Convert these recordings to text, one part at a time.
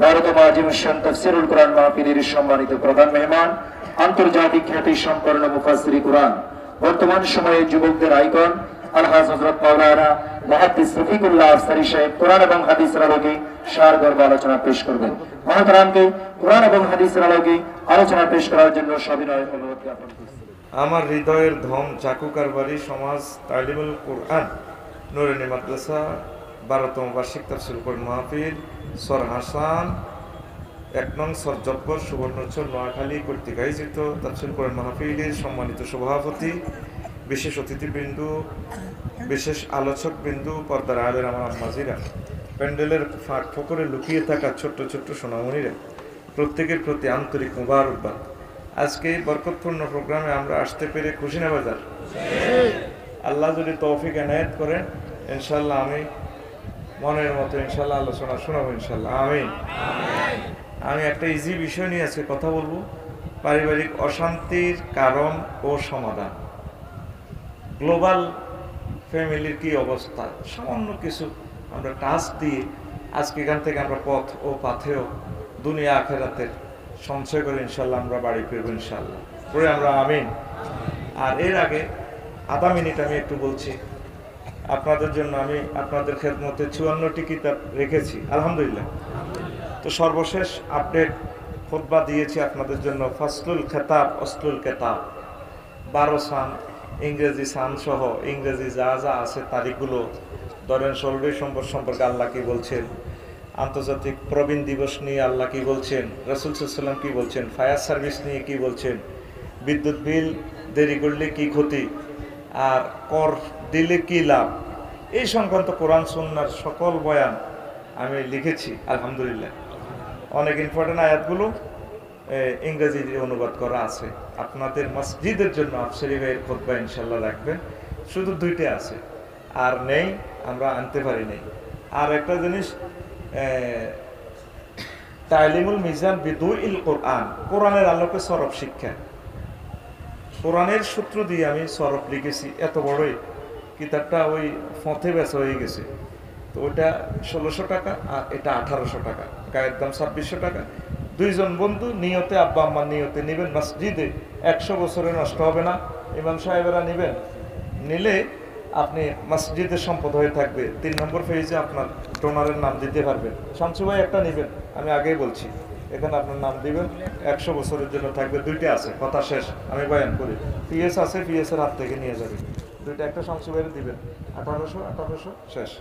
12তম আজিমুশান তাফসীরুল কুরআন মাহফিলের সম্মানিত প্রধান মেহমান, আন্তর্জাতিক খ্যাতি সম্পন্ন মুফাসসির কুরআন, বর্তমান সময়ে যুবকদের আইকন আলহাজ হযরত মাওলানা মুহাদ্দিস রফিকুল্লাহ আফসারী সাহেব কুরআন এবং হাদিসের আলোকে সারগর্ভ আলোচনা পেশ করবেন। মহাতারামকে কুরআন এবং হাদিসের আলোকে আলোচনা পেশ করার জন্য সবিনয় অনুরোধ জ্ঞাপন করছি। আমার হৃদয়ের ধম চাকুকার বাড়ি সমাজ তালিমুল কুরআন নুরানী মাদ্রাসা 12তম বার্ষিক তাফসীরুল কুরআন মাহফিল সর হাসান 1 নং সর জব্বর সুবর্ণচর নোয়াখালী কর্তৃক আয়োজিত তাফসীরুল কুরআন মাহফিলের সম্মানিত সভাপতি, বিশেষ অতিথিবৃন্দ, বিশেষ আলোচকবৃন্দ, পর্দার আড়ালের আমার আম্মাজিরা, প্যান্ডেলের ফাঁক ফোকরে লুকিয়ে থাকা ছোট্ট ছোট্ট সোনামণিরা, প্রত্যেকের প্রতি আন্তরিক মোবারকবাদ। আজকে এই বরকতপূর্ণ প্রোগ্রামে আমরা আসতে পেরে খুশি না বাজার? আল্লাহ যদি তৌফিক এনায়েত করেন ইনশাল্লাহ আমি মনের মতো ইনশাল্লাহ আলোচনা শোনাবো ইনশাল্লাহ। আমি একটা ইজি বিষয় নিয়ে আজকে কথা বলবো, পারিবারিক অশান্তির কারণ ও সমাধান। গ্লোবাল ফ্যামিলির কি অবস্থা, সামান্য কিছু আমরা টাচ দিয়ে আজকে এখান থেকে আমরা পথ ও পাথেও দুনিয়া আখেরাতের সঞ্চয় করে ইনশাল্লাহ আমরা বাড়ি ফিরবো ইনশাল্লাহ পরে আমরা আমিন। আর এর আগে আধা মিনিট আমি একটু বলছি আপনাদের জন্য। আমি আপনাদের খেদমতে 54টি কিতাব রেখেছি আলহামদুলিল্লাহ। তো সর্বশেষ আপডেট খুতবা দিয়েছি আপনাদের জন্য ফাসলুল খেতাব অসলুল কেতাব, 12 সান ইংরেজি সান সহ ইংরেজি যা যা আছে তারিখগুলো ধরেন। 16 ডিসেম্বর সম্পর্কে আল্লাহ কি বলছেন, আন্তর্জাতিক প্রবীণ দিবস নিয়ে আল্লাহ কি বলছেন, রাসূল সাল্লাল্লাহু আলাইহি ওয়াসাল্লাম কি বলছেন, ফায়ার সার্ভিস নিয়ে কি বলছেন, বিদ্যুৎ বিল দেরি করলে কি ক্ষতি, আর কর দিলে কি লাভ, এই সংক্রান্ত কোরআন সুন্নাহর সকল বয়ান আমি লিখেছি আলহামদুলিল্লাহ। অনেক ইম্পর্টেন্ট আয়াতগুলো ইংরেজি অনুবাদ করা আছে। আপনাদের মসজিদের জন্য আফসারী ভাইয়ের খুতবা ইনশাল্লাহ রাখবেন। শুধু 2টা আছে, আর নেই, আমরা আনতে পারি নাই। আর একটা জিনিস, তালিমুল মিজান বিদুইল কোরআন, কোরআনের আলোকে সরফ শিক্ষা। কোরআনের সূত্র দিয়ে আমি সরফ লিখেছি, এত বড়ই কিতাবটা ওই ফতে বেচা হয়ে গেছে। তো ওইটা 1600 টাকা আর এটা 1800 টাকা, গায়ের দাম 2600 টাকা। 2 জন বন্ধু নিয়তে, আব্বা আম্মার নিয়তে নেবেন মসজিদে, 100 বছরে নষ্ট হবে না। ইমাম সাহেবেরা নেবেন, নিলে আপনি মসজিদের সম্পদ হয়ে থাকবে। 3 নম্বর পেজে আপনার ডোনারের নাম দিতে পারবেন। শামসু ভাই একটা নেবেন, আমি আগেই বলছি, এখানে আপনার নাম দিবেন, 100 বছরের জন্য থাকবে। 2টা আছে, কথা শেষ, আমি বয়ান করি। পিএস আছে, পিএস এর হাত থেকে নিয়ে যাবেন 2টা, একটা শামসু ভাইয়ের দিবেন। 1800 শেষ।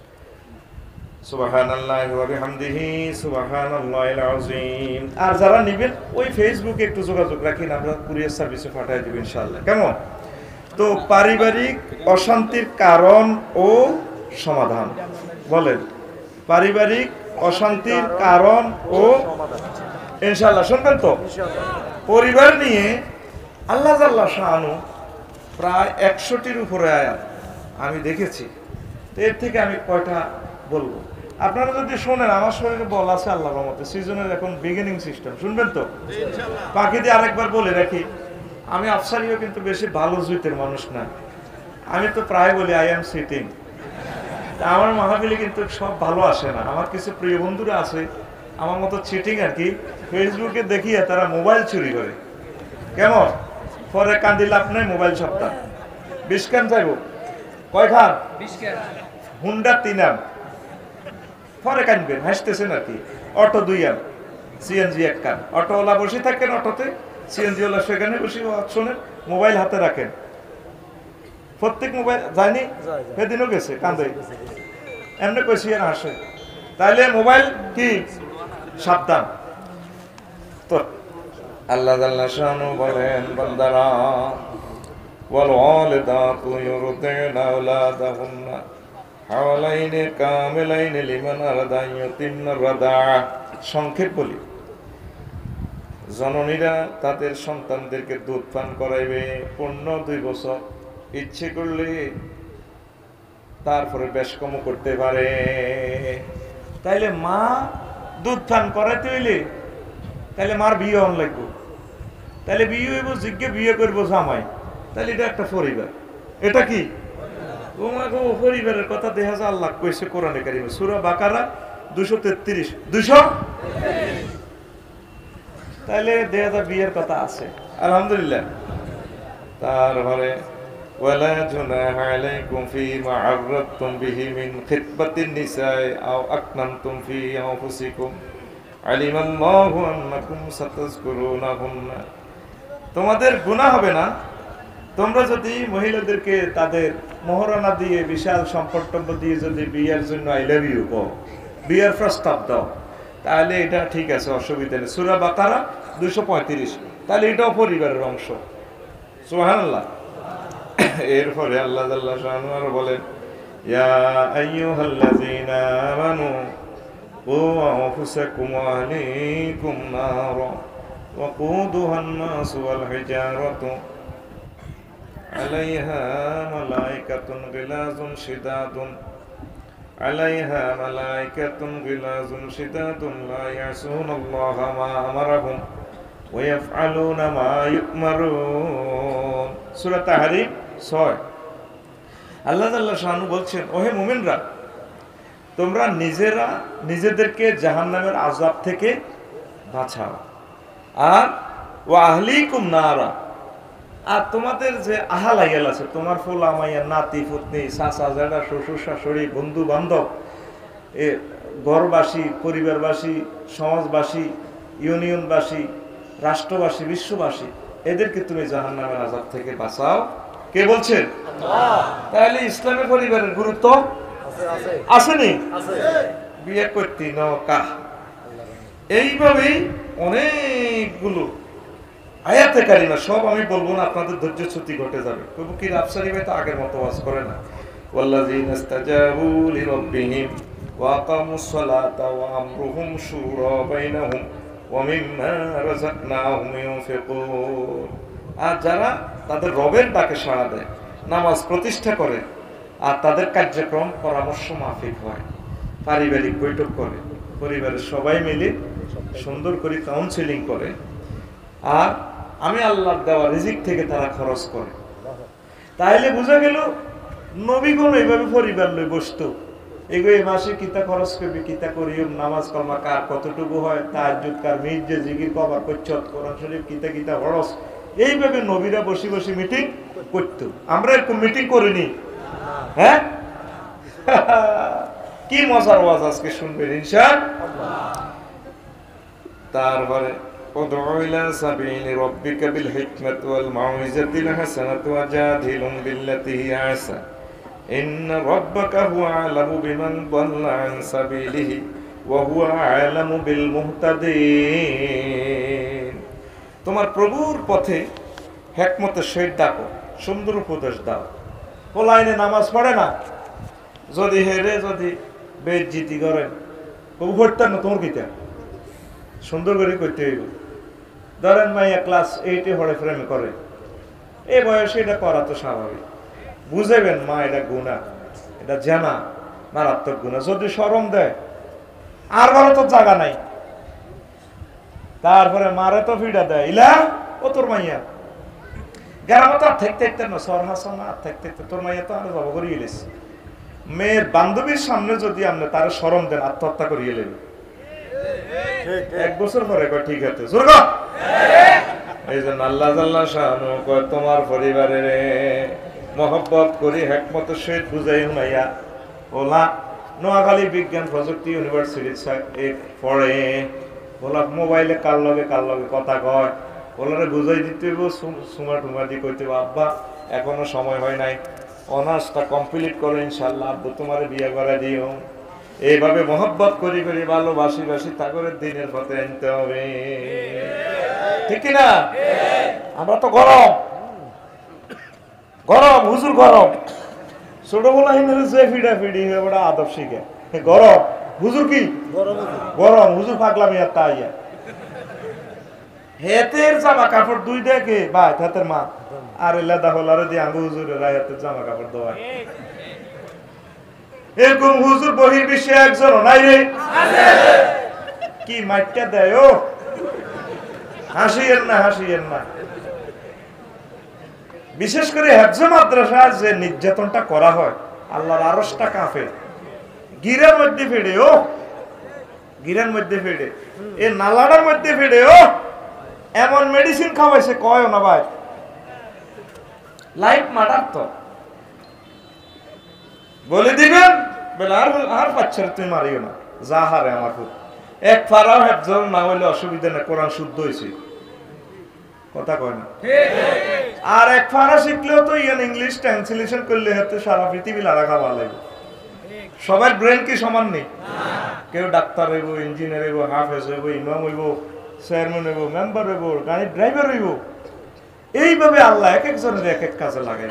সুবহানাল্লাহি ওয়া বিহামদিহি সুবহানাল্লাহিল আযীম। আর যারা নেবেন ওই ফেসবুকে একটু যোগাযোগ রাখেন, আমরা কুরিয়ার সার্ভিসে পাঠিয়ে দেব ইনশাআল্লাহ। কেমন? তো পারিবারিক অশান্তির কারণ ও সমাধান বলেন। পারিবারিক অশান্তির কারণ ও ইনশাআল্লাহ শুনবেন তো। পরিবার নিয়ে আল্লাহ জাল্লা শাআনু প্রায় 100টির উপরে আয়াত আমি দেখেছি। তো এর থেকে আমি কয়টা বলবো, আপনারা যদি শোনেন। আমার শরীরে বল আছে আল্লাহর রহমতে, সিজনের এখন বিগিনিং সিস্টেম, শুনবেন তো ইনশাআল্লাহ। বাকি দিয়ে আরেকবার বলে রাখি, আমি আফসারিও কিন্তু বেশি ভালো জুইতের মানুষ না। আমি তো প্রায় বলি আই এম সিটিং। আমার মাহফিলে কিন্তু সব ভালো আসে না। আমার কিছু প্রিয় বন্ধুরা আছে আমার মতো চিটিং আর কি, ফেসবুকে দেখিয়ে তারা মোবাইল চুরি করে। কেমন? পরে কান্দি লাভ নাই, মোবাইল সপ্তাহ 20 খান চাইব। কয় খান? 20 খান। হুন্ডা 3 আম, পরে কানবেন, হাসতেছেন আর কি। অটো 2 আম, সিএনজি 1 খান। অটোওয়ালা বসে থাকেন অটোতে, সিএনজিওয়ালা সেখানে বসে শোনেন, মোবাইল হাতে রাখেন। প্রত্যেক মোবাইল যায়নি, সেদিনও গেছে কান্দে, এমনি কইছি আর হাসে। তাইলে মোবাইল কি সাবধান। তো আল্লাহ জাল্লা শানু বলেন, বান্দারা ওয়াল ওয়ালিদাতু ইউরদিনা আওলাদাহুন্না হাওলাইনি কামিলাইনি লিমান আরাদা ইয়াতিমনা রাদা। সংক্ষেপ বলি, জননীরা তাদের সন্তানদেরকে দুধ পান করাইবে পূর্ণ 2 বছর, ইচ্ছে করলে তারপরে বেশ কম করতে পারে। তাইলে মা দুধ পান করাইতে হইলে তাইলে মার বিয়ে হন লাগবে। তাইলে বিয়ে হইব, জিজ্ঞে বিয়ে করবো জামাই, তাহলে এটা একটা পরিবার। এটা কি পরিবারের কথা দেখা যায় আল্লাহ কইছে কোরআনে কারিমে, সূরা বাকারা 233 তাহলে দেখা যায় বিয়ের কথা আছে আলহামদুলিল্লাহ। তারপরে ওয়ালা জুনাহা আলাইকুম ফীমা আররাদতুম বিহি মিন খিতবাতিন নিসাই আও আকনানতুম ফী আনফুসিকুম আলিমাল্লাহু আন্নাকুম সাতাযকুরুনাহুন্না। তোমাদের গুনাহ হবে না তোমরা যদি মহিলাদেরকে তাদের মহরানা দিয়ে বিশাল সম্পদ দিয়ে যদি বিয়ের জন্য আই লাভ ইউ কও, বিয়ের প্রস্তাব দাও, তাহলে এটা ঠিক আছে, অসুবিধা নেই। সূরা বাকারা 235, তাহলে এটাও পরিবারের অংশ। সুবহানাল্লাহ। এরপরে আল্লাহ জাল্লা শাআনুহু আরো বলেন, ইয়া আইয়ুহাল্লাযীনা আমানু কু আনফুসাকুম ওয়া আহলিকুম নারা ওয়াকুদুহা আন-নাসু ওয়াল হিজারাতু আলাইহা মালাইকাতুন গিলাযুন শিদাদুন লা ইয়াসুনাল্লাহা মা আমারাহুম ওয়া ইয়াফআলুনা মা ইউমারুন। সূরা তাহরীম 6। আল্লাহ তাআলা শানু বলছেন, ওহে মুমিনরা, তোমরা নিজেদেরকে জাহান্নামের আযাব থেকে বাঁচাও, আর ওয়া আহলিকুম নারা, আর তোমাদের যে আহাল আইয়াল আছে, তোমার ফুলা মাইয়া, নাতি ফুতনি, চাচা জেঠা, শ্বশুর শাশুড়ি, বন্ধু বান্ধব, এ ঘরবাসী, পরিবারবাসী, সমাজবাসী, ইউনিয়নবাসী, রাষ্ট্রবাসী, বিশ্ববাসী, এদেরকে তুমি জাহান্নামের আযাব থেকে বাঁচাও। কে বলছেন? তাহলে ইসলামের পরিবারের গুরুত্ব আসেনি? বিয়ে করতে নৌকা। এইভাবেই অনেকগুলো আয়াতে কারিমা, সব আমি বলবো না, আপনাদের ধৈর্যচ্যুতি ঘটে যাবে। কবু কি রাফসারি ভাই তো আগের মতো ওয়াজ করে না। ওয়াল্লাযীনা ইসতাজাবু লিরাব্বিহিম ওয়া আকামুস সালাতা ওয়া আমরুহুম শুরা বাইনাহুম ওয়া মিম্মা রাযাকনাহুম ইউনফিকুন। আর যারা তাদের রবের ডাকে সাড়া দেয়, নামাজ প্রতিষ্ঠা করে, আর তাদের কার্যক্রম পরামর্শ মাফিক হয়, পারিবারিক বৈঠক করে, পরিবারের সবাই মিলে সুন্দর করে কাউন্সেলিং করে, আর আমি আল্লাহর দেওয়া রিজিক থেকে তারা খরচ করে, তাইলে বোঝা গেল নবীগণ এইভাবে পরিবার লই বসতো। এগুলো এই মাসে কিতা খরচ করবে, কিতা করিও, নামাজ কলমা কার কতটুকু হয়, তাহাজ্জুদ কার, মির্জা জিকির কবার কচ্ছত, কোরআন শরীফ কিতা কিতা খরচ, এইভাবে নবীরা বসে বসে মিটিং করতো। আমরা এরকম মিটিং করিনি। হ্যাঁ, কি মজার ওয়াজ আজকে শুনবেন ইনশাআল্লাহ। তারপরে উদউ ইলা সাবিলি রাব্বিকা বিল হিকমাতি ওয়াল মাউইজাতিল হাসানাতি ওয়াজাদিলহুম বিল্লাতী হিয়া আহসান ইন্না রাব্বাকা হুয়া আ'লামু বিমান দাল্লা আন সাবিলিহি ওয়া হুয়া আ'লামু বিল মুহতাদিন। তোমার প্রভুর পথে হিকমতের সহিত ডাকো, সুন্দর উপদেশ দাও। পোলাইনে নামাজ পড়ে না, যদি হেরে যদি বেইজ্জতি করেন, প্রভু পড়তেন না, তোমার কিতা সুন্দর করে করতে হইব। ধরেন মাইয়া ক্লাস 8 পড়ে, প্রেমে করে, এই বয়সে এটা করা তো স্বাভাবিক। বুঝাইবেন মা এটা গুনাহ, এটা জানা মারাত্মক গুনাহ। যদি শরম দেয়, আর বড় তো জায়গা নাই, তারপরে মারে তো ফিডা দেয়, ইলা ও তোর মাইয়া গ্রামে তো আর থাকতে না, সর হাসান আর থাকতে তোর মাইয়া তো আর জব করিয়ে গেলিস। মেয়ের বান্ধবীর সামনে যদি আপনি তার শরম দেন, আত্মহত্যা করিয়ে নেবেন। 1 বছর পরে কয় ঠিক আছে, এই জন্য আল্লাহ জাল্লা শাআনু কয় তোমার পরিবারের মহব্বত করি হিকমতের সহিত বুঝাই হুনাইয়া। ওলা নোয়াখালী বিজ্ঞান প্রযুক্তি ইউনিভার্সিটি পড়ে, ওলা মোবাইলে কার লগে কথা কয়, ওলারে বুঝাই দিতে হইব, সুমা টুমা দিয়ে কইতে হইব, আব্বা এখনো সময় হয় নাই, অনার্সটা কমপ্লিট করো, ইনশাআল্লাহ আব্বু তোমারে বিয়ে করে দিও। এইভাবে মহব্বত করি করি ভালোবাসি তাগরের দিনের পথে আনতে হবে, ঠিক না? আমরা তো গরম হুজুর, গরম ছোটবেলা হিন্দু যে ফিডা ফিডি ওটা আদব শিখে, গরম হুজুর কি গরম হুজুর পাগলামি আর তাইয়া হেতের জামা কাপড় দুই দেখে বা হাতের মা আর লেদা হলারে দিয়ে আঙ্গু হুজুরের হাতের জামা কাপড় দেওয়া। এরকম হুজুর বহির বিশ্বে একজন নাই রে, কি মাইটটা দেয় ও, হাসিয়েন না। বিশেষ করে হেফজ মাদ্রাসা যে নির্যাতনটা করা হয়, আল্লাহর আরশটা কাঁপে। গিরার মধ্যে ফেড়ে ও, গিরার মধ্যে ফেড়ে, এ নালাটার মধ্যে ফেড়ে ও, এমন মেডিসিন খাওয়াইছে কয় না ভাই, লাইফ মার্ডার তো বলে দিবেন বলে আর বাচ্চারা তুমি মারিও না, যা হারে আমার খুব এক ফারাও হেফজন না হইলে অসুবিধা না, কোরআন শুদ্ধ হয়েছে, কথা কয় না। আর এক ফারা শিখলেও তো ইয়ান ইংলিশ ট্রান্সলেশন করলে হয়তো সারা পৃথিবী লাড়া খাওয়া লাগবে। সবার ব্রেন কি সমান নেই, কেউ ডাক্তার হইব, ইঞ্জিনিয়ার হইব, হাফেজ হইব, ইমাম হইব, চেয়ারম্যান হইব, মেম্বার হইব, গাড়ির ড্রাইভার হইব। এইভাবে আল্লাহ এক একজনের এক এক কাজে লাগে।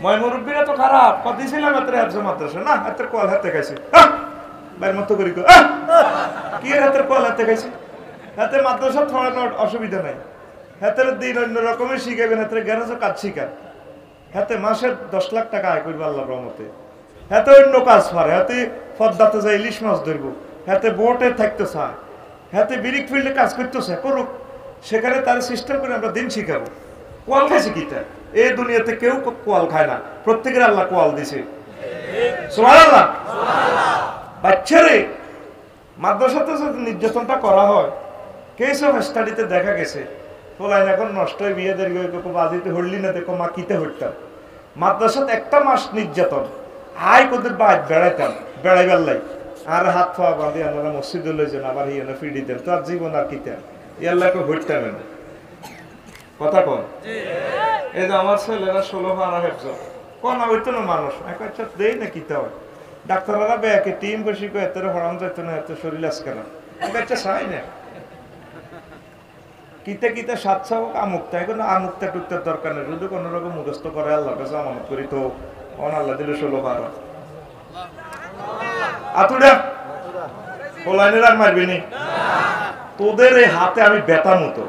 মই মুরব্বীরা তো খারাপ দিয়েছিলাম এত একজন মাদ্রাসা না, এত কল হাতে খাইছি বাইর মতো করি কি হাতের কল হাতে খাইছি, হাতে মাদ্রাসা ছড়ানোর অসুবিধা নাই, হাতের দিন অন্য রকমের শিখাবেন, হাতের গ্যারেজও কাজ শিখান, হাতে মাসের 10 লাখ টাকা আয় করবে আল্লাহ রহমতে, হাতে অন্য কাজ পারে, হাতে পদ্মাতে যায় ইলিশ মাছ ধরবো, হাতে বোটে থাকতে চায়, হাতে বিরিক ফিল্ডে কাজ করতেছে করুক, সেখানে তার সিস্টেম করে আমরা দিন শিখাবো। কোয়াল খাইছে কিটা, এই দুনিয়াতে কেউ কোয়াল খায় না, প্রত্যেকের আল্লাহ কোয়াল দিছে। সুবহানাল্লাহ। বাচ্চারে মাদ্রাসাতে যদি নির্যাতনটা করা হয়, কেস অফ স্টাডিতে দেখা গেছে পোলাইন এখন নষ্ট হয়ে বিয়ে দেরি বাজিতে হরলি না, দেখো মা কিতে হরতাম মাদ্রাসাতে একটা মাস নির্যাতন, আয় কোদের বাদ বেড়াইতাম, বেড়াইবার লাই আর হাত পাওয়া বাঁধি আমরা মসজিদে লইছেন, আবার হিয়ানো ফিডি দেন, তো আর জীবন আর কিতাম ইয়াল্লাহকে হরতাম না, কথা কন। এই যে আমার ছেলেরা 16 ফারা হেফজন কনা হইতো না মানুষ, আচ্ছা দেই না কিতা হয়, ডাক্তাররা ব্যাকে টিম বসি কো এত হরাম যাইতো না, এত শরীর আজকে না, আচ্ছা চাই না কিতা কিতা সাতশো আমুকটা, এখন আমুকটা টুকটার দরকার নেই, যদি কোনো রকম মুখস্থ করে আল্লাহ কাছে আমানত করি তো অন আল্লাহ দিলে 16 ফারা আতুডা পোলাইনের আর মারবি নি, তোদের এই হাতে আমি বেতা মতো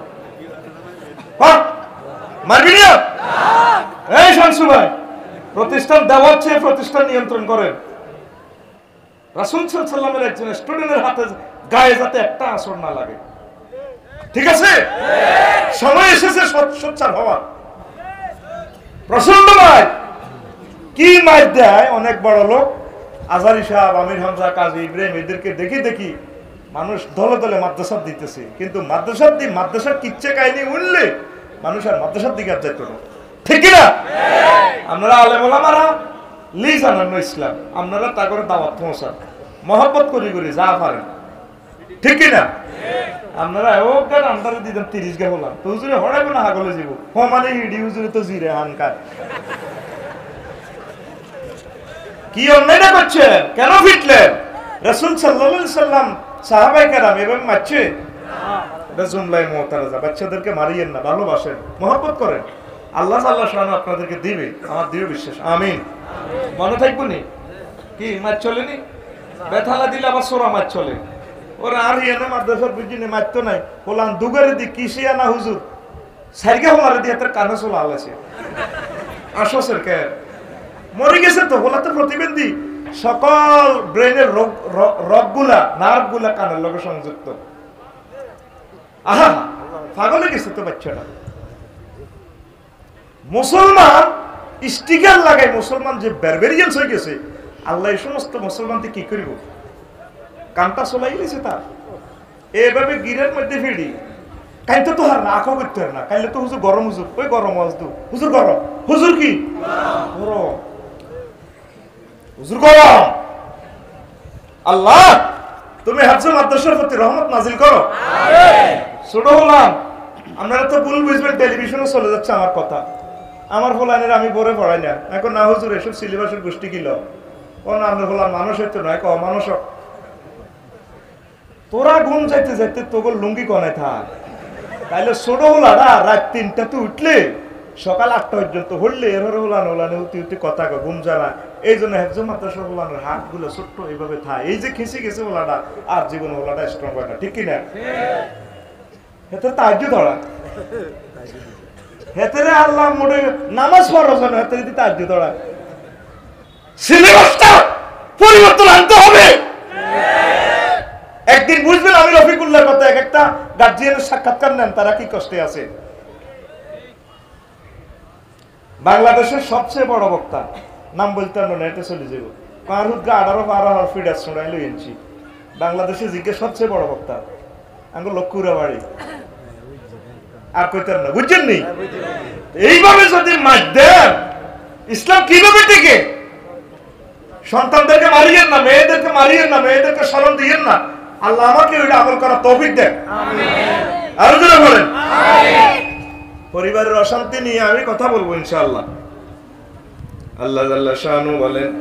মারবি না। এই শামসু ভাই, প্রতিষ্ঠান দেওয়া হচ্ছে, প্রতিষ্ঠান নিয়ন্ত্রণ করেন। রাসূল সাল্লাল্লাহু আলাইহি ওয়াসাল্লামের একজন স্টুডেন্টের হাতে গায়ে যাতে একটা আসর না লাগে, ঠিক আছে? সময় এসেছে সোচ্চার হওয়ার। প্রচন্ড মার কি মার দেয় অনেক বড় লোক, আজহারি সাহেব, আমির হামজা, কাজী ইব্রাহিম, এদেরকে দেখি দেখি মানুষ দলে দলে মাদ্রাসা দিতেছে, কিন্তু মাদ্রাসার কিচ্ছা কাহিনী উঠলে মানুষ আর মাদ্রাসার দিকে আর যেত না, ঠিক না? আপনারা আলেম ওলামারা লি জানান ইসলাম, আপনারা তা করে দাওয়াত পৌঁছান, মহব্বত করি করি যা পারেন, ঠিক না? আপনারা ওখানে আন্দারে দিতেন 30 গা হলাম তো হুজুরে হড়াইব না, হাগলে যাব হ মানে হিডি হুজুরে তো জিরে হান খায়। কি অন্যায়টা করছেন, কেন ফিটলেন? রাসূল সাল্লাল্লাহু আলাইহি সাল্লাম সাহাবায়ে কেরাম এভাবে মারছে, এটা জুমলাই মুতারাজা, বাচ্চাদেরকে মারিয়েন না, ভালোবাসেন, মহব্বত করেন, আল্লাহ আল্লাহ শান আপনাদেরকে দিবে, আমার দৃঢ় বিশ্বাস। আমিন। মনে থাকবো নি কি মাছ চলেনি, বেথালা দিলে আবার সোরা মাছ চলে, ওরা আর হিয়ানা মাদ্রাসার বুঝিনি মারতো নাই, বললাম দুগারে দি কিসিয়া না হুজুর সাইকে হলারে দিয়ে তার কানে চলে আলাছে আসসের কে মরে গেছে তো, বলা তো প্রতিবন্ধী, সকল ব্রেনের রগগুলা নার্ভগুলা কানের লগে সংযুক্ত। আহা পাগলে গেছে তো বাচ্চাটা। মুসলমান স্টিকার লাগাই, মুসলমান যে বারবেরিয়ানস হয়ে গেছে, আল্লাহ এই সমস্ত মুসলমানকে কি করিব, কানটা চলাই গেছে তার এভাবে গিরের মধ্যে ফিরি, কাইতে তো আর রাখও করতে হয় না, কাইলে তো হুজুর গরম, হুজুর ওই গরম আজদু হুজুর গরম, হুজুর কি গরম, হুজুর গরম। আল্লাহ তুমি হাফেজ মাদ্রাসার প্রতি রহমত নাজিল করো। ছোট হলাম, আপনারা তো ভুল বুঝবেন, টেলিভিশনে চলে যাচ্ছে আমার কথা, আমার ফলানের আমি বরে পড়াই না, এখন না হুজুর এসব সিলেবাসের গোষ্ঠী কিল, কোন আমরা হলাম মানুষ হইতো নয়, ক মানুষ তোরা ঘুম যাইতে যাইতে তোর লুঙ্গি কনে থাক, তাইলে ছোট হলারা রাত 3টা তো উঠলে সকাল 8টা পর্যন্ত হলে এর হলান হলানে উঠি উঠি কথা ঘুম জানা, এই জন্য হেফজ মাদ্রাসা হলানের হাত গুলো ছোট্ট এইভাবে থাকে, এই যে খেসে গেছে হলাটা আর জীবন হলাটা স্ট্রং হয় না, ঠিক কিনা? হেতে তাহাজ্জুদ ধরা, হেতেরে আল্লাহ মোড়ে নামাজ ফরজ না, হেতে যদি তাহাজ্জুদ ধরা, সিলেবাসটা পরিবর্তন আনতে হবে। একদিন বুঝবেন আমি রফিকুল্লাহর কথা, এক একটা গার্জিয়ানের সাক্ষাৎকার নেন, তারা কি কষ্টে আছে। বাংলাদেশের সবচেয়ে বড় বক্তা, নাম বলতে না এটা চলে যাব, পারুদগা 18 ফিডার শোনাইলো এনছি, বাংলাদেশে জিজ্ঞেস সবচেয়ে বড় বক্তা আঙ্গ লক্ষ্মীরা বাড়ি, আর কইতেন না, বুঝছেন নি? এইভাবে যদি মার দেন ইসলাম কিভাবে টিকে? সন্তানদেরকে মারিয়েন না, মেয়েদেরকে মারিয়েন না, মেয়েদেরকে শরণ দিয়েন না। আল্লাহ আমাকে ওইটা আমল করার তৌফিক দেন। আরো জোরে বলেন। পরিবারের অশান্তি নিয়ে আমি কথা বলবো ইনশাআল্লাহ। আল্লাহ জাল্লা শানু বলেন,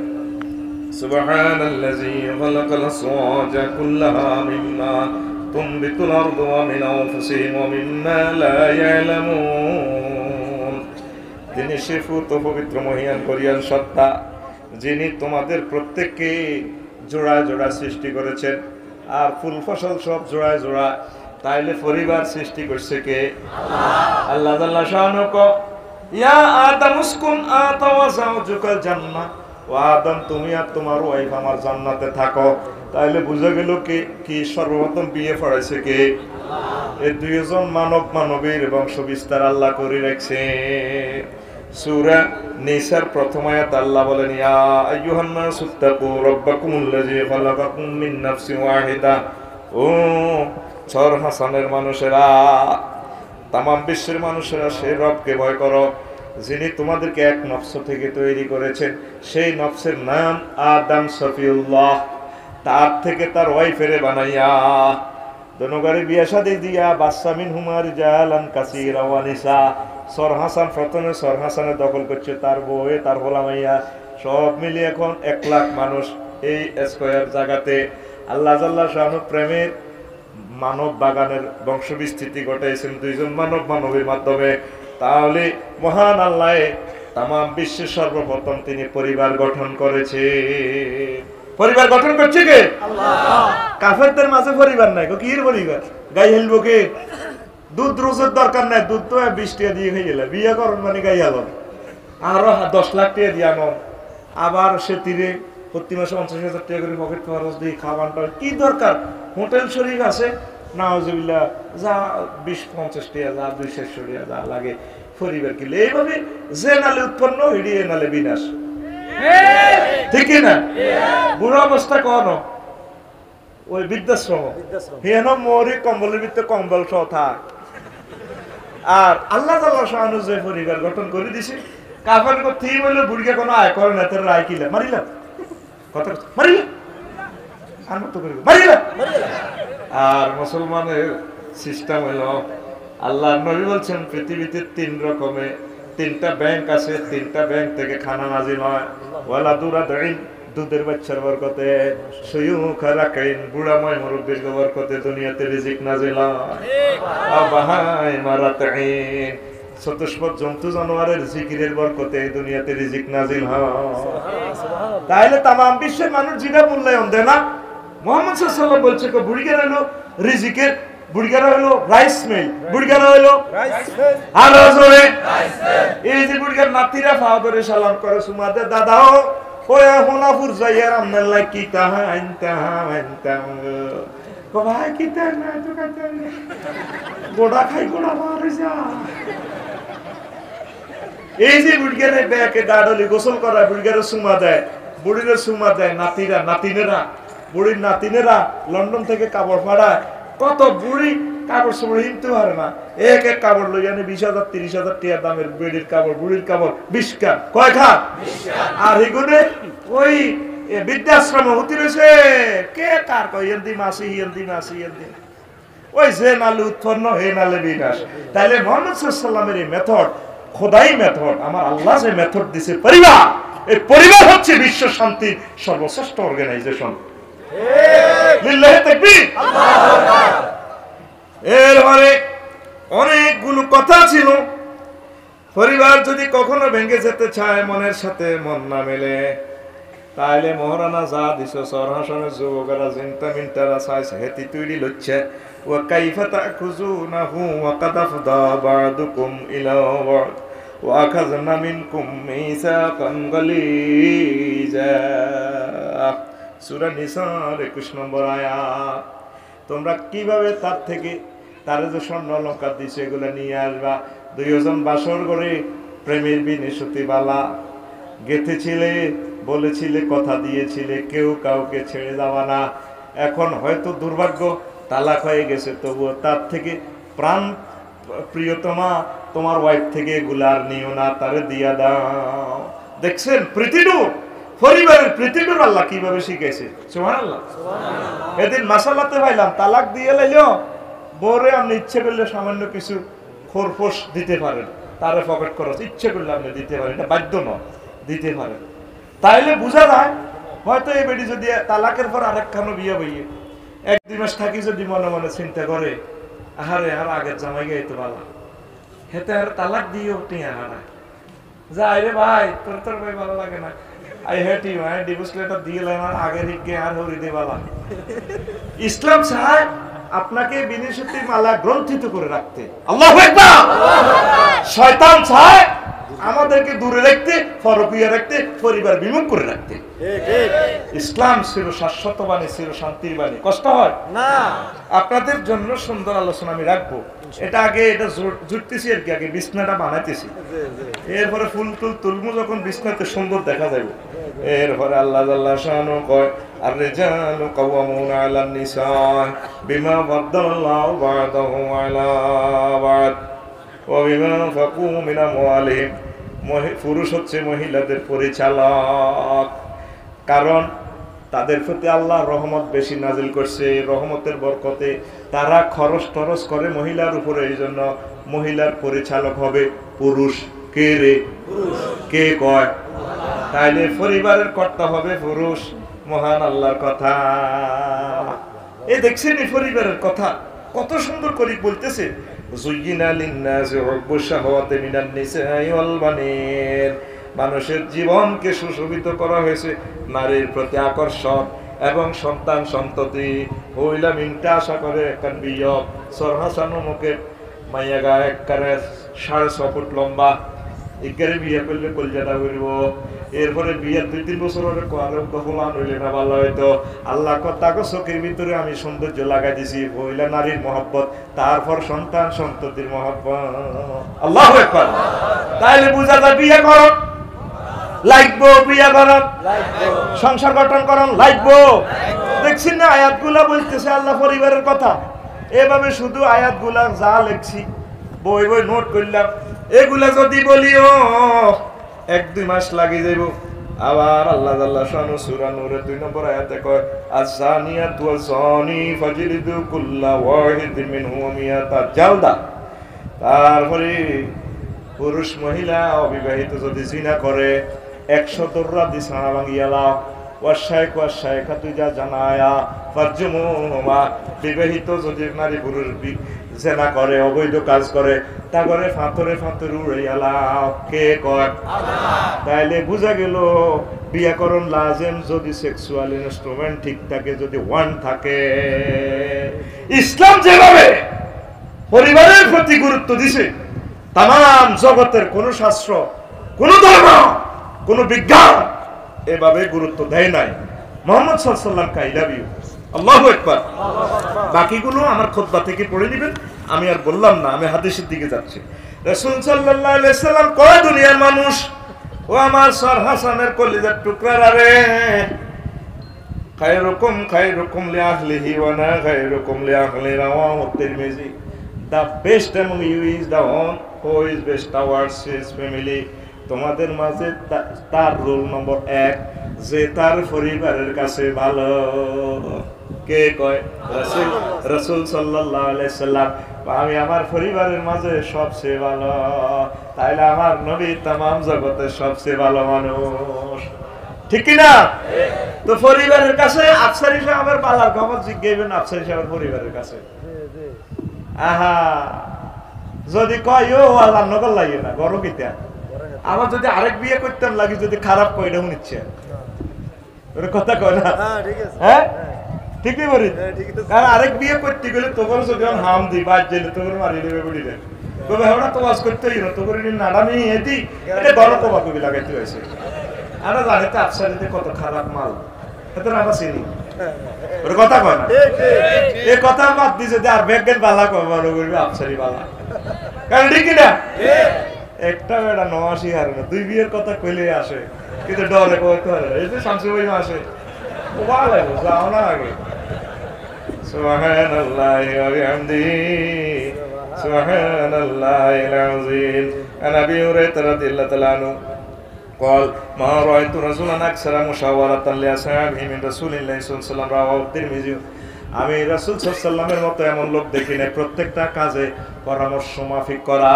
সুবহানাল্লাযী খালাকাল আসওয়াজা কুল্লাহা মিম্মা তুনবিতুল আরদু ওয়া মিন আনফুসিহিম ওয়া মিম্মা লা ইয়ালামুন। তিনি শিফুত পবিত্র মহিয়ান করিয়ান সত্তা, যিনি তোমাদের প্রত্যেককে জোড়ায় জোড়া সৃষ্টি করেছেন, আর ফুল ফসল সব জোড়ায় জোড়া। তাইলে পরিবার সৃষ্টি করছে কে? আল্লাহ জাল্লা শানু ক, ইয়া আদম উসকুন আতা ওয়া যাওজুকাল জান্নাহ, ও আদম তুমি আর তোমার ওয়াইফ আমার জান্নাতে থাকো। তাইলে বুঝা গেল কি সর্বপ্রথম বিয়ে পড়াইছে কে? এই দুইজন মানব মানবীর বংশ বিস্তার আল্লাহ করে রাখছে। সূরা নিসার প্রথম আয়াত আল্লাহ বলেন, ইয়া আইয়ুহান নাসু তাকু রাব্বাকুমুল্লাযী খালাকাকুম মিন নাফসিন ওয়াহিদা। ও চর হাসানের মানুষেরা, তামাম বিশ্বের মানুষেরা, সেই রবকে ভয় করো যিনি তোমাদেরকে এক নফস থেকে তৈরি করেছেন। সেই নফসের নাম আদম সফিউল্লাহ। তার থেকে তার ওয়াইফেরে বানাইয়া দনগারে বিয়া শাদী দিয়া বাচ্চা মিন হুমার জালান কাসীরা ওয়া নিসা। সর হাসান প্রথমে সর হাসানের দখল করছে তার বউ, তার হোলামাইয়া, সব মিলিয়ে এখন 1 লাখ মানুষ এই স্কয়ার জায়গাতে। আল্লাহ জাল্লা শানু প্রেমের মানব বাগানের বংশ বিস্তৃতি ঘটাইছেন দুইজন মানব মানবীর মাধ্যমে। তাহলে মহান আল্লাহ তামাম বিশ্বের সর্বপ্রথম তিনি পরিবার গঠন করেছে। পরিবার গঠন করছে কে? আল্লাহ। কাফেরদের মাঝে পরিবার নাই, কি পরিবার? গাই হেলবো কে? দুধ রোজের দরকার নাই, দুধ তো 20 টাকা দিয়ে হয়ে গেল। বিয়ে করুন মানে গাই হালন, আরো 10 লাখ টাকা দিয়ে আনন, আবার সে তীরে প্রতি মাসে 50,000 টাকা করে পকেট খরচ দিয়ে খাবারটা কি দরকার? হোটেল শরীফ আছে, নাউজুবিল্লাহ, যা 20-50 টাকা, যা 200 টাকা যা লাগে পরিবার কিলে। এইভাবে যে নালে উৎপন্ন হিড়িয়ে নালে বিনাশ, ঠিক না? বুড়ো অবস্থা কন ওই বৃদ্ধাশ্রম, হেন মরি কম্বলের ভিতরে কম্বল সহ থাক। আর আল্লাহ তাআলা শানু যে পরিবার গঠন করে দিছে, কাফের করতে বলল বুড়িকে কোনো আয় করে না, তোর রায় কিলা মারিলা কথা মারিলা আর মত করে মারিলা। আর মুসলমানের সিস্টেম হলো, আল্লাহর নবী বলছেন পৃথিবীতে 3 রকমের 3টা ব্যাংক আছে, 3টা ব্যাংক থেকে খানা নাজিল হয়। ওয়ালা দুরাদাইন, দুধের বাচ্চার বরকতে, সুয়ুখা রাকাইন, বুড়াময় মুরব্বির বরকতে দুনিয়াতে রিজিক নাজিল হয়। আবাহাই মারাতাইন, চতুষ্পদ জন্তু জানোয়ারের জিকিরের বরকতে দুনিয়াতে রিজিক নাজিল হয়। তাইলে তামাম বিশ্বের মানুষ জিনা মূল্যায়ন দেয় না। মুহাম্মদ সাল্লাল্লাহু আলাইহি ওয়াসাল্লাম বলছে বুড়িগারা হলো রিজিকের, বুড়িগারা হলো রাইস মিল, বুড়িগারা হলো রাইস মিল, আর জোরে রাইস মিল। এই যে বুড়িগার নাতিরা ফাদরে সালাম করে সুমাদে দাদাও ওয়া হুনাফুর যাইয়ার আমনাল্লাহ কি তাহাইনতা আনতা কো ভাই কি তা না তো কাটা গোড়া খাই গোড়া মারে যা। এই যে বুড়িগারে ব্যাকে দাঁড়ালি গোসল করা, বুড়িগারে সুমা দেয়, বুড়িরে সুমা দেয় নাতিরা নাতিনেরা, বুড়ির নাতিনেরা লন্ডন থেকে কাপড় ফাড়ায়। কত বুড়ি কাপড় চোপড় কিনতে পারে না, এক এক কাপড় লই জানে 20,000-30,000 টাকা দামের বেডির কাপড়, বুড়ির কাপড় 20 খান, কয় খান? 20 খান। আর এগুনে ওই বৃদ্ধাশ্রম হতে রয়েছে, কে কার কয় হিন্দি মাসি হিন্দি মাসি হিন্দি, ওই যে নালে উৎপন্ন হে নালে বিনাশ। তাইলে মুহাম্মদ সাল্লাল্লাহু আলাইহি ওয়াসাল্লামের এই মেথড খোদাই মেথড, আমার আল্লাহ যে মেথড দিছে পরিবার, এই পরিবার হচ্ছে বিশ্ব শান্তির সর্বশ্রেষ্ঠ অর্গানাইজেশন। লিল্লাহি তাকবীর, আল্লাহু আকবার। এরপরে অনেকগুলো কথা ছিল। পরিবার যদি কখনো ভেঙে যেতে চায়, মনের সাথে মন না মেলে, তাইলে মহারানা যা দিছ সরহাসনের যুবকেরা চিন্তা মিন্টারা চাইছে হেতি তৈরি লচ্ছে। ওয়া কাইফা তাখুজুনাহু ওয়া কাদ আফদা বা'দুকুম ইলা বা'দ ওয়া আখাযনা মিনকুম মিসাকান গালিজা। সূরা নিসার 21 নম্বর আয়াত। তোমরা কিভাবে তার থেকে তারে যে স্বর্ণ অলংকার দিছে এগুলো নিয়ে আসবা। দুইজন বাসর করে প্রেমের বিনিশুতি বালা গেঁথেছিলে, বলেছিলে, কথা দিয়েছিলে, কেউ কাউকে ছেড়ে যাবা না। এখন হয়তো দুর্ভাগ্য তালাক হয়ে গেছে, তবুও তার থেকে প্রাণ প্রিয়তমা তোমার ওয়াইফ থেকে এগুলার নিও না, তারে দিয়া দাও। দেখছেন প্রীতিডুর, পরিবারের প্রীতিডুর আল্লাহ কিভাবে শিখাইছে। সুবহানাল্লাহ। এদিন মাসালাতে পাইলাম তালাক দিয়ে লাইলো বরে আপনি ইচ্ছে করলে সামান্য কিছু খোরপোশ দিতে পারেন, তারে পকেট খরচ ইচ্ছে করলে আপনি দিতে পারেন, এটা বাধ্য নয়, দিতে পারেন। তাইলে বোঝা যায় হয়তো এই বেটি যদি তালাকের পর আরেকখানো বিয়ে বইয়ে 1-2 মাস থাকি যদি মনে মনে চিন্তা করে আহারে আর আগের জামাই গাই তো ভালো, হেতে আর তালাক দিয়েও টিয়া হারায় যাই রে ভাই তোর ভাই ভালো লাগে না, I hate you, I divorce letter দিয়ে আর আগের হিকে আর হরি দে বালা। ইসলাম চায় আপনাকে বিনিশুতির মালা গ্রন্থিত করে রাখতে। আল্লাহু আকবার। শয়তান চায় আমাদেরকে দূরে রাখতে, ফরকিয়া রাখতে, পরিবার বিমুখ করে রাখতে। ইসলাম ছিল শাশ্বত বাণী, ছিল শান্তির বাণী। কষ্ট হয় না। আপনাদের জন্য সুন্দর আলোচনা আমি রাখবো। এটা আগে এটা জুটতেছি আর কি, আগে বিছনাটা বানাইতেছি, এরপরে ফুল তুলমু যখন বিছনাতে সুন্দর দেখা যাবে, এরপরে আল্লাহ জাল্লা শানু কয় আর রিজালু কাওয়ামুনা আলান নিসা বিমা ফাদ্দালাল্লাহু বা'দাহুম আলা বা'দ ওয়া বিমা আনফাকু মিন আমওয়ালিহিম। পুরুষ হচ্ছে মহিলাদের পরিচালক, কারণ তাদের প্রতি আল্লাহ রহমত বেশি নাজিল করছে। রহমতের বরকতে তারা খরচ টরচ করে মহিলার উপরে, এই জন্য মহিলার পরিচালক হবে পুরুষ। কে রে? কে কয়? তাইলে পরিবারের কর্তা হবে পুরুষ। মহান আল্লাহর কথা এই দেখছেন, এই পরিবারের কথা কত সুন্দর করে বলতেছে। যুয়িনা লিন্নাসি হুব্বুশ শাহাওয়াতি মিনান নিসাই ওয়াল বানিন। মানুষের জীবনকে সুশোভিত করা হয়েছে নারীর প্রতি আকর্ষণ এবং সন্তান সন্ততি। হইলা মিনটা আশা করে একখান বিয়ব সরহাসানো মুখে মাইয়া গা একবারে 6.5 ফুট লম্বা, একারে বিয়ে করলে কলজাটা করব। এরপরে বিয়ের 2-3 বছর হলে কখন হইলে না ভালো হয়তো আল্লাহ তাকে চোখের ভিতরে আমি সৌন্দর্য লাগাই দিছি। হইলা নারীর মহব্বত, তারপর সন্তান সন্ততির মহব্বত। আল্লাহু আকবার। তাইলে বুঝা যায় বিয়ে করো লাগবো, বিয়ে করন সংসার গঠন করন লাগবো। দেখছেন না আয়াতগুলা বলতেছে আল্লাহ পরিবারের কথা। এভাবে শুধু আয়াতগুলা যা লেখছি বই বই নোট করলাম, এগুলা যদি বলিও 1-2 মাস লাগি যাইব। আবার আল্লাহ জাল্লা শানু সূরা নূরের 2 নম্বর আয়াতে কয় আযানিয়াতু ওয়াযানি ফাজলিদু কুল্লা ওয়াহিদিন মিনহুম মিয়াতা জালদা। তারপরে পুরুষ মহিলা অবিবাহিত যদি জিনা করে 100 দররা দিছানা ভাঙিয়া লাও। ওয়াশাইক ওয়াশাইকাতু যা জানায়া ফারজুমুহুমা। বিবাহিত যদি নারী পুরুষ জিনা করে, অবৈধ কাজ করে, তা করে ফাঁতরে উড়াইয়া লাও। কে কয়? আল্লাহ। তাইলে বুঝা গেল বিয়াকরণ লাজেম যদি সেক্সুয়াল ইনস্ট্রুমেন্ট ঠিক থাকে, যদি ওয়ান থাকে। ইসলাম যেভাবে পরিবারের প্রতি গুরুত্ব দিছে, তাম জগতের কোন শাস্ত্র, কোন ধর্ম, কোন বিজ্ঞান এভাবে গুরুত্ব দেয় নাই। মুহাম্মদ সাল্লাল্লাহু আলাইহি ওয়াসাল্লাম কা লাভ ইউ। আল্লাহু আকবার। বাকিগুলো আমার খুতবা থেকে পড়ে দিবেন, আমি আর বললাম না, আমি হাদিসের দিকে যাচ্ছি। রাসূল সাল্লাল্লাহু আলাইহি ওয়াসাল্লাম কয় দুনিয়ার মানুষ ও আমার সর হাসানের কলিজার টুকরা রে, খায়রুকুম লিআহলিহি ওয়া না খায়রুকুম লিআহলি। রাওয়াহু তিরমিজি। The best among you is the one who is best towards his family. তোমাদের মাঝে তার রোল নম্বর 1 যে তার পরিবারের কাছে ভালো। কে কয়? রাসূল সাল্লাল্লাহু আলাইহি সাল্লাম। আমি আমার পরিবারের মাঝে সবচেয়ে ভালো, তাইলে আমার নবী तमाम জগতের সবচেয়ে ভালো মানুষ, ঠিক কি না? তো পরিবারের কাছে আফসারি সাহেবের বালার খবর জিজ্ঞাসা, আফসারি সাহেবের পরিবারের কাছে আহা যদি কয় ও আল্লাহ নকল লাগে না গরো কিতা। আমার যদি আরেক বিয়ে করতাম লাগি, যদি খারাপ কয় এটা নিচ্ছে ওর কথা কয় না। হ্যাঁ ঠিকই বলি, কারণ আরেক বিয়ে করতে গেলে তোর যদি হাম দি বাদ যাইলে তোর মারি দেবে বলি দেন, তবে ওরা তো বাস করতেই না, তোর নাড়ামি এটি এটা গরম কবা কবি লাগাইতে হয়েছে। আমরা জানি তো আফসারিতে কত খারাপ মাল, এত আমরা চিনি, ওর কথা কয় না। এই কথা বাদ দি যদি আর বেগেন বালা কয় বড় করবে আফসারি বালা, কারণ ঠিক না একটা বেটা 89 হার না 2 বিয়ের কথা কইলে আসে, কিন্তু ডরে কইতে পারে। এই যে শামসু ভাই আসে ও ভালো যাও না আগে। সুবহানাল্লাহি ওয়া বিহামদিহি সুবহানাল্লাহিল আযীম। আন আবি হুরায়রা রাদিয়াল্লাহু তাআলা আনহু قال ما رأيت رسولا أكثر مشاورة لأصحابه من رسول الله صلى الله عليه وسلم رواه الترمذي। আমি রাসূল সাল্লাল্লাহু আলাইহি ওয়াসাল্লামের মতো এমন লোক দেখি না প্রত্যেকটা কাজে পরামর্শ মাফিক করা।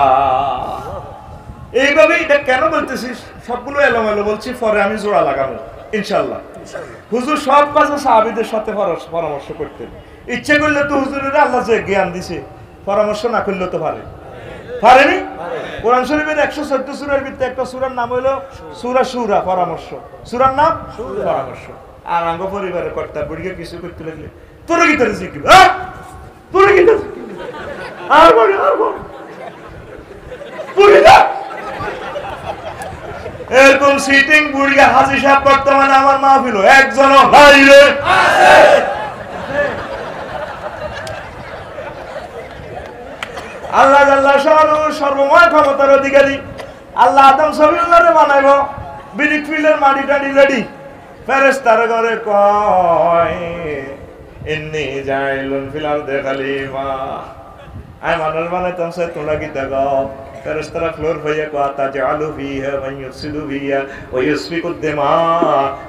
এইভাবে এটা কেন বলতেছিস? সবগুলো এলোমেলো বলছি, পরে আমি জোড়া লাগাবো ইনশাআল্লাহ। হুজুর সব কাজে সাহাবীদের সাথে পরামর্শ করতেন। ইচ্ছে করলে তো হুজুরের আল্লাহ যে জ্ঞান দিছে, পরামর্শ না করলে তো পারেনি। কোরআন শরীফের 114 সূরার ভিতরে একটা সূরার নাম হলো সূরা শুরা, পরামর্শ। সূরার নাম পরামর্শ। আর আঙ্গ পরিবারের কর্তা বুড়িকে কিছু করতে লাগলে তোরা কি তোর শিখবি, তোরা কি তোর শিখবি, আর বল বুড়ি না। এরকম সিটিং বুড়িয়া হাজী সাহেব বর্তমানে আমার মাহফিল একজনও নাই রে। আল্লাহ জাল্লা শানু সর্বময় ক্ষমতার অধিকারী। আল্লাহ আদম সবিউল্লাহরে বানাইব, বিরিক ফিলের মাটি টাটি রেডি। ফেরেশতার ঘরে কয় ইন্নী জাইলুন ফিল আরদি খলিফা। আয় মানুষ বানাইতাম সে তোমরা কি দেখো। ফেরেশতারা ফ্লোর হইয়া কয় তাজআলু ফিহা মান ইউফসিদু ফিহা ওয়া ইসফিকু দিমা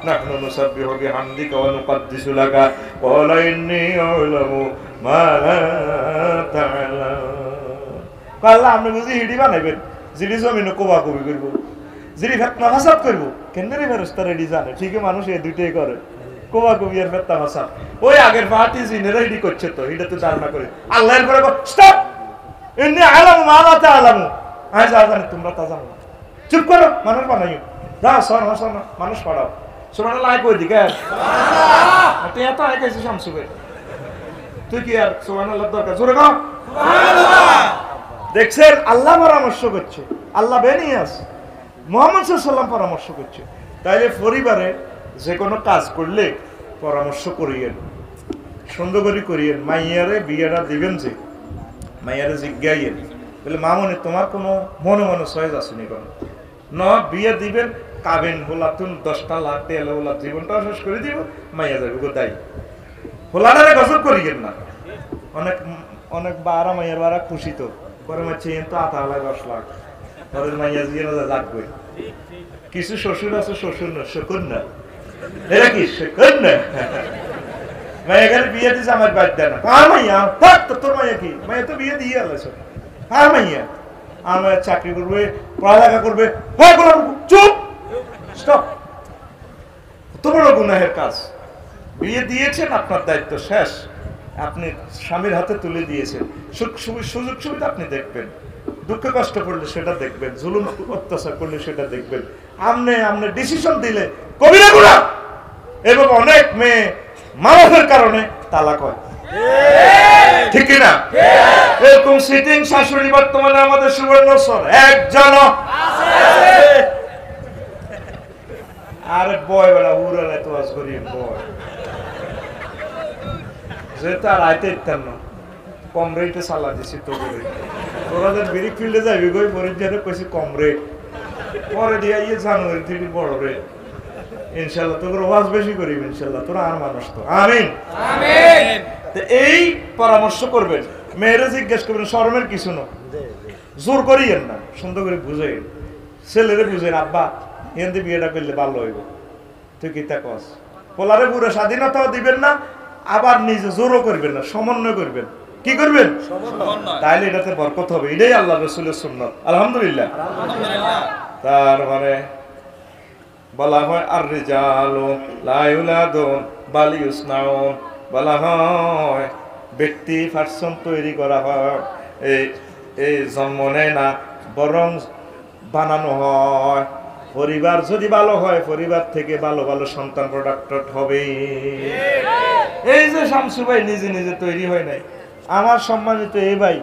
নাহনু নুসাব্বিহু বিহামদিকা ওয়া নুকদ্দিসু লাকা ক্বালা ইন্নী আ'লামু মা লা তা'লামুন। আল্লাহ আপনি বুঝি হিডি বানাইবেন, যিনি জমিনে কোবা কবি করব, যিনি ফেতনা ফাসাদ করব। কেন রে ফেরেশতারা রেডি জানে? ঠিকই মানুষ এই দুইটাই করে, কোবা কবি আর ফেতনা ফাসাদ। ওই আগের পার্টি যিনিরা রেডি করছে তো এটা তো ধারণা করে আল্লাহর করে স্টপ ইন্নী আ'লামু মা লা তা'লামু। আয় যা জানি তোমরা তা জানো না, চুপ করো, মানুষ বানাইও। যাও সর মানুষ পড়াও। সুবহানাল্লাহ কই দিকে সুবহানাল্লাহ। তুই এত আয় কইছিস শামসু ভাই, তুই কি আর সুবহানাল্লাহ দরকার? জোরে কও সুবহানাল্লাহ। দেখছেন আল্লাহ পরামর্শ করছে, আল্লাহ বেনিয়াস মুহাম্মদ সাল্লাল্লাহু আলাইহি ওয়াসাল্লাম পরামর্শ করছে। তাইলে পরিবারে যে কোনো কাজ করলে পরামর্শ করিয়েন, সুন্দর করে করিয়েন। মাইয়ারে বিয়েটা দিবেন যে মাইয়ারে জিজ্ঞাইয়েন বলে মামনি তোমার কোনো মনে মনে সয়েজ আসেনি কোন ন বিয়ে দিবেন কাবেন হোলা তুমি 10টা লাখ তেল হোলা জীবনটা শেষ করে দিব, মাইয়া যাবে গো দাই হোলাটারে গজব করিয়েন না। অনেক অনেক বারা মাইয়ার বারা খুশি তো পরে মারছে তো আতা লাখ 10 লাখ পরে মাইয়া দিয়ে লাগবে। কিছু শ্বশুর আছে শ্বশুর না শকুন না, এরা কি শকুন না। মাইয়া বিয়ে দিছে আমার বাদ দেয় না। কার মাইয়া থাক তো তোর মাইয়া কি, মাইয়া তো বিয়ে দিয়ে আলাইছে। হ্যাঁ মাইয়া আমার চাকরি করবে, পড়ালেখা করবে, চুপ স্টপ। কত বড় গুনাহের কাজ। বিয়ে দিয়েছেন, আপনার দায়িত্ব শেষ, আপনি স্বামীর হাতে তুলে দিয়েছেন। সুযোগ সুবিধা আপনি দেখবেন, দুঃখ কষ্ট করলে সেটা দেখবেন, জুলুম অত্যাচার করলে সেটা দেখবেন। আপনি ডিসিশন দিলে কবিরা গুনাহ। এবং অনেক মেয়ে মানবের কারণে তালাক হয়, ঠিক কিনা? এরকম সিটিং শাশুড়ি বর্তমানে আমাদের সুবর্ণচর একজন আছে। আরে বয় বেড়া উড়ালে তো আজ করি বয় যে তার আইতে ইত্যান না কম রেটে চালা দিছি তো করে তোরা বিরিক ফিল্ডে যাবি গই পরিচারে কইছি কম রেট পরে দিয়ে ইয়ে জানুয়ারি থেকে বড় রেট। ইনশাআল্লাহ তোর ওয়াজ বেশি করিব ইনশাআল্লাহ, তোরা আর মানুষ তো আমিন আমিন। তো এই পরামর্শ করবেন, মেয়েরা জিজ্ঞেস করবেন, শরমের কিছু না, জোর করিয়েন না, সুন্দর করে বুঝাইন, ছেলেরে বুঝেন আব্বা এখান বিয়েটা করলে ভালো হইব, তুই কি তা কস। পোলারে পুরো স্বাধীনতাও দিবেন না, আবার নিজে জোরও করবেন না, সমন্বয় করবেন। কি করবেন? তাইলে এটাতে বরকত হবে। এটাই আল্লাহ রাসূলের সুন্নাত। আলহামদুলিল্লাহ। তার মানে বলা হয় আর রিজালু লা ইউলাদুন বাল ইউসনাউন, বলা হয় ব্যক্তি পার্সন তৈরি করা হয়, এই জন্ম নেয় না, বরং বানানো হয়। পরিবার যদি ভালো হয়, পরিবার থেকে ভালো ভালো সন্তান প্রোডাক্টেড হবে। এই যে শামসু ভাই নিজে নিজে তৈরি হয় নাই, আমার সম্মানিত এই ভাই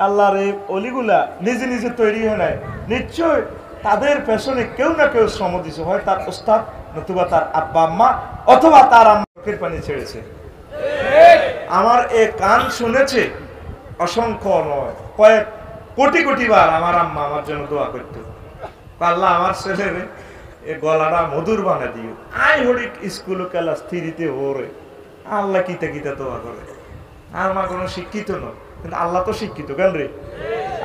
আল্লাহর এই অলিগুলা নিজে নিজে তৈরি হয় নাই, নিশ্চয় তাদের পেছনে কেউ না কেউ শ্রম দিছে, হয় তার উস্তাদ, নতুবা তার আব্বা আম্মা, অথবা তার আম্মার পানি ছেড়েছে। আমার এই কান শুনেছে অসংখ্য নয়, কয়েক কোটি কোটি বার আমার আম্মা আমার জন্য দোয়া করতো, আল্লাহ আমার ছেলের এ গলাটা মধুর বানা দিও। আই হরিক স্কুল ক্লাস 3-তে ওরে আল্লাহ কিতা কিতা দোয়া করে। আর মা কোনো শিক্ষিত নয়, কিন্তু আল্লাহ তো শিক্ষিত কেন রে।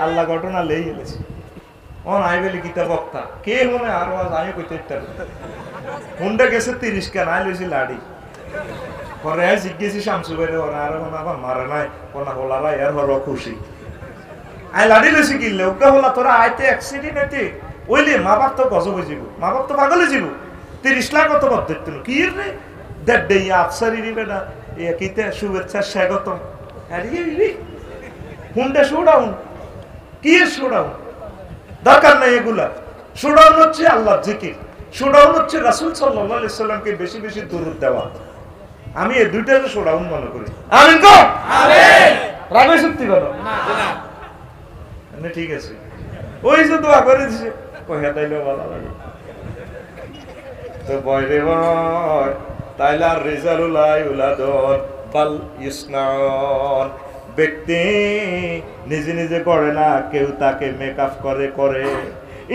আল্লাহ ঘটনা লেই গেছে অন আই বলি গীতা বক্তা কে মনে আরো আজ আমি কইতে হুন্ডা গেছে 30 কেন আই লইছি লাড়ি পরে জিজ্ঞেসি শামসু ভাই ওরা আর আবার মারে নাই কোনা হলারা এর হলো খুশি আই লাড়ি লইছি কিনলে ওটা হলা তোরা আইতে অ্যাক্সিডেন্ট হইতে ওইলে মা বাপ তো গজব হয়ে যাব মা বাপ তো পাগল হয়ে যাব 30 লাখ কত বাদ দিত কি রে দেখ দেই আফসারি রিবে না এ কিতে শুভেচ্ছা স্বাগতম আরে রে হুন্ডা শোডাউন কি শোডাউন দরকার নাই এগুলা শোডাউন হচ্ছে আল্লাহর জিকির শোডাউন হচ্ছে রাসূল সাল্লাল্লাহু আলাইহি সাল্লামকে বেশি বেশি দরুদ দেওয়া আমি এই দুইটাকে শোডাউন মনে করি আমিন কো আমিন রাবে সত্যি বলো না না ঠিক আছে ওই যে দোয়া করে দিছে কইয়া তাইলে ভালো লাগে তো বয়রে বয় তাইলা রিজালুলাই উলাদন বাল ইসনান ব্যক্তি নিজে নিজে করে না কেউ তাকে মেকআপ করে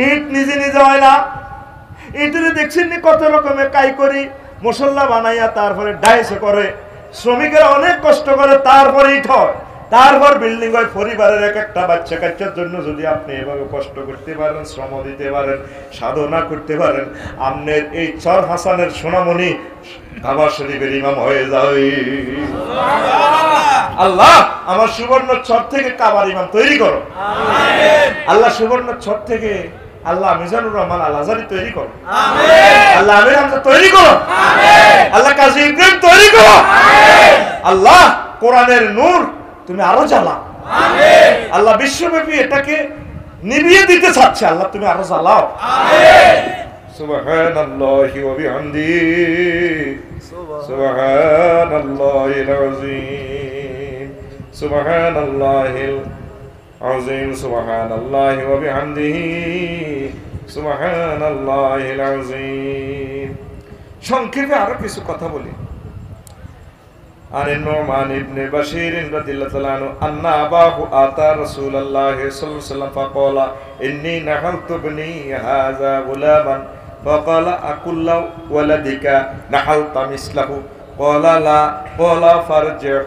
ইট নিজে নিজে হয় না ইটরে দেখছেন কত রকমের কাই করি মশলা বানাইয়া তারপরে ডাইসে করে শ্রমিকেরা অনেক কষ্ট করে তারপরে ইট হয় তারপর বিল্ডিং হয় পরিবারের এক একটা বাচ্চা কাচ্চার জন্য যদি আপনি এভাবে কষ্ট করতে পারেন শ্রম দিতে পারেন সাধনা করতে পারেন আপনার এই চর হাসানের সোনামণি কাবা শরীফের ইমাম হয়ে যাবে আল্লাহ আমার সুবর্ণ চর থেকে কাবার ইমাম তৈরি করো আমিন আল্লাহ সুবর্ণ চর থেকে আল্লাহ মিজানুর রহমান আল আজহারি তৈরি করো আমিন আল্লাহ আমির হামজা তৈরি করো আমিন আল্লাহ কাজী ইব্রাহিম তৈরি করো আমিন আল্লাহ কোরআনের নূর তুমি আরো জ্বালাও আমিন আল্লাহ বিশ্বব্যাপী এটাকে নিভিয়ে দিতে চাচ্ছে আল্লাহ তুমি আরো জ্বালাও আমিন সুবহানাল্লাহি ওয়া বিহামদিহি সুবহানাল্লাহিল আযীম সুবহানাল্লাহিল আযীম সুবহানাল্লাহি ওয়া বিহামদিহি সুবহানাল্লাহিল আযীম সংক্ষেপে আরো কিছু কথা বলি عن النعمان بن بشير رضي الله تعالى عنه أن أباه أتى رسول الله صلى الله عليه وسلم فقال إني نحلت ابني هذا غلاما فقال أكل ولدك نحلت مثله قال لا قال فارجع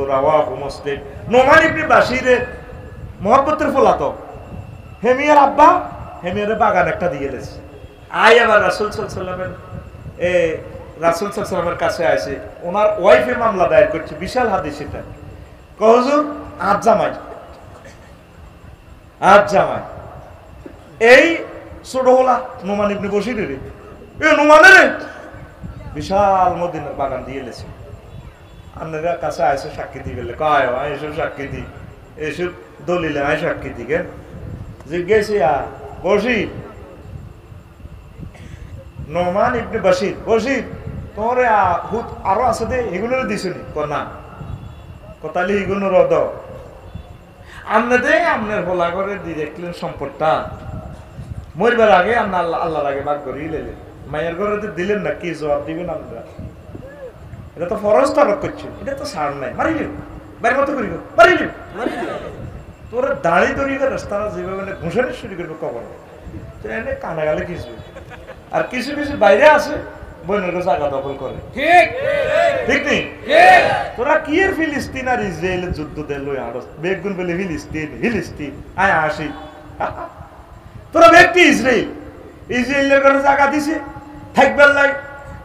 رواه مسلم نعمان بن بشير محبতের ফলাতো হেমিয়ার আব্বা হেমিয়ার বাগান একটা দিয়ে দিয়েছে আয় আবার রাসূল সাল্লাল্লাহু আলাইহি ওয়াসাল্লামের রাসূল সাল্লাল্লাহু আলাইহি ওয়াসাল্লামের কাছে আসে ওনার ওয়াইফে মামলা দায়ের করছে বিশাল হাদিস এটা হুজুর আজ জামাই এই ছোট হলা নোমান ইবনে বশির রে এ নোমানের বিশাল মদিনার বাগান দিয়ে লেছে আপনারা কাছে আসে সাক্ষী দিবে কয় ভাই এসব সাক্ষী দি এসব দলিলে আয় সাক্ষী দি কেন জিজ্ঞেস বশির নোমান ইবনে বশির তোর হুত আরো আছে দে এগুলো দিছনি না কথালি এগুলো রদ আমনে দে আমনের বলা করে দিয়ে দেখলেন সম্পদটা মরবার আগে আমরা আল্লাহর আগে ভাগ করে লেলে মায়ের ঘরে দিলেন না কি জবাব দিবেন আমরা এটা তো ফরজ তরক করছে এটা তো ছাড় নাই মারিলে বাইরের মতো করিব মারিলে তোর দাড়ি দড়িয়ে রাস্তারা যেভাবে ঘুষানি শুরু করবে কবর তো এনে কানা গালে কিছু আর কিছু কিছু বাইরে আছে বনের জায়গা দখল করে ঠিক ঠিক নেই তোরা কি এর ফিলিস্তিন আর ইসরায়েলের যুদ্ধ দিল আর বেগুন বলে ফিলিস্তিন আয় আসি তোরা ব্যক্তি ইসরায়েলের ঘরে জায়গা দিছে থাকবার লাই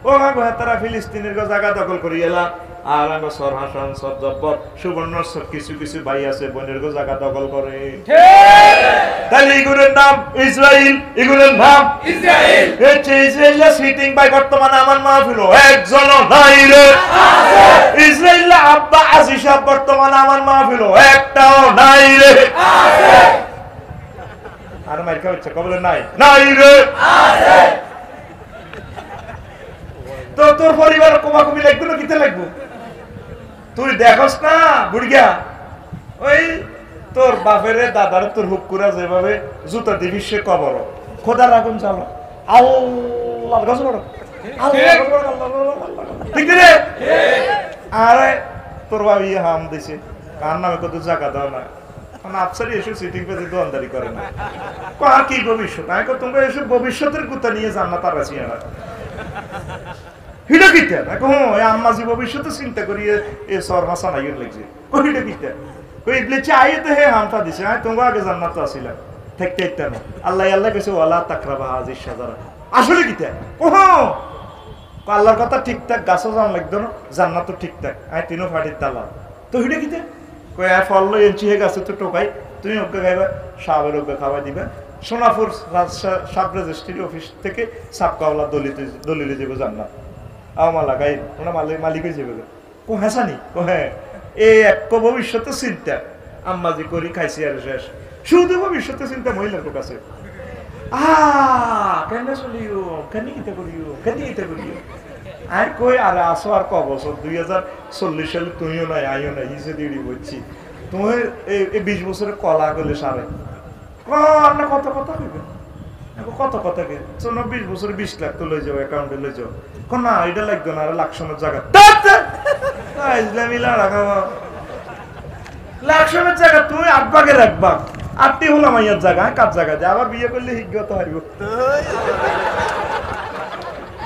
ও মা তারা ফিলিস্তিনের জায়গা দখল করি এলা আর আমি সর হাসান সর জব্বর সুবর্ণ সব কিছু কিছু ভাই আছে বনের জায়গা দখল করে তাহলে এগুলোর নাম ইসরায়েল এগুলোর নাম ইসরায়েল ইসরায়েল সিটিং বাই বর্তমানে আমার মাহফিল একজন নাই রে ইসরায়েল আব্বা আজিশা বর্তমানে আমার মাহফিল একটাও নাই রে আর মাইকা হচ্ছে কবলে নাই রে তো তোর পরিবার কমাকমি লাগবে না কিতে লাগবে তুই দেখস না বুড়িয়া ওই তোর বাপের দাদার তোর হুকুরা যেভাবে জুতা দিবি সে কবর খোদার আগুন চালো আল্লাহর কাছে বড় ঠিক রে আরে তোর বাবি হাম দিছে কার নামে কত জায়গা দাও না কারণ আফসারি এসব সিটিং পেতে দোয়ানদারি করে না আর কি ভবিষ্যৎ আমি তোমরা এসব ভবিষ্যতের কথা নিয়ে জান্নাত আর আছি না হিডা কিতে এখন আম্মাজি ভবিষ্যতে চিন্তা করি এ সর হাসান আইয়ের লাগছে হিডা কিতে কই ইবলিস আইতে হে হামটা দিছে আয় তোমার আগে জান্নাত আসিল থাকতে ইত্তা না আল্লাহ আল্লাহ কইছে ওয়ালা তাকরাবা হাযিস শাজারা আসলে কিটা ওহো আল্লাহর কথা ঠিকঠাক গাছও জান লাগতো না জান্নাত তো ঠিকঠাক আয় তিনও ফাটির তালা তো হিটা কিটা কই আয় ফল লই এনচি হে গাছে তো টোকাই তুমি ওকে খাইবা সাবের ওকে খাওয়া দিবা সোনাপুর সাব রেজিস্ট্রি অফিস থেকে সাবকাওয়ালা দলিলে যাবো জান্নাত আমালা গাই ওনা মালিক হয়ে যাবে কো হাসানি কো হ্যাঁ এই এক ভবিষ্যতে চিন্তা আম্মাজি করি খাইছি আর শেষ শুধু ভবিষ্যতে চিন্তা মহিলার কাছে কেন চলিও কেন কিতা করিও আর কই আর আসো আর ক বছর 2040 সালে তুমিও নাই আইও নাই হিসে দিড়ি বলছি তোমার এই 20 বছরের কলা গলে সারে না কত কথা কইবে কত কথা কে 20 বছরে 20 লাখ তো লই যাও অ্যাকাউন্টে লই যাও কোন না এটা লাগবে না আর লাখশনের জায়গা ইসলামিলা রাখাবো লাখশনের জায়গা তুমি 8 ভাগের 1 ভাগ 8টি হলো মাইয়ার জায়গা কার জায়গা যে আবার বিয়ে করলে হিজ্ঞত হারিব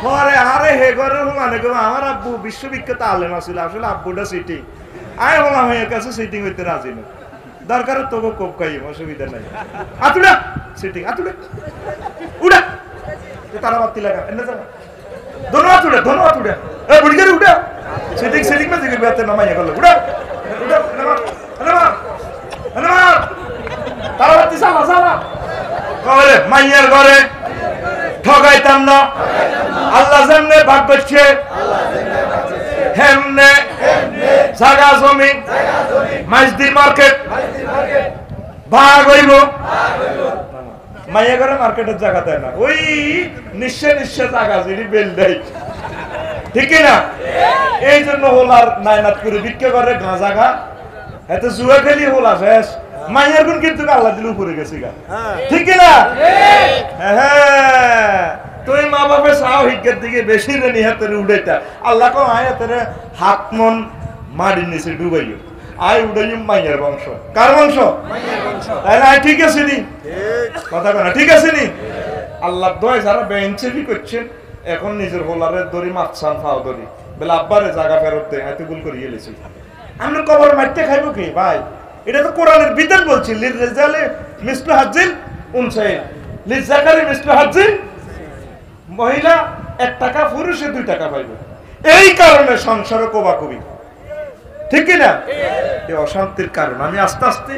পরে আরে হে ঘরে মানে আমার আব্বু বিশ্ববিখ্যাত আলেম আছিল আসলে আব্বুটা সিটিং আয় হলাম মাইয়ার কাছে সিটিং হইতে রাজি না দরকার তোকে কোপ খাইম অসুবিধা নাই আতুড়া সিটিং আতুড়া উড়া তারা বাতি লাগা এনে যা ধন্যবাদ উড়া এ বুড়ি করে উড়া সিটিং মে দিকে বেতে নামাইয়া গেল উড়া তারা বাতি সালা কবে মাইয়ার ঘরে ঠগাইতাম না আল্লাহ যেমনে ভাগ করছে হেমনে জায়গা জমি মাইজদি মার্কেট ভাগ হইব মাইয়া করে মার্কেটের জায়গা দেয় না ওই নিশ্চয় জায়গা যিনি বেল দেয় ঠিক না এই জন্য হোলার নাইনাত করে বিক্রি করে গাঁজা গা এত জুয়া খেলি হোলা শেষ মাইয়ার গুণ কিন্তু আল্লাহ দিল উপরে গেছি গা ঠিক না হ্যাঁ তুই মা বাপের সাও হিজ্ঞের দিকে বেশি রে নিহাতের উড়েটা আল্লাহ কো আয়াতের হাত মন মাটির নিচে ডুবাইও আয় উড়াইম মাইয়ার বংশ কার বংশ মাইয়ার বংশ তাই না ঠিক আছে নি কথা কনা ঠিক আছে নি আল্লাহ দয় যারা বেঞ্চেবি করছেন এখন নিজের হোলারের দড়ি মাছান ফাও দড়ি বলে আব্বারে জায়গা ফেরত দে এত ভুল করে গেলেছি আমরা কবর মারতে খাইবো কি ভাই এটা তো কোরআনের বিধান বলছি লিল রিজালে মিসলু হাজ্জিল উনসাইল লিল যাকারি মিসলু হাজ্জিল মহিলা 1 টাকা পুরুষে 2 টাকা পাইবে এই কারণে সংসারে কোবাকুবি ঠিক কি না এই অশান্তির কারণ আমি আস্তে আস্তে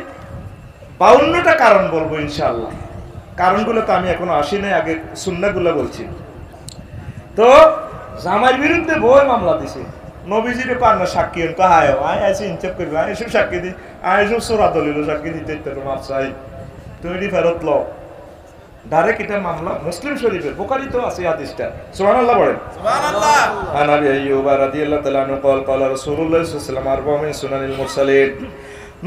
52টা কারণ বলবো ইনশাআল্লাহ কারণগুলো তো আমি এখনো আসি নাই আগে সুন্নাহগুলো বলছি তো জামাইর বিরুদ্ধে বই মামলা দিছে নবীজির পান্না সাক্ষী অন কাহায় আয় আছে ইনচাপ করবে আয় এসব সাক্ষী দি আয় এসব সোরা দলিল সাক্ষী দিতে তো মাপ চাই তুমি দি ফেরত লও ডাইরেক্ট এটা মামলা মুসলিম শরীফের বুখারী তো আছে হাদিসটা সুবহানাল্লাহ বলেন সুবহানাল্লাহ আনাবি আইয়ুব রাদিয়াল্লাহু তাআলা আনহু قال قال رسول الله صلى الله عليه وسلم اربع من سنن المرسلين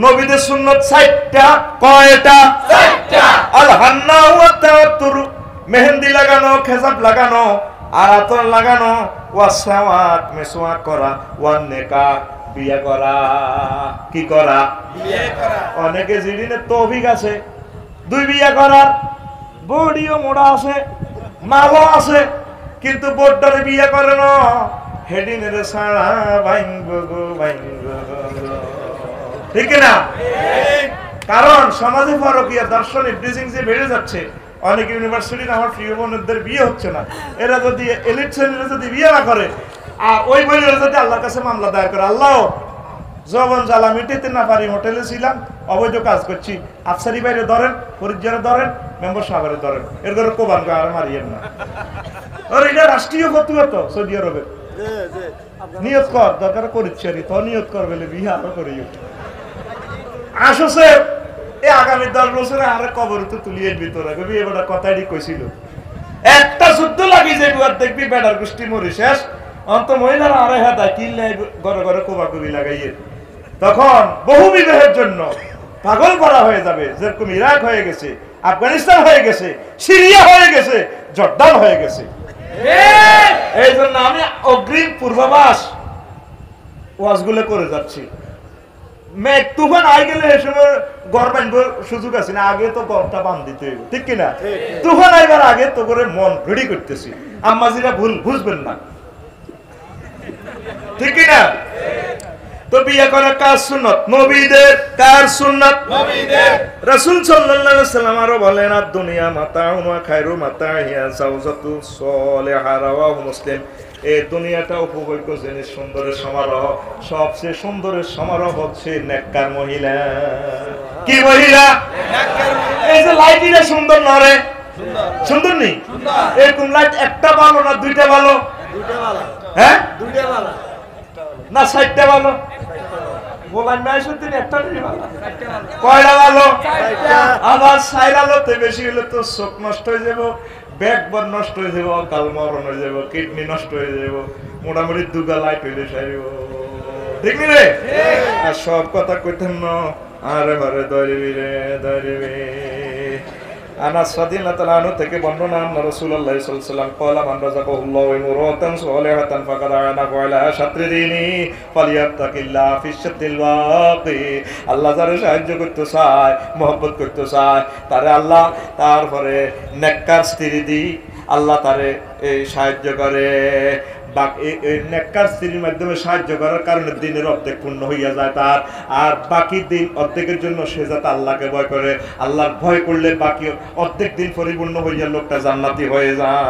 নবীদের সুন্নাত 60টা কয়টা 60টা আল হান্না ওয়া তাওয়াত্তুর মেহেন্দি লাগানো খেজাব লাগানো আর আতর লাগানো ওয়াসাওয়াক মেসওয়াক করা ওয়ান নেকা বিয়ে করা কি করা বিয়ে করা অনেকে জিদিনে তৌফিক আছে 2 বিয়ে করার বডিও মোড়া আছে মালও আছে কিন্তু বড়টারে বিয়ে করে না হেডিনের সারা ভাঙ্গো ঠিক না কারণ সমাজে ফরকিয়া দর্শনের ডিজিং যে বেড়ে যাচ্ছে অনেক ইউনিভার্সিটির আমার প্রিয় বোনদের বিয়ে হচ্ছে না এরা যদি এলিট শ্রেণীরা যদি বিয়ে না করে আর ওই বোনেরা যদি আল্লাহর কাছে মামলা দায়ের করে আল্লাহ জবন জ্বালা মিটাইতে না পারি হোটেলে ছিলাম অবৈধ কাজ করছি আফসারি বাইরে ধরেন ফরিদজারে ধরেন মেম্বার সাহেবের ধরেন এর করে কোবান আর মারিয়েন না আর এটা রাষ্ট্রীয় ফতুয়া তো সৌদি আরবে নিয়ত কর দরকার করিচ্ছি তো নিয়ত কর বলে বিয়ে আরো করিও আসছে এই আগামী 10 বছরে আরে কবর তো তুলিয়ে ভিতরে কবি এবারে কথাই কইছিল একটা যুদ্ধ লাগি যাইব আর দেখবি বেড়ার গোষ্ঠী মরি শেষ অন্ত মহিলারা আরে হাতা কিল্লাই ঘরে ঘরে কোবাকুবি লাগাইয়ে তখন বহু বিবাহের জন্য পাগল করা হয়ে যাবে যেরকম ইরাক হয়ে গেছে আফগানিস্তান হয়ে গেছে সিরিয়া হয়ে গেছে জর্দান হয়ে গেছে এই জন্য আমি অগ্রিম পূর্বাভাস ওয়াজগুলো করে যাচ্ছি মেঘ তুফান আই গেলে এই সময় ঘর বানবার সুযোগ আছে না আগে তো ঘরটা বান দিতে হইব ঠিক কিনা তুফান আইবার আগে তো করে মন রেডি করতেছি আম্মাজিরা ভুল বুঝবেন না ঠিক কিনা তো বিয়ে করা কার সুন্নাত? নবীদের। কার সুন্নাত? নবীদের। রাসূল সাল্লাল্লাহু আলাইহি ওয়াসাল্লাম আরো বলেন, আদ-দুনিয়া মাতাউন ওয়া খায়রু মাতাইহা যাওজাতু সালিহা, রাওয়াহু মুসলিম। এই দুনিয়াটা উপভোগ্য জিনিস, সুন্দরের সমারোহ। সবচেয়ে সুন্দরের সমারোহ হচ্ছে নেককার মহিলা। কি মহিলা? নেককার মহিলা। এই যে লাইটিটা সুন্দর না রে? সুন্দর। সুন্দর নেই? সুন্দর। এরকম লাইট একটা ভালো না দুইটা ভালো? দুইটা ভালো। হ্যাঁ? দুইটা ভালো। না চারটা ভালো? বলেন না সত্যি একটা ভালো? কয়টা ভালো? আবার সাইড আলোতে বেশি হলে তো চোখ নষ্ট হয়ে যাব, ব্যাকবোন নষ্ট হয়ে যাব, কাল মরণ হয়ে যাব, কিডনি নষ্ট হয়ে যাব, মোটামুটি দুগা লাইট হইলে সারিব। ঠিক নি রে? আর সব কথা কইতেন না, আরে ঘরে দরিবি রে দরিবি। আনাস রাদিয়াল্লাহু তাআলা আনহু থেকে বর্ণনা, রাসূলুল্লাহ সাল্লাল্লাহু আলাইহি ওয়াসাল্লাম ক্বালা মান রাযাকাহুল্লাহু ইমরাতান সালিহাতান ফাকাদ আ'নাহু আলা শাত্রি দীনি ফালিয়াত্তাকিল্লাহ ফিশ শাত্রিল ওয়াকি। আল্লাহ যারে সাহায্য করতে চায়, মহব্বত করতে চায়, তারে আল্লাহ তারপরে নেককার স্ত্রী দি, আল্লাহ তারে এই সাহায্য করে। নেককার স্ত্রীর মাধ্যমে সাহায্য করার কারণে দিনের অর্ধেক পূর্ণ হইয়া যায় তার, আর বাকি দিন অর্ধেকের জন্য সে যাতে আল্লাহকে ভয় করে। আল্লাহর ভয় করলে বাকি অর্ধেক দিন পরিপূর্ণ হইয়া লোকটা জান্নাতি হয়ে যায়।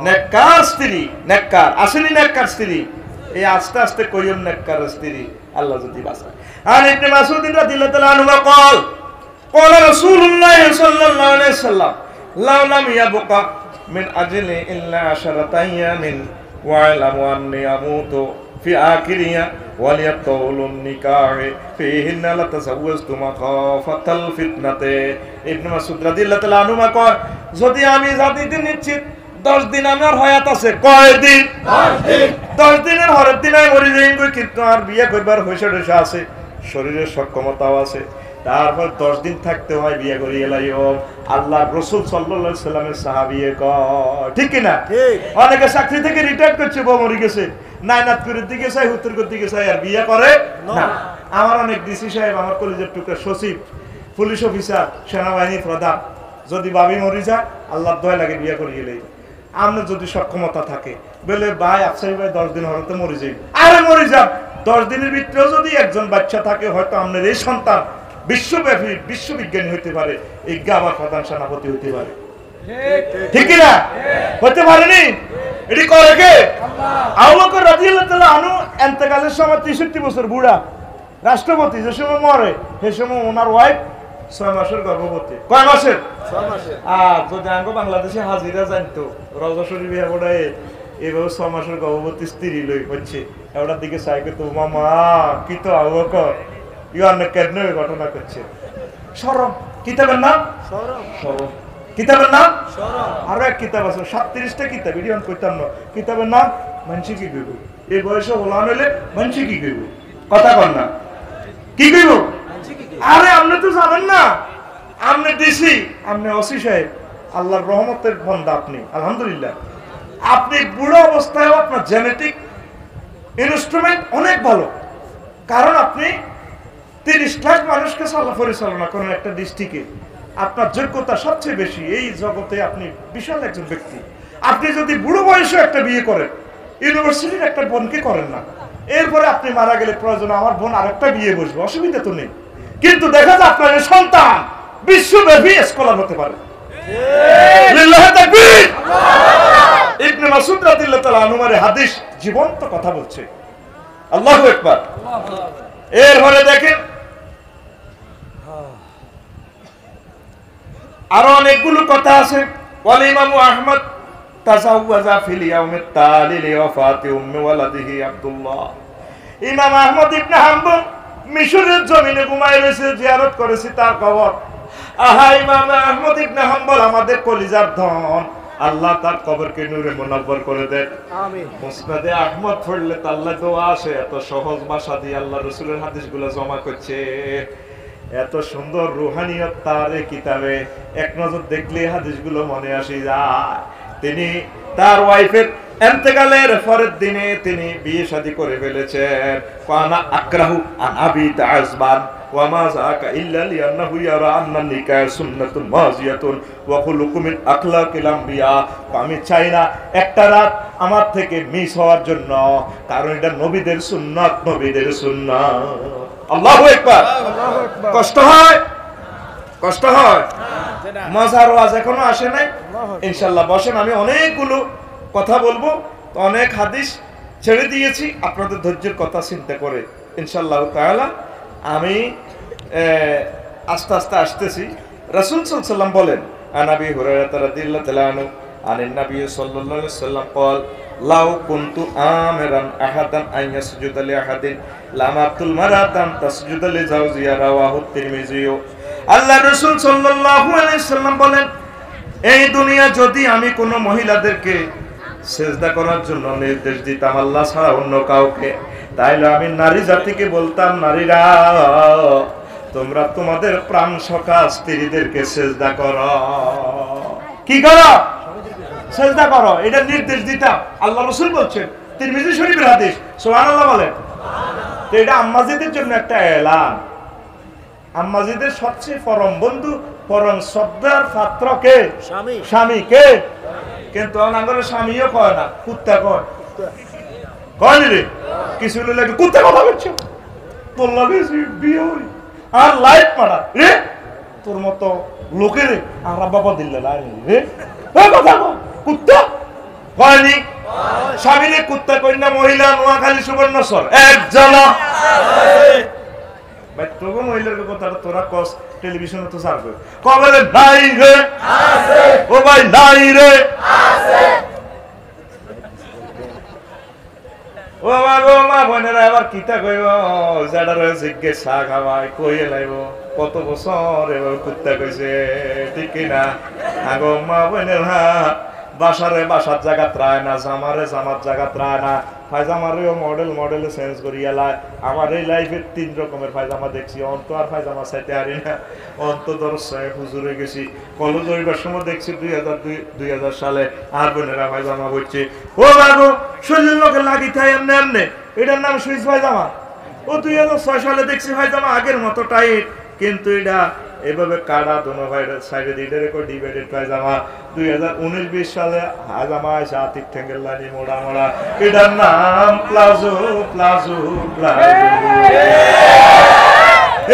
নেককার স্ত্রী, নেককার আসেনি নেককার স্ত্রী, এই আস্তে আস্তে কইম নেককার স্ত্রী আল্লাহ যদি বাঁচায়। আর ইবনে মাসউদ রাদিয়াল্লাহু তাআলা আনহু قال قال رسول الله صلى الله عليه وسلم لو لم يبقى من أجل إلا 10 أيام واعلموا أني أموت في آخرها وليطول النكاح فيهن لتزوجت مخافة الفتنة। ইবনে মাসউদ রাদিয়াল্লাহু তাআলা আনহু কয়, যদি আমি জাতিতে নিশ্চিত 10 দিন আমার হায়াত আছে। কয় দিন? 10 দিন। 10 দিনের হরের দিন আমি মরে যাইব, কিন্তু আর বিয়ে করবার হইছে আছে, শরীরের সক্ষমতাও আছে, তারপর 10 দিন থাকতে হয়, বিয়ে করি এলাইও। আল্লাহ রাসূল সাল্লাল্লাহু আলাইহি সাল্লামের সাহাবী কয়, ঠিক কি না? ঠিক। অনেকে চাকরি থেকে রিটায়ার করছে, বউ মরে গেছে, নাইনাত করে দিকে চাই, হুত্তর করে দিকে চাই, আর বিয়ে করে না। আমার অনেক ডিসি সাহেব, আমার কলেজের টুকরা সচিব, পুলিশ অফিসার, সেনাবাহিনী প্রধান, যদি ভাবি মরি যায় আল্লাহর দয়া লাগে বিয়ে করি গেলেই। আমরা যদি সক্ষমতা থাকে বলে ভাই আফসারি ভাই 10 দিন হরতে মরে যাই, আরে মরে যান। 10 দিনের ভিতরেও যদি একজন বাচ্চা থাকে, হয়তো আপনার এই সন্তান বিশ্বব্যাপী বিশ্ববিজ্ঞানী হইতে পারে, এই গাবার প্রধান সেনাপতি হইতে পারে। ঠিক না? হতে পারেনি? এটি করে কে? আবু বকর রাদিয়াল্লাহু তাআলা আনহু ইন্তেকালের সময় 63 বছর বুড়া রাষ্ট্রপতি, যে সময় মরে সে সময় ওনার ওয়াইফ 6 মাসের গর্ভবতী। কয় মাসের? 6 মাসের। আর যদি আমরা বাংলাদেশে হাজিরা জানতো, রজা শরীফে এবারে এভাবে 6 মাসের গর্ভবতী স্ত্রী লই হচ্ছে, এবারের দিকে সাইকে তো মামা কি তো আবু বকর ইয়ার কেন ঘটনা করছে। শরম কিতাবের নাম? শরম। শরম কিতাবের নাম? শরম। আরো এক কিতাব আছে, 37টা কিতাব, এটি আমি কইতাম না। কিতাবের নাম মানসি কি কইব, এই বয়সে হলান হইলে মানসি কি কইব, কথা কন না, কি কইব? আরে আপনি তো জানেন না, আপনি ডিসি, আপনি ওসি সাহেব, আল্লাহর রহমতের বান্দা আপনি, আলহামদুলিল্লাহ। আপনি বুড়ো অবস্থায় আপনার জেনেটিক ইনস্ট্রুমেন্ট অনেক ভালো, কারণ আপনি 30 লাখ মানুষকে পরিচালনা করেন একটা ডিস্ট্রিক্টে। আপনার যোগ্যতা সবচেয়ে বেশি এই জগতে, আপনি বিশাল একজন ব্যক্তি। আপনি যদি বুড়ো বয়সে একটা বিয়ে করেন, ইউনিভার্সিটির একটা বোনকে করেন না, এরপরে আপনি মারা গেলে প্রয়োজন আমার বোন আরেকটা বিয়ে বসবে, অসুবিধা তো নেই। কিন্তু দেখা যায় আপনার সন্তান বিশ্বব্যাপী স্কলার হতে পারে। লিল্লাহি তাকবীর। ইবনে মাসউদ রাদিয়াল্লাহু তাআলা আনহু হাদিস জীবন্ত কথা বলছে। আল্লাহু আকবার। এরপরে দেখেন আরো অনেকগুলো কথা আছে। ওয়াল ইমাম আহমদ তাজাওয়াজা ফিল ইয়াউমিত তালি লিওয়াফাতি উম্মি ওয়ালাদিহি আব্দুল্লাহ। ইমাম আহমদ ইবনে হাম্বল মিশরের জমিনে ঘুমায় রয়েছে, জিয়ারত করেছি তার কবর। আহা, ইমাম আহমদ ইবনে হাম্বল আমাদের কলিজার ধন, আল্লাহ তার কবরকে নূরে মুনাব্বর করে দেন। আমিন। মুসনাদে আহমদ পড়লে তো আল্লাহ দোয়া আসে, এত সহজ ভাষা দিয়ে আল্লাহ রাসূলের হাদিসগুলো জমা করছে, এত সুন্দর রুহানিয়ত তার এই কিতাবে, এক নজর দেখলে হাদিসগুলো মনে আসে যায়। তিনি তার ওয়াইফের ইন্তেকালের পরের দিনে তিনি বিয়ে শাদী করে ফেলেছেন। কানা আকরাহু আন আবি তাজবান, ওয়া মা যাকা ইল্লা লিআন্নাহু ইয়ারা আন্না নিকাহ সুন্নাতুন মাজিয়াতুন ওয়া খুলুকু মিন আখলাকিল আমবিয়া। আমি চাই না একটা রাত আমার থেকে মিস হওয়ার জন্য, কারণ এটা নবীদের সুন্নাত, নবীদের সুন্নাত। আল্লাহু আকবার। কষ্ট হয়, কষ্ট হয়। মজার ওয়াজ এখনো আসে নাই, ইনশাআল্লাহ বসেন, আমি অনেকগুলো কথা বলবো, অনেক হাদিস ছেড়ে দিয়েছি আপনাদের ধৈর্যের কথা চিন্তা করে ইনশাআল্লাহ তাআলা। আমি আস্তে আস্তে আসতেছি। রাসূল সাল্লাল্লাহু আলাইহি ওয়াসাল্লাম বলেন, আনাবি হুরায়রা রাদিয়াল্লাহু তাআলা আনহু আনিন নবী সাল্লাল্লাহু আলাইহি ওয়াসাল্লাম قال লাউ কুনতু আমিরান আহাদান আন ইয়াসজুদা লি আহাদিন লামাতুল মারাতান তাসজুদা লি যাওজিয়া রাওয়াহু তিরমিজি। আল্লাহ রাসূল সাল্লাল্লাহু আলাইহি ওয়াসাল্লাম বলেন, এই দুনিয়া যদি আমি কোন মহিলাদেরকে সেজদা করার জন্য নির্দেশ দিতাম আল্লাহ ছাড়া অন্য কাউকে, তাইলে আমি নারী জাতিকে বলতাম, নারীরা তোমরা তোমাদের প্রাণ সখা স্ত্রীদেরকে সেজদা করো। কি করো? সেজদা করো, এটা নির্দেশ দিতাম। আল্লাহ রাসূল বলছেন, তিরমিজি শরীফের হাদিস, সুবহানাল্লাহ বলেন। তো এটা আম্মাজিদের জন্য একটা এলান। আম্মাজিদের সবচেয়ে পরম বন্ধু, পরম শ্রদ্ধার পাত্র কে? স্বামী। স্বামী কে? কিন্তু অনাগরের স্বামীও কয় না, কুত্তা কয়। কয় রে কিছু লাগে কুত্তা কথা বলছো, তোর লাগে বিয়ে হই আর লাইট মারা রে, তোর মতো লোকের আর বাবা দিল্লা রে কথা কুত্তা কয়নি। স্বামীরে কুত্তা কন্যা মহিলা নোয়াখালী সুবর্ণচর একজনা ভাই, তোকে মহিলার কথাটা তোরা কস টেলিভিশনে তো সার করে কবে নাই রে, ও ভাই নাই রে, ও মা বোনেরা এবার কিতা কইব, যারা জিজ্ঞেসা খাওয়াই কইয়ে লাইব কত বছর এবার কুত্তা কইছে, ঠিক কিনা? আগো মা বোনেরা বাসারে বাসার জায়গা ত্রায় না, জামারে জামার জায়গা ত্রায় না, পায়জামারেও মডেলে চেঞ্জ করিয়া লাই। আমার এই লাইফে 3 রকমের পায়জামা দেখছি, অন্ত আর পায়জামা চাইতে হারি না। অন্ত দরসায় হুজুরে গেছি, কলেজ হইবার সময় দেখছি 2000 সালে আর বোনেরা পায়জামা বলছে, ও বাবু শরীর লোকে লাগি থাই এমনি এমনি, এটার নাম সুইচ পায়জামা। ও 2006 সালে দেখছি পায়জামা আগের মতো টাইট, কিন্তু এটা এভাবে কাটা দোনো ভাইয়ের সাইডে দিতে রেখো ডিভাইডেড পায়জামা। 2019-20 সালে হাজামা সাতিক ঠেঙ্গের লানি মোড়া মোড়া, এটার নাম প্লাজো প্লাজো প্লাজো।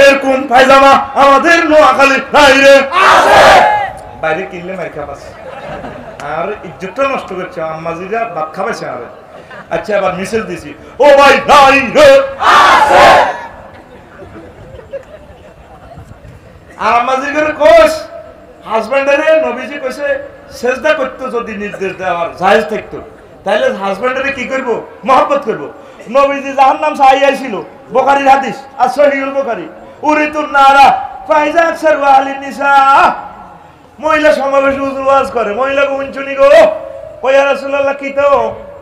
এরকম পায়জামা আমাদের নোয়াখালী নাই রে, বাইরে কিনলে মার খাবাস আর ইজ্জতটা নষ্ট করছে, আম্মাজিরা ভাত খাবাইছে আরে। আচ্ছা আবার মিছিল দিছি, ও ভাই নাই রে, আর আমাদের ঘরে কোষ হাজবেন্ডারে নবীজি কইছে সেজদা করতে যদি নির্দেশ দেওয়ার জায়েজ থাকতো, তাহলে হাজবেন্ডারে কি করব? মহব্বত করব। নবীজি জাহান্নাম চাই আইছিল, বুখারীর হাদিস, আর সহিহুল বুখারী, উরিতুন নারা ফাইজা আকসার ওয়ালিন নিসা। মহিলা সমাবেশে হুজুর ওয়াজ করে, মহিলা গুঞ্চুনি গো, ও ইয়া রাসূলুল্লাহ কি তো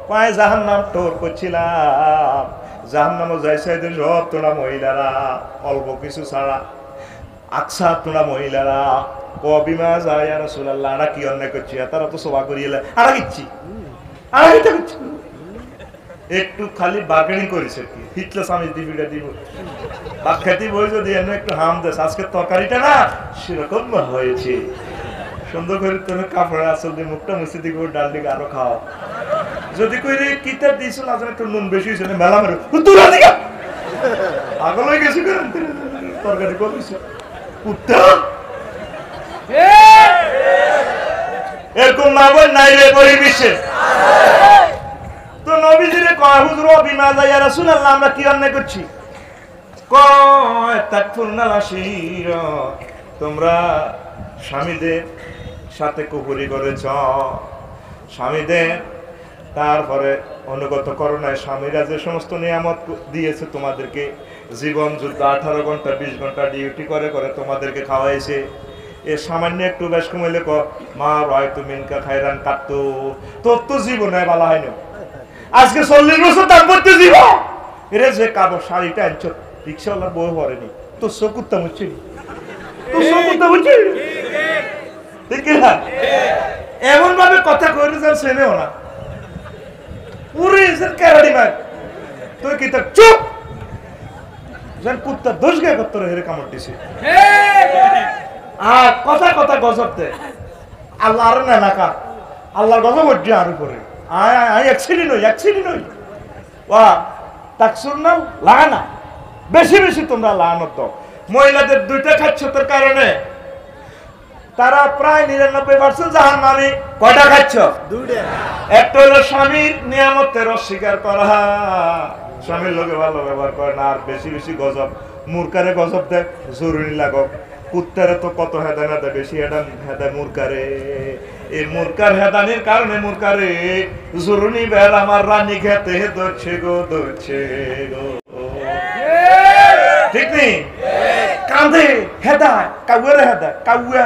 পায় জাহান্নাম টোর করছিলাম, জাহান্নামে যাইছে সব তোরা মহিলারা, অল্প কিছু ছাড়া আকসা তোরা মহিলারা। কবিমা যায় ইয়া রাসূলুল্লাহ, আরা কি অন্যায় করছি, তারা তো সভা করিয়েলে আরা কিচ্ছি আরা কিটা করছি, একটু খালি বার্গেনিং করেছে কি হিটলে স্বামী দিবিটা দিব বা খেতে বই যদি এনে একটু হাম দেশ, আজকে তরকারিটা না সেরকম হয়েছে, সুন্দর করে তুমি কাপড়ে আসল দিয়ে মুখটা মুছে দিকে ডাল দিকে আরো খাও। যদি কই রে কিতাব দিয়েছিল আজ একটু নুন বেশি হয়েছে মেলা মেরে তুলা দিকে আগল হয়ে গেছি তরকারি করেছে এরকম না বল নাই রে পরিবেশে। তো নবীজিরে কয় হুজুর বিমা ইয়া রাসূলুল্লাহ আমরা কি অন্যায় করছি? কয় তাকফুরনাল আশীরা, তোমরা স্বামীদের সাথে কুফরি করেছ, স্বামীদের তারপরে অনুগত করো নাই। স্বামীরা যে সমস্ত নিয়ামত দিয়েছে তোমাদেরকে, জীবন যুদ্ধ 18 ঘন্টা 20 ঘন্টা ডিউটি করে করে তোমাদেরকে খাওয়াইছে, এ সামান্য একটু বেশ কমাইলে মা রয় তুমি খাইরান কাটতো, তোর তো জীবনে ভালো হয় না। আজকে 40 বছর দাম করতে জীব এরে যে কাবো শাড়িটা আনছ রিক্সাওয়ালার বউ হরেনি, তোর চকুরটা মুচ্ছি, তোর চকুরটা মুচ্ছি, ঠিক না? এমন ভাবে কথা কইরে যাও চেনেও না, পুরো এসের ক্যারাডি মার তুই কি চুপ যেন কুত্তা দোষ গে করতে হেরে কামড় দিছে আর কথা কথা গজব দেয় আল্লাহর নাকা আল্লাহর গজব উঠছে আর উপরে আয় অ্যাক্সিডেন্ট হই ওয়া তাকসুর নাও লাগানা বেশি বেশি তোমরা লাগানত দাও মহিলাদের দুইটা খাচ্ছতের কারণে তারা প্রায় 99% জাহান্নামী। কয়টা খাচ্ছ? দুইটা। একটা হলো স্বামীর নিয়ামতের অস্বীকার করা, স্বামীর লোকে ভালো ব্যবহার করে না, আর বেশি বেশি গজব মূর্খারে গজব দেয় জরুরি লাগক। কুত্তারে তো কত হেদানা দেয়, বেশি হেদায় মূর্খারে। এই মূর্খার হেদানির কারণে মূর্খারে জরুরি বেল আমার রানী খেতে ধরছে গো ঠিক নেই কাঁধে হেদায় কাউয়ারে হেদায় কাউয়া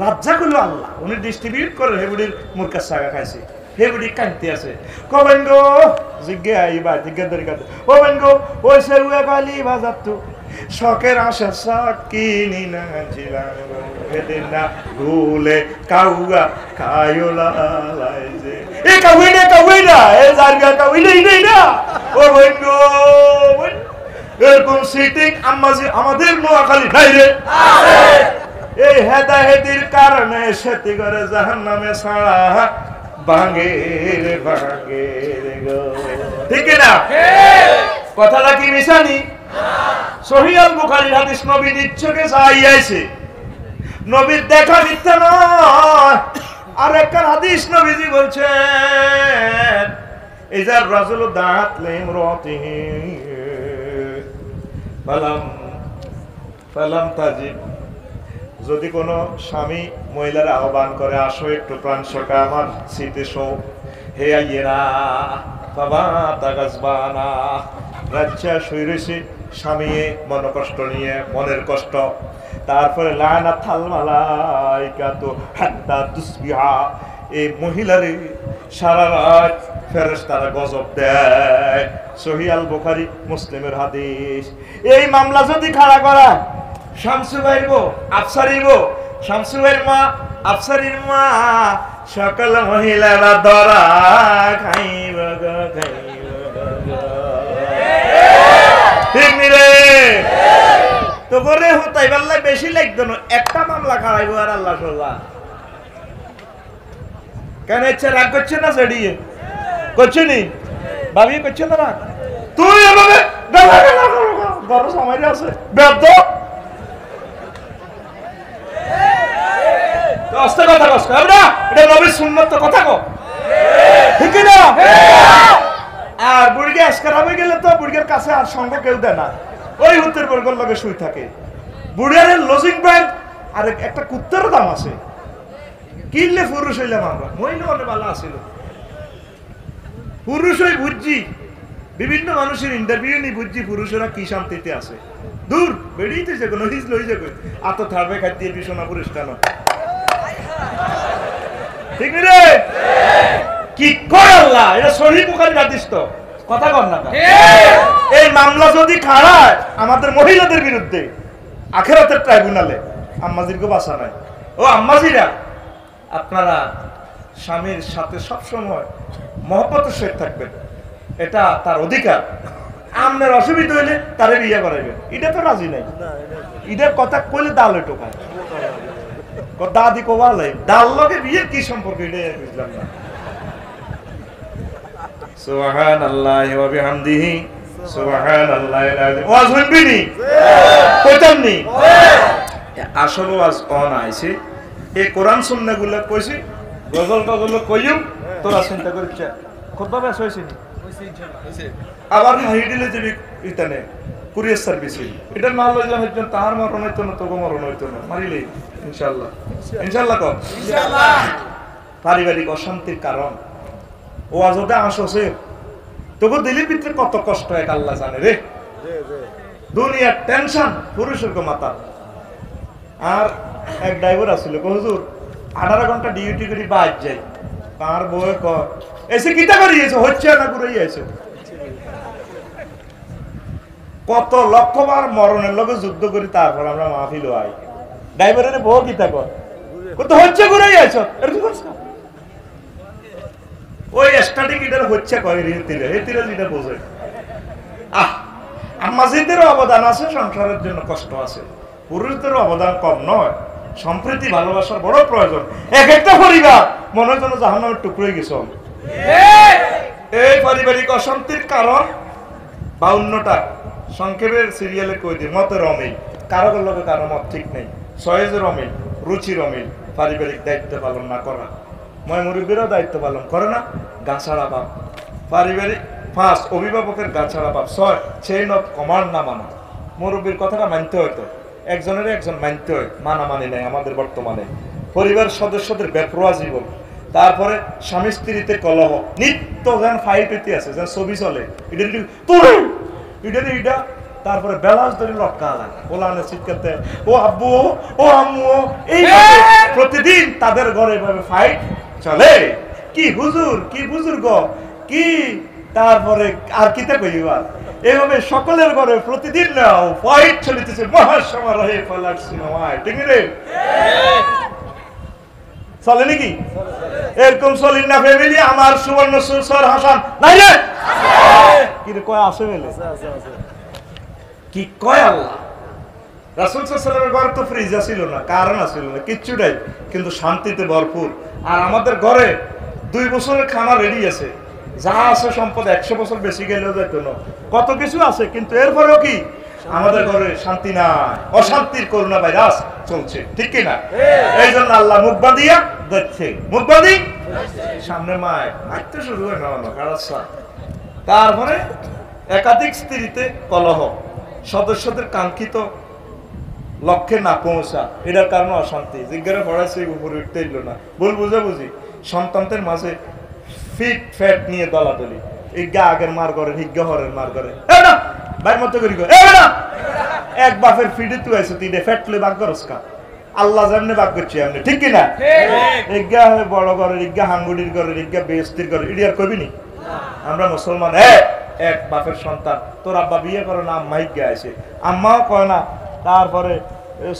রাজ্জা করলো আল্লাহ উনি ডিস্ট্রিবিউট করে হেবুডির মূর্খার সাগা খাইছে হেবুডি কাঁদতে আছে কবেন গো জিজ্ঞে আইবা জিজ্ঞাদারি কাঁদে কবেন গো ওই সেউয়া গালি বাজাতো শখের আশা কিনি না ছিলাম হেদিন না ভুলে কাউয়া খায়লা লাইছে এ কাউইনা এ জারগা কাউইনা না ও বোন গো এরকম সিটিং আম্মাজি আমাদের নোয়াখালী নাই রে আছে। এই হেদায়েতের কারণে সেটি করে জাহান্নামে ছাড়া ভাঙে গো ঠিক না? কথাটা কি মিশানি? সহিহ আল বুখারীর হাদিস নবী নিচ্ছকে চাইয়াছে নবীর দেখা মিথ্যা নয়। আর একটা হাদিস নবীজি বলছেন ইজার রাজুলু দাআত লিমরাতিহি ফালাম তাজিব, যদি কোনো স্বামী মহিলার আহ্বান করে আসো একটু প্রাণ সকা আমার শীতে শো হে আইয়েরা বাবা তাগাজবানা রাজ্যা শুয়ে রয়েছে স্বামী মন কষ্ট নিয়ে মনের কষ্ট তারপরে লানা থাল মালাইকা তো হাত্তা তুসবিহা এই মহিলারে সারা রাত ফেরেশতারা গজব দেয়। সহিহ আল বুখারী মুসলিমের হাদিস। এই মামলা যদি খাড়া করা শামসু ভাইব আফসারিব শামসু ভাইয়ের মা আফসারির মা সকল মহিলারা ধরা খাইব ঠিক নি রে তো করে হতাই পারলে বেশি লাগতো না একটা মামলা খাড়াইব আর আল্লাহ সোজা কেন ইচ্ছে রাগ করছে না সেডিয়ে করছে নি ভাবি করছে না রাগ তুই এভাবে বড় সময় আছে বেদ অস্তে কথা কস না এটা নবীর সুন্নত কথা কো ঠিক না? আর বুড়িকে আজকার হবে গেলে তো বুড়ির কাছে আর সঙ্গ কেউ দেয় না, ওই হুতের বর্গর লগে শুই থাকে। বুড়িয়ার লজিং ব্যাগ আর একটা কুত্তারও দাম আছে, কিনলে পুরুষ হইলাম আমরা, মহিলা অনেক ভালো আছিল পুরুষ হই বুঝছি বিভিন্ন মানুষের ইন্টারভিউ নি বুঝছি পুরুষেরা কি শান্তিতে আছে দূর বেরিয়েছে কোনো হিজ লই যাবে আত থাকবে খাদ্য বিছনা পুরুষটা না ঠিক রে কি করে আল্লাহ এটা সহিহ বুখারীর হাদিস তো কথা কর না এই মামলা যদি খাড়ায় আমাদের মহিলাদের বিরুদ্ধে আখিরাতের ট্রাইব্যুনালে আম্মাজিরকে বাঁচা নাই। ও আম্মাজিরা আপনারা স্বামীর সাথে সবসময় মহব্বতের সহিত থাকবেন, এটা তার অধিকার। আপনার অসুবিধা হইলে তারে বিয়ে করাইবেন, এটা তো রাজি নাই। এটার কথা কইলে দাল টোকায় দাদি কোবালাই ডাল লগে বিয়ের কি সম্পর্ক এটা বুঝলাম না। সুবহানাল্লাহি ওয়া বিহামদিহি সুবহানাল্লাহিল আযীম। ওয়াজ হইবনি কইতামনি আসলে ওয়াজ কোন আইছে এই কোরআন সুন্নাহগুলো কইছি গজল টজল কইও তোরা চিন্তা করিস খুতবা বেশ হইছে নি আবার হাইডিলে যাবি ইতানে কুরিয়ার সার্ভিসে এটা না লইলে হইতো তার মরণ হইতো না তোকে মরণ হইতো না মারিলে ইনশাআল্লাহ ইনশাআল্লাহ কর ইনশাআল্লাহ। পারিবারিক অশান্তির কারণ ও আজতে আসছে তোকে দিলির ভিতরে কত কষ্ট এক আল্লাহ জানে রে। দুনিয়ার টেনশন পুরুষের মাথা। আর এক ড্রাইভার আসছিল হুজুর 18 ঘন্টা ডিউটি করে বাজ যাই তার বউয়ে ক এসে কিটা করিয়েছে হচ্ছে না ঘুরেই আছে কত লক্ষবার মরণের লগে যুদ্ধ করি তারপর আমরা মাহফিল আই ড্রাইভারের বউ কিটা কর কত হচ্ছে ঘুরেই আছো এরকম করছ ওই স্টার্টিং এটার হচ্ছে কয় রে তিরে এই তিরে যেটা বোঝে আম্মাজিদেরও অবদান আছে, সংসারের জন্য কষ্ট আছে, পুরুষদেরও অবদান কম নয়। সম্প্রীতি ভালোবাসার বড় প্রয়োজন। এক একটা পরিবার মনে হয় যেন জাহান্নামের টুকরো হয়ে গেছে। এই পারিবারিক অশান্তির কারণ 52টা সংক্ষেপের সিরিয়ালে কই দিই। মতের অমিল, কারো লগে কারো মত ঠিক নেই, সয়েজের অমিল, রুচির অমিল, পারিবারিক দায়িত্ব পালন না করা, ময় মুরব্বীরাও দায়িত্ব পালন করে না, গা ছাড়া বাপ, পারিবারিক 5 অভিভাবকের গা ছাড়া বাপ, 6 চেইন অফ কমান্ড না মানা, মুরব্বীর কথাটা মানতে হয়তো একজনের একজন মানতে হয়, মানামানি নেই আমাদের বর্তমানে, পরিবার সদস্যদের বেপরোয়া জীবন, তারপরে স্বামী স্ত্রীতে কলহ, নিত্য যেন ফাইট হইতে আছে, যেন ছবি চলে, এটা তারপরে বেলাস ধরে লটকা লাগে, ওলানে চিৎকারতে ও আব্বু ও আম্মু, এই প্রতিদিন তাদের ঘরে এভাবে ফাইট চলে। কি হুজুর, কি বুজুর্গ, কি তারপরে আর কিতে কইবা, এইভাবে সকলের ঘরে প্রতিদিন নাও ফাইট চলিতেছে মহাসমারোহে ফলার সিনেমায়, ঠিক রে? চলে নাকি? এরকম চলিন না ফ্যামিলি? আমার সুবর্ণ সুর হাসান নাই রে, কি রে কয় আছে বলে কি কয় আল্লাহ। রাসূল সাল্লাল্লাহু আলাইহি ওয়াসাল্লামের ঘরে তো ফ্রিজ ছিল না, কারণ ছিল না, কিচ্ছু নাই, কিন্তু শান্তিতে ভরপুর। আর আমাদের ঘরে 2 বছরের খানা রেডি আছে, যা আছে সম্পদ 100 বছর বেশি গেলেও যেত না, কত কিছু আছে, কিন্তু এরপরেও কি আমাদের ঘরে শান্তি নাই, অশান্তির করোনা ভাইরাস চলছে, ঠিক কি না? এই জন্য আল্লাহ মুখ বাঁধিয়া দেখছে, মুখ বাঁধি সামনে মায় মারতে শুরু হয় না। তারপরে একাধিক স্ত্রীতে কলহ, সদস্যদের কাঙ্ক্ষিত লক্ষ্যে না পৌঁছা, এটার কারণে অশান্তি, জিজ্ঞাসা পড়াইছে উপরে উঠতে এলো না, ভুল বুঝাবুঝি, সন্তানদের মাঝে ফিট ফ্যাট নিয়ে দলাদলি, ইজ্ঞা আগের মার করে, হিজ্ঞা হরের মার করে, ভাইয়ের মতো করি এক বাপের ফিডে তুই আইছো, তুই ফ্যাট লই বাগ করস কা, আল্লাহ যেমনি বাগ করছি এমনি, ঠিক কিনা? ইজ্ঞা বড় ঘরের, ইজ্ঞা হাঙ্গুড়ির ঘরের, ইজ্ঞা বেস্তির ঘরের, ইডি আর কবি নি? আমরা মুসলমান, এক বাপের সন্তান, তোর আব্বা বিয়ে করে না, আম্মা হিজ্ঞা আছে, আম্মাও কয় না, তারপরে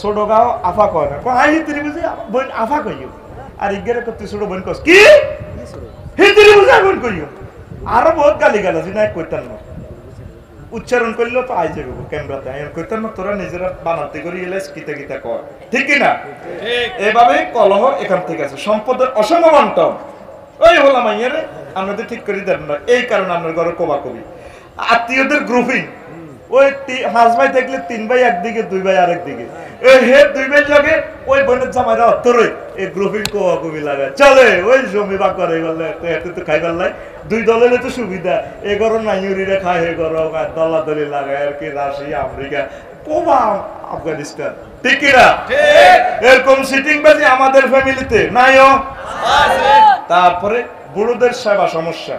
ছোট গাও আফা কয় না, আই হিতিরি বুঝি বোন আফা কইও, আর ইজ্ঞারে তুই ছোট বোন কস কি হিতিরি বুঝি বোন কইও, আরো বহুত গালি গালাজি না কইতাম না, উচ্চারণ করলেও তো আই যাবে ক্যামেরাতে, আমি কইতাম না, তোরা নিজেরা বানাতে করি এলাস কিতা কিতা কয়, ঠিক কিনা? এভাবে কলহ এখান থেকে আছে। সম্পদের অসম বন্টন, ওই হলাম আইয়ারে আপনাদের ঠিক করে দেন না, এই কারণে আপনার ঘরে কোবাকবি, আত্মীয়দের গ্রুপিং, ওই 5 ভাই দেখলে 3 ভাই একদিকে, 2 ভাই আরেক দিকে, ওই হে 2 ভাই লাগে ওই বোনের জামাইরা অতরে এই গ্রুপিং কোবাকবি লাগে চলে, ওই জমি ভাগ করে বললে এত তো খাইবার লাই, 2 দলের তো সুবিধা, এ ঘর নাইউরিরা খায়, হে ঘর দলাদলি লাগায় আর কি, রাশিয়া আমেরিকা কোবা আফগানিস্তান, ঠিক কিনা? এরকম সিটিং বাজি আমাদের ফ্যামিলিতে নাইও। তারপরে বুড়োদের সেবা সমস্যা,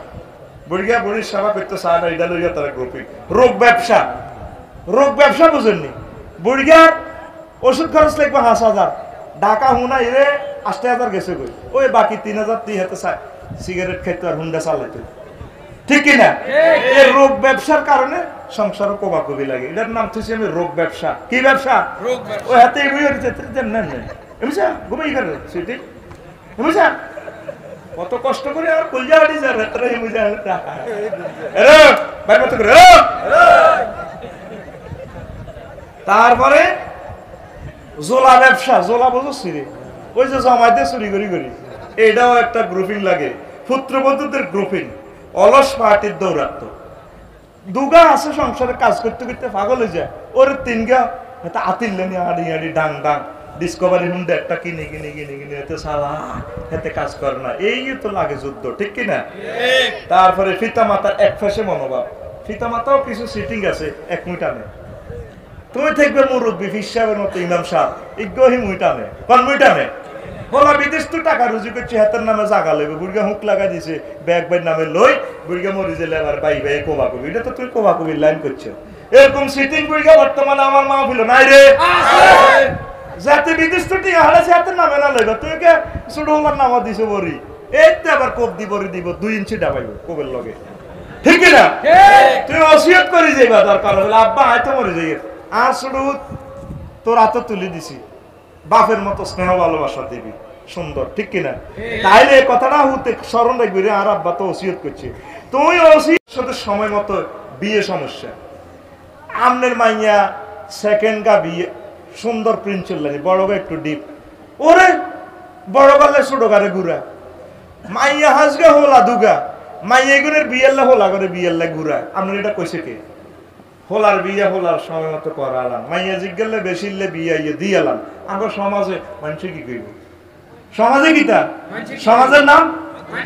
বুড়িয়া বুড়ির সেবা করতে চায় না, এটা লইয়া তারা গ্রুপিং। রোগ ব্যবসা, রোগ ব্যবসা বুঝেননি, বুড়িয়ার ওষুধ খরচ লাগবে 5,000, ঢাকা হুনা এরে 8,000 গেছে কই, ওই বাকি 3,000 তুই হাতে সিগারেট খাইতে আর হুন্ডা চালাইতে, ঠিক কিনা? এই রোগ ব্যবসার কারণে সংসারও কোবাকবি লাগে, এটার নাম হচ্ছে আমি রোগ ব্যবসা। কি ব্যবসা? ওই হাতে এমনিছা ঘুমাই করে সেটি এমনিছা কত কষ্ট করে আর কলজা আড়ি যা রাত্রে এমনিছা বাইর মতো করে। তারপরে জোলা ব্যবসা, জোলা বুঝছি রে, ওই যে জমাইতে চুরি করি করি, এটাও একটা গ্রুপিং লাগে। পুত্রবধূদের গ্রুপিং, অলস পার্টির দৌরাত্ম, দুগা আছে সংসারে কাজ করতে করতে পাগল হয়ে যায়, ওর 3 গা হয়তো আতিলেনি আড়ি আড়ি ডাং ডাং ডিসকভারি হুন্ডা একটা কিনে কিনে কিনে কিনে এতে সালা এতে কাজ করে না, এই তো লাগে যুদ্ধ, ঠিক কিনা? তারপরে পিতা মাতার এক ফেসে মনোভাব, পিতা মাতাও কিছু সিটিং আছে, এক মুইটানে তুমি থাকবে মুরব্বী ফিসাবের মতো ইমাম সাহেব, ইগহি মুইটানে কোন মুইটানে বলা বিদেশ তো টাকা রুজি করছে, হাতের নামে জাগা লইবে, বুড়িগা হুক লাগা দিছে, ব্যাগ ভাই নামে লই, বুড়িগা মরি যে লেবার বাই ভাই কোবা কবি, এটা তো তুই কোবা কবির লাইন করছো। এরকম সিটিং বুড়িগা বর্তমানে আমার মা ফিল নাই রে, যাতে বিদেশ তো টিকা হারাছে হাতের নামে না লইবা, তুই কে ছোট হলার নামা দিছো বরি, এই তো আবার কোপ দি বরি দিব 2 ইঞ্চি ডাবাইব কোবের লগে, ঠিক না? তুই ওসিয়ত করে যাইবা, দরকার হলে আব্বা হয়তো মরে যাই, আর ছোট তোর হাতে তুলে দিছি, বাপের মতো স্নেহ ভালোবাসা দিবি, সুন্দর, ঠিক কিনা? তাইলে এই কথাটা হতে স্মরণ রাখবি রে, আর আব্বা তো ওসিয়ত করছে, তুই ওসিয়ত সময় মতো বিয়ে সমস্যা, আমনের মাইয়া সেকেন্ড গা বিয়ে সুন্দর প্রিন্ট চললানি বড় গা একটু ডিপ ওরে বড় গালে ছোট গারে ঘুরা মাইয়া হাসগা হোলা দুগা মাইয়া গুনের বিয়েল্লা হোলা করে বিয়েল্লা ঘুরা আপনার এটা কইছে কে হোলার বিয়ে হোলার সময় মতো করালাম মাইয়া জিজ্ঞালে বেশিলে বিয়ে ইয়ে দিয়ালাম আমার সমাজে মানুষ কি কইব সমাজে কি তা সমাজের নাম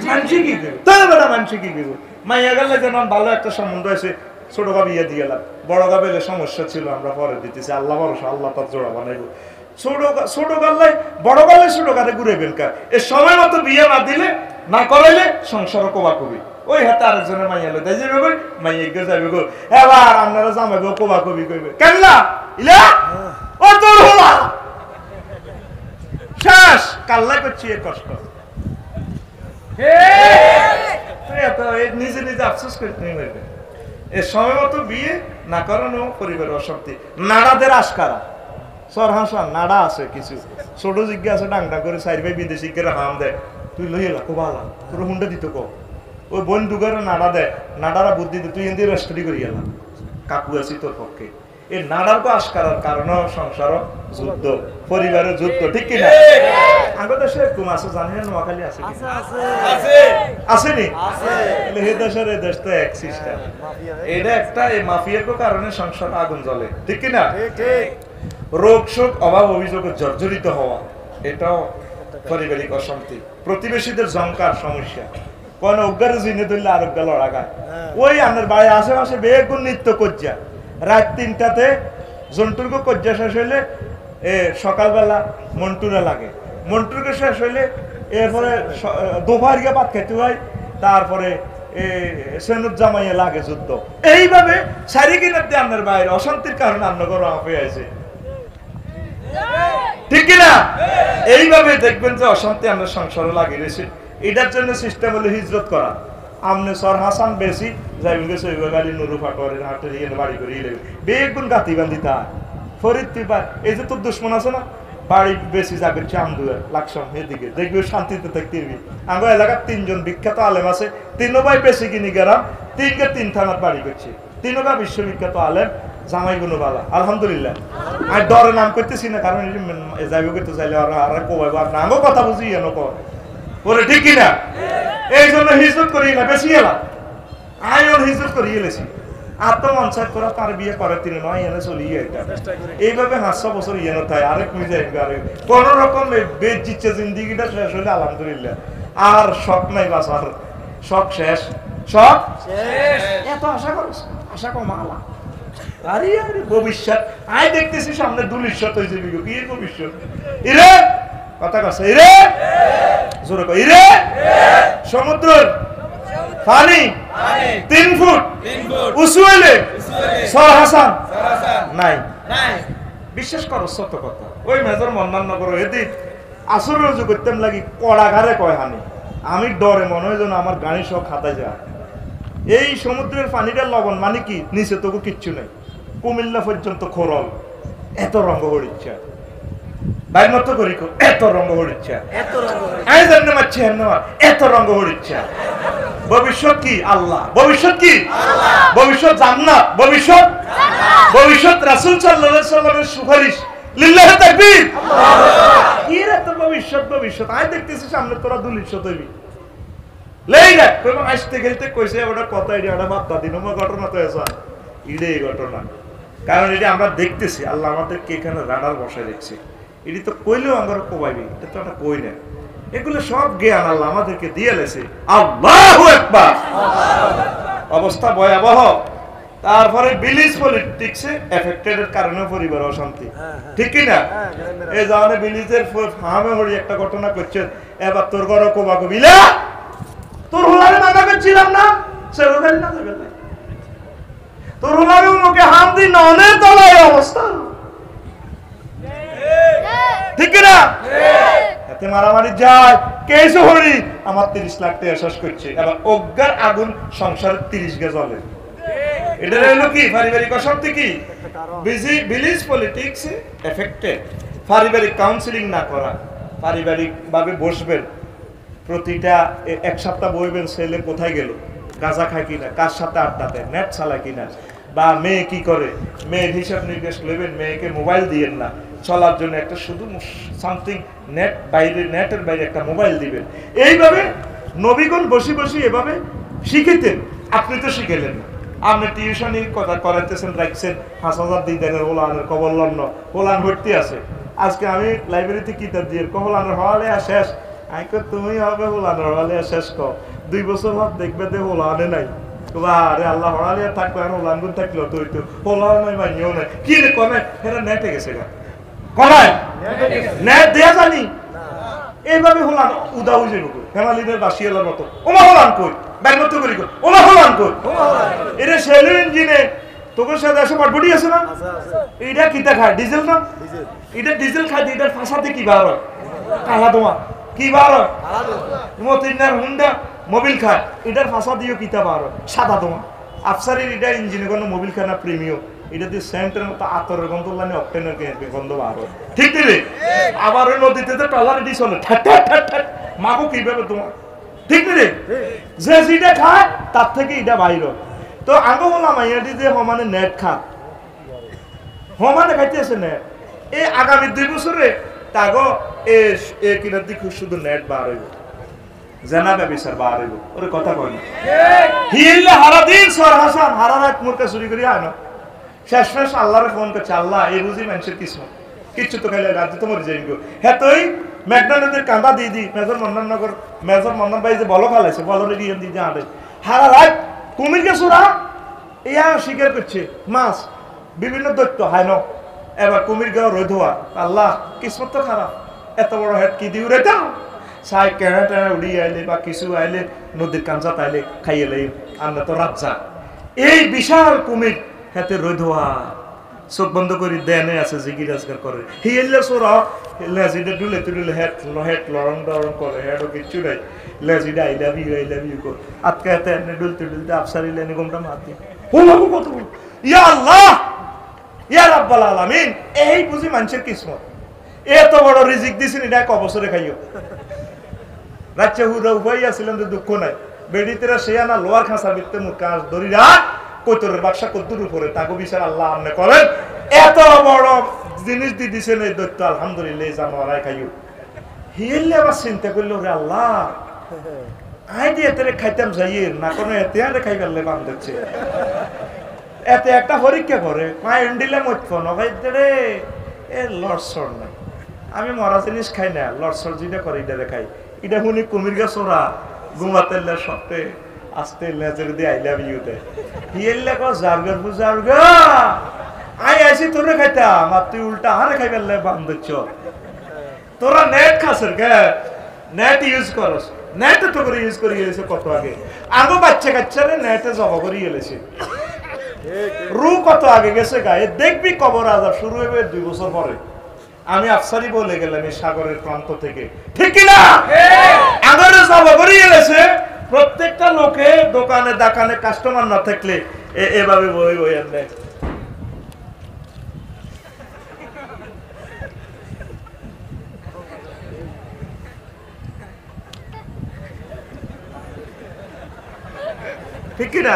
মানুষ কি কইব তাহলে বেটা মানুষ কি কইব মাইয়া গেলে যেন ভালো একটা সম্বন্ধ আছে ছোট গা বিয়ে দিয়ালাম বড় গা বেলে সমস্যা ছিল আমরা পরে দিতেছি আল্লাহ ভরসা আল্লাহ তার জোড়া বানাইব ছোট গাল্লাই বড় গালে ছোট গালে ঘুরাইবেন কা এ সময় মতো বিয়ে না দিলে না করাইলে সংসার কোবা কবি ওই হাতে আরেকজনের মাইয়া লই তাই যাবে মাইয়া গিয়ে যাবে গো এবার আপনারা জামাইবে কোবা কবি কইবে কেনলা ইলা ও তোর হলা শেষ কাল্লা করছি এ কষ্ট নিজে নিজে আফসোস করতে নেবে এ সময় মতো বিয়ে না করানো পরিবারের অশান্তি নাড়াদের আশকারা সর হাসান নাড়া আছে কিছু ছোট জিজ্ঞা আছে ডাংডা করে সাইড ভাই বিদেশি করে হাম দেয় তুই লই এলা খুব ভালো তোর হুন্ডা দিত কো ওই বন্ধু করে নাড়া দেয় নাড়ারা বুদ্ধি তুই এনে রেস্টুরি করি এলা কাকু আছি তোর পক্ষে এই নাড়ার কো আশকারার কারণ সংসার যুদ্ধ পরিবারের যুদ্ধ ঠিক কিনা আগের দেশে তুমি আছে জানেন নোয়াখালী আছে আসেনি হে দেশের এই দেশ তো এক সিস্টেম এটা একটা এই মাফিয়ার কারণে সংসার আগুন জ্বলে ঠিক কিনা রোগ শোক অভাব অভিযোগে জর্জরিত হওয়া এটাও পারিবারিক অশান্তি প্রতিবেশীদের জঙ্কার সমস্যা কোন অজ্ঞারে জিনে ধরলে আরোগ্য লড়া গায় ওই আমাদের বাড়ির আশেপাশে বেগুন নৃত্য করছে রাত 3টাতে জন্টুরকে কজ্জা শেষ হইলে সকালবেলা মন্টুরা লাগে মন্টুরকে শেষ হইলে এরপরে দুপুর গিয়ে ভাত খেতে হয় তারপরে সেনুজ্জামাইয়ে লাগে যুদ্ধ এইভাবে সারি কিনার দিয়ে আপনার বাইরে অশান্তির কারণে আপনার হয়ে আছে ঠিক কিনা এইভাবে দেখবেন যে অশান্তি আমরা সংসারে লাগিয়ে রয়েছে এটার জন্য সিস্টেম হলো হিজরত করা আমনে সর হাসান বেশি যাইবে সৈবাগালি নুরু ফাটোয়ারের হাটের ইয়ে বাড়ি করে ইয়ে বেগুন গাতি বান্ধি তা ফরিদ তিবা এই যে তোর দুশ্মন আছে না বাড়ি বেশি যাবে চামদুয়ার লাকসাম এদিকে দেখবি শান্তিতে থাকতে আমার এলাকার 3 জন বিখ্যাত আলেম আছে 3 ভাই বেশি কিনি গেলাম 3 থানার বাড়ি করছে 3 বিশ্ববিখ্যাত আলেম জামাই গুলো বালা আলহামদুলিল্লাহ আর ডরে নাম করতেছি না কারণ যাইব করতে চাইলে আর কোবাইব আর নামও কথা বুঝি এনো ওরে ঠিক কিনা এই জন্য হিজরত করি না বেশি এলাম আইন হিজরত করি এলেছি আত্মমনসাত করা তার বিয়ে করে তিনি নয় এনে চলিয়ে এটা এইভাবে 500 বছর ইয়ে নয় আরেক কই যায় কোন রকম বেদ জিচ্ছে জিন্দিগিটা শেষ হলে আলহামদুলিল্লাহ আর শখ নাই বাস আর শখ শেষ শখ শেষ এত আশা করছ আশা কমালা আরে আরে ভবিষ্যৎ আই দেখতেছি সামনে দুলিশত হয়ে যাবে কি ভবিষ্যৎ ইরে কথা কইছে ইরে জোরে কই ইরে সমুদ্র পানি 3 ফুট উঁচু হইলে সর হাসান নাই বিশ্বাস করো সত্য কথা ওই মেজর মন্নান নগর এদিক আসর রুজু করতেম লাগি কড়াঘারে কয় হানি আমি ডরে মনে হয় যেন আমার গাড়ি সব খাতায় যায় এই সমুদ্রের পানিটা লবণ মানে কি নিচে তবু কিচ্ছু নেই কুমিল্লা পর্যন্ত খোরল এত রঙ হরিচ্ছা ভাই মতো করি এত রঙ হরিচ্ছা এত রঙ হরিচ্ছা ভবিষ্যৎ কি আল্লাহ ভবিষ্যৎ কি ভবিষ্যৎ জান্নাত ভবিষ্যৎ ভবিষ্যৎ রাসূল সাল্লাল্লাহু আলাইহি ওয়াসাল্লামের সুপারিশ লিল্লাহি তাকবীর কি রে তো ভবিষ্যৎ ভবিষ্যৎ আই দেখতেছিস সামনে তোরা দুলিশত হইবি লেইরা কোন আসতে গেলতে কইছে ওটা কথা এডি ওটা বাদ দিন মো ঘটনা তো এসা ইডে ঘটনা কারণ এটা আমরা দেখতেছি আল্লাহ আমাদেরকে এখানে রাডার বসায় রেখেছে এটি তো কইলেও আমরা কোবাইবি এটা তো আমরা কই না এগুলো সব জ্ঞান আল্লাহ আমাদেরকে দিয়ে লেছে আল্লাহু আকবার অবস্থা ভয়াবহ তারপরে বিলিজ পলিটিক্সে এফেক্টেড এর কারণে পরিবার অশান্তি ঠিক কি না এই জানে বিলিজের ফার্মে হরি একটা ঘটনা করছে এবার তোর ঘরে কোবা কবিলা তোর হোলারে মানা করছিলাম না সে হোলারে না যাবে না তোর হোলারে মুখে হাত দি ননের তলায় অবস্থা ঠিক কি না এতে মারামারি যায় কেসে হরি আমার 30 লাখ টাকা শেষ করছে এবার অজ্ঞার আগুন সংসারের 30 গে জ্বলে এটা হলো কি পারিবারিক অশান্তি কি বিলিজ পলিটিক্স এফেক্টেড পারিবারিক কাউন্সেলিং না করা পারিবারিক ভাবে বসবেন প্রতিটা এক সপ্তাহ বইবেন ছেলে কোথায় গেল গাঁজা খায় কিনা কার সাথে আড্ডা দেয় নেট চালায় কিনা বা মেয়ে কি করে, মেয়ের হিসাব নির্দেশ নেবেন, মেয়েকে মোবাইল দিয়েন না, চলার জন্য একটা শুধু সামথিং নেট বাইরে, নেটের বাইরে একটা মোবাইল দিবেন। এইভাবে নবীগণ বসে বসে এভাবে শিখিতেন, আপনি তো শিখেলেন না। আপনি টিউশনের কথা করাইতেছেন, রাখছেন 5,000 দিনের হোলানের কবলন্ন হোলান ভর্তি আছে। আজকে আমি লাইব্রেরিতে কিতাব দিয়ে হোলানের হওয়ালে শেষ, আমি তুমি হবে হোলানের হওয়ালে শেষ কর 2 বছর হল দেখবে যে হোলানে নাই। আরে আল্লাহ হড়ালিয়া থাকবে আর হোলান গুণ থাকলো তো হইতো, হোলাও নাই মাইও নাই, কি রে কমে এরা নেটে গেছে গা কমায় নেট দেয়া জানি। এইভাবে হোলান উদা উজে নুকো ফ্যামিলিদের বাসিয়ালার মতো, ওমা হোলান কই ব্যাগ মতো করি কই, ওমা হোলান কই এরে সেলু ইঞ্জিনে তোকে সাথে এসে পাটবডি আছে না, এইটা কিতা খায় ডিজেল না, এটা ডিজেল খায়, এটার ফাঁসাতে কি বার হয় কালা তোমা, কি বার হয় মতিনার হুন্ডা মোবিল খায়, এটার ফাঁসা দিয়েও কিতা বার হয় সাদা তোমা। আফসারের এটা ইঞ্জিনে কোনো মোবিল খায় না প্রিমিয়ম, এটা দিয়ে সেন্টের মতো আতরের গন্ধ লাগে, অক্টেনের গন্ধ বার হয়, ঠিক রে। আবার ওই নদীতে তো ট্রলার দিয়ে চলে মাগো কিভাবে তোমার, ঠিক রে। যে যেটা খায় তার থেকে এটা বাইর। তো আগে বললাম মাইয়াটি যে হমানে নেট খা, হমানে খাইতে আছে নেট, এই আগামী 2 বছরে তাগো এ কিনার দিকে শুধু নেট বার হইব, জানাবে বিচার বার হইব, ওরে কথা কয় না। হিল্লা হারা দিন সর হাসান হারা রাত মুরকা চুরি করি আয় না, শেষ আল্লাহরে ফোন করছে, আল্লাহ এই বুঝি মানুষের কিসমত, কিচ্ছু তো খাইলে রাজ্য তো মরে যাই গো। হ্যাঁ তুই মেঘনা নদীর কান্দা দিয়ে দি মেজর মন্নাননগর, মেজর মন্নান ভাই যে বলো খালাইছে, বলরে দিয়ে দিয়ে আটে হারা রাত কুমির গেছোরা ইয়া শিকার করছে মাছ বিভিন্ন দৈত্য হায় ন, এবার কুমির গাও রোদ হওয়া, আল্লাহ কিসমত তো খারাপ, এত বড় হেড কি দিও রে দাও সাই কেনা টেনা উড়ি আইলে বা কিছু আইলে নদীর কাঞ্চা তাইলে খাইলে আমরা তো রাজ্জা। এই বিশাল কুমির হাতে রোদ হওয়া, চোখ বন্ধ করে দেনে আছে জিগি রাজগার করে, হিয়েলে সোরা লেজিটা ডুলে তুলে হেড লরং ডরং করে, হেডও কিচ্ছু নাই, লেজিটা আই লাভ ইউ কর আটকা হাতে এনে ডুলতে ডুলতে আফসারি লেনে ঘুমটা মারতে হোলাবো কত ইয়া আল্লাহ ইয়া রাব্বাল আলামিন। এই বুঝি মানুষের কিসমত, এত বড় রিজিক দিছেন, এটা 1 বছরে খাইও। রাজ্যে হুদা উপাই আসছিলাম যে দুঃখ নাই, বেডিতেরা সে আনা লোয়ার খাঁচার ভিতরে মুখ কাঁচ ধরি রাখ কৈতরের বাক্সা কদ্দুর উপরে তাকে বিচার আল্লাহ আমনে করেন, এত বড় জিনিস দিয়ে দিছেন এই দৈত্য, আলহামদুলিল্লাহ জানোয়ারাই খাইও। হিয়েলে আবার চিন্তা করলো রে আল্লাহ আই দিয়ে এতে খাইতাম যাইয়ে না কোনো এতে আরে খাই ফেললে বান দিচ্ছে, এতে একটা পরীক্ষা করে মায়ের দিলে মত নখাইতে রে এ লড়সর না, আমি মরা জিনিস খাই না, লড়সর যেটা করে এটা খাই, এটা শুনি কুমির গাছ ওরা ঘুমাতে সপ্তাহে আসতে লেজের দিয়ে আই লাভ ইউ দেয়, হিয়েলে কো জারগার বুজারগা আই আইছি তোরে খাইতাম আর তুই উল্টা আরে খাই ফেললে বান দিচ্ছ। তোরা নেট খাসের গে, নেট ইউজ করস, নেটে তো করে ইউজ করে গেছে কত আগে, আগে বাচ্চা কাচ্চারে নেটে জবা করে গেলেছে, রু কত আগে গেছে গায়ে দেখবি কবর আজাব শুরু হবে 2 বছর পরে। আমি আফসারি বলে গেলাম এই সাগরের প্রান্ত থেকে, ঠিক কিনা আগরে জবা করে গেলেছে। প্রত্যেকটা লোকে দোকানে দাকানে কাস্টমার না থাকলে এভাবে বই বই আনবে, ঠিক কিনা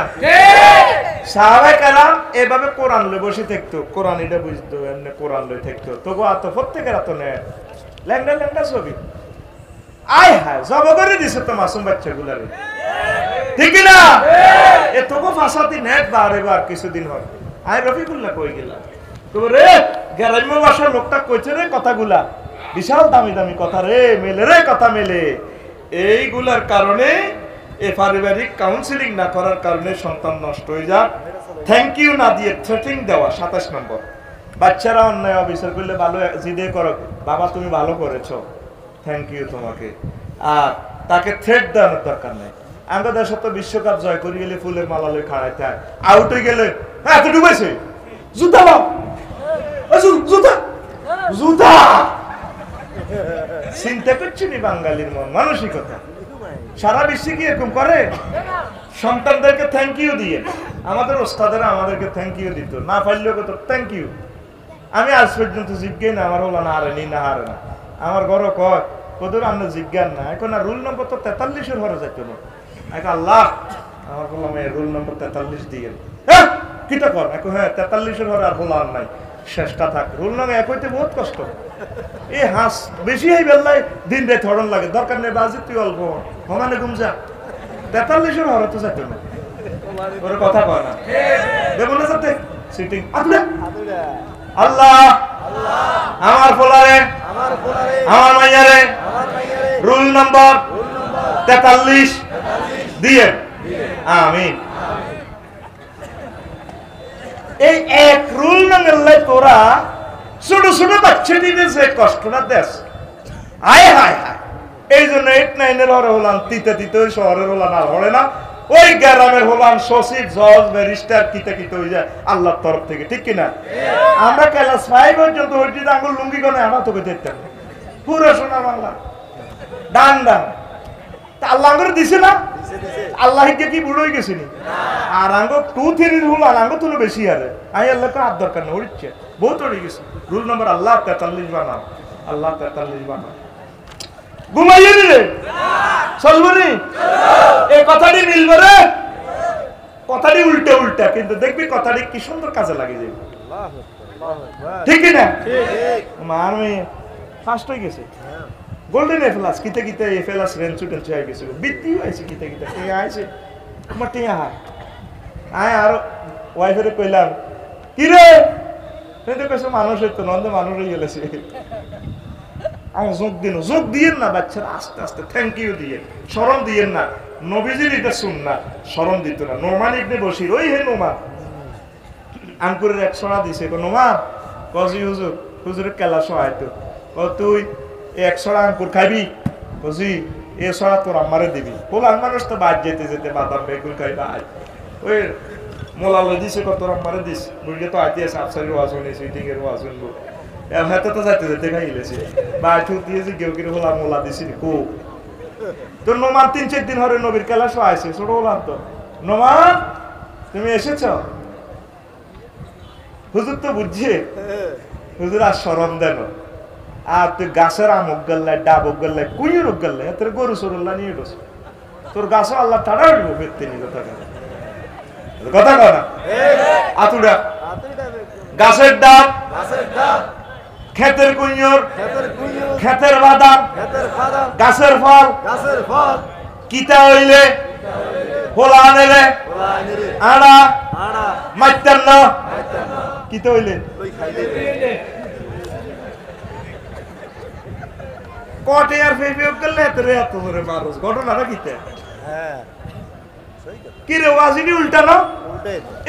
সাহাবায়ে কেরাম এভাবে কোরআন লয়ে বসে থাকতো, কোরআন এটা বুঝতো, এমনি কোরআন লয়ে থাকতো, তবু আতো প্রত্যেকের আতো নেয় ল্যাংডা ল্যাংডা ছবি আয় হায় জব করে দিছে তো মাসুম বাচ্চাগুলারে, ঠিক কিনা এ তবু ফাঁসাতি নেট বার কিছুদিন হয়। আয় রফিকুল্লাহ কই গেলা তো রে গ্রাম্য ভাষার লোকটা কইছে রে কথাগুলা, বিশাল দামি দামি কথা রে মেলে রে কথা মেলে, এইগুলার কারণে এ পারিবারিক কাউন্সিলিং না করার কারণে সন্তান নষ্ট হয়ে যায়। থ্যাংক ইউ না দিয়ে থ্রেটিং দেওয়া 27 নম্বর। বাচ্চারা অন্যায় অবিচার করলে ভালো জিদে করো, বাবা তুমি ভালো করেছো থ্যাংক ইউ তোমাকে, আর তাকে থ্রেট দেওয়ার দরকার নেই। আমরা দেশ তো বিশ্বকাপ জয় করে গেলে ফুলের মালা লয়ে খাড়াইতে হয়, আউট হয়ে গেলে হ্যাঁ তো ডুবেছে জুতা লাও জুতা জুতা, চিন্তা করছি নি বাঙালির মন মানসিকতা, সারা বিশ্বে কি এরকম করে? সন্তানদেরকে থ্যাংক ইউ দিয়ে, আমাদের ওস্তাদেরা আমাদেরকে থ্যাংক ইউ দিত, না পারলেও কত থ্যাংক ইউ। আমি আজ পর্যন্ত জিজ্ঞাই না আমার হলো না হারেনি না হারে না, আমার ঘর কয় কদর আমরা জিজ্ঞান না, এখন আর রুল নম্বর তো 43-এর ঘরে যাইতো না, আল্লাহ আমার বললাম রুল নম্বর 43 দিয়ে কিটা কর এখন হ্যাঁ 43-এর ঘরে আর হলার নাই শেষটা থাক রুল নং এক হইতে বহুত কষ্ট এই হাঁস বেশি এই বেলায় দিন রাত হরণ লাগে দরকার নেই বাজি তুই অল্প সমানে ঘুম যা 43-এর ঘরে তো যাইতো না ওর কথা কয় না দেবো না যাতে সিটিং আল্লাহ আমার ফোলারে আমার মাইয়ারে রুল নম্বর 43 দিয়ে আমিন এই এক রুল নম্বর লাই তোরা ছোট ছোট বাচ্চা দিনে যে কষ্টটা দেশ আয় হায় হায় এই জন্য 8-9-এর হরে হলাম তিতে তিতে ওই শহরের হলাম আর হরে না ওই গ্রামের হলাম সচিব জজ ব্যারিস্টার কিতে কিতে হয়ে যায় আল্লাহর তরফ থেকে ঠিক কিনা আমরা ক্লাস 5 পর্যন্ত হইছি আঙ্গুল লুঙ্গি কোনে আনা তোকে দেখতাম পুরো সোনা বাংলা ডান ডান আল্লাহ আঙ্গুর দিছে না আল্লাহ কি বুড়ো হয়ে গেছিনি আর আঙ্গ 2-3 রুল আর আঙ্গ তুলো বেশি আরে আমি আল্লাহকে আর দরকার না উড়ছে বহুত উড়ে গেছে রুল নম্বর আল্লাহ 43 বানাও আল্লাহ 43 বানাও ঘুমাইয়ে দিলে চলবনি এই কথাটি মিলবে রে কথাটি উল্টে উল্টা কিন্তু দেখবি কথাটি কি সুন্দর কাজে লাগে যাবে ঠিক না মার মেয়ে ফার্স্ট হয়ে গেছে গোল্ডেন এফেলাস কিতে কিতে এফেলাস রেঞ্চু টেঞ্চু হয়ে গেছে বৃত্তি হয়েছে কিতে কিতে টিয়া আইছে আমার টিয়া হায় আয় আর ওয়াইফের কইলাম কি রে তুই তো কেসে মানুষ হইতো নন্দ মানুষ হয়ে গেলেছে আমি যোগ দিয়েন না বাচ্চারা আস্তে আস্তে থ্যাংক ইউ দিয়ে স্মরণ দিয়েন না নবীজির এটা শুন না স্মরণ দিত না নোমান ইবনে বশির ওই হে নোমান আঙ্কুরের 100 দিছে নোমান কজি হুজুরের কেলা সহায়তো তুই 100 আঙ্কুর খাবি কজি এ সরা তোর আমারে দিবি বলার মানুষ তো বাদ যেতে যেতে বাদাম বেগুন খাই না ওই মোলালো দিছে কত আমারে দিস বুঝলে তো আইতে সাবসারি ওয়াজ হইছে সুইটিং এর ওয়াজ হইলো এত তো যাইতে যেতে খাইলেছে বা ঠুক দিয়েছি কেউ কেউ হলাম মোলা দিছি কো তোর নোমান 3-4 দিন হরে নবীর কেলা সহায়ছে ছোট বললাম তো নোমান তুমি এসেছ হুজুর তো বুঝছে হুজুর আর শরম দেন আর তুই গাছের আমক গেলে ডাবক গেলে কুইয়ের গেলে তোর গরু সরল্লা নিয়ে গেছ তোর গাছও আল্লাহ টাড়া উঠবো ফেরতে নি কথা কথা কয় না আতুডা গাছের ডাব ক্ষেতের কুইয়র ক্ষেতের বাদাম গাছের ফল কিতা হইলে হোলা আনেলে আড়া মাইতান্ন কিতা হইলে কটে আর ফেফে গেলে তোরে এত ধরে মানুষ ঘটনাটা কিতে কি রে ওয়াজিনি উল্টা না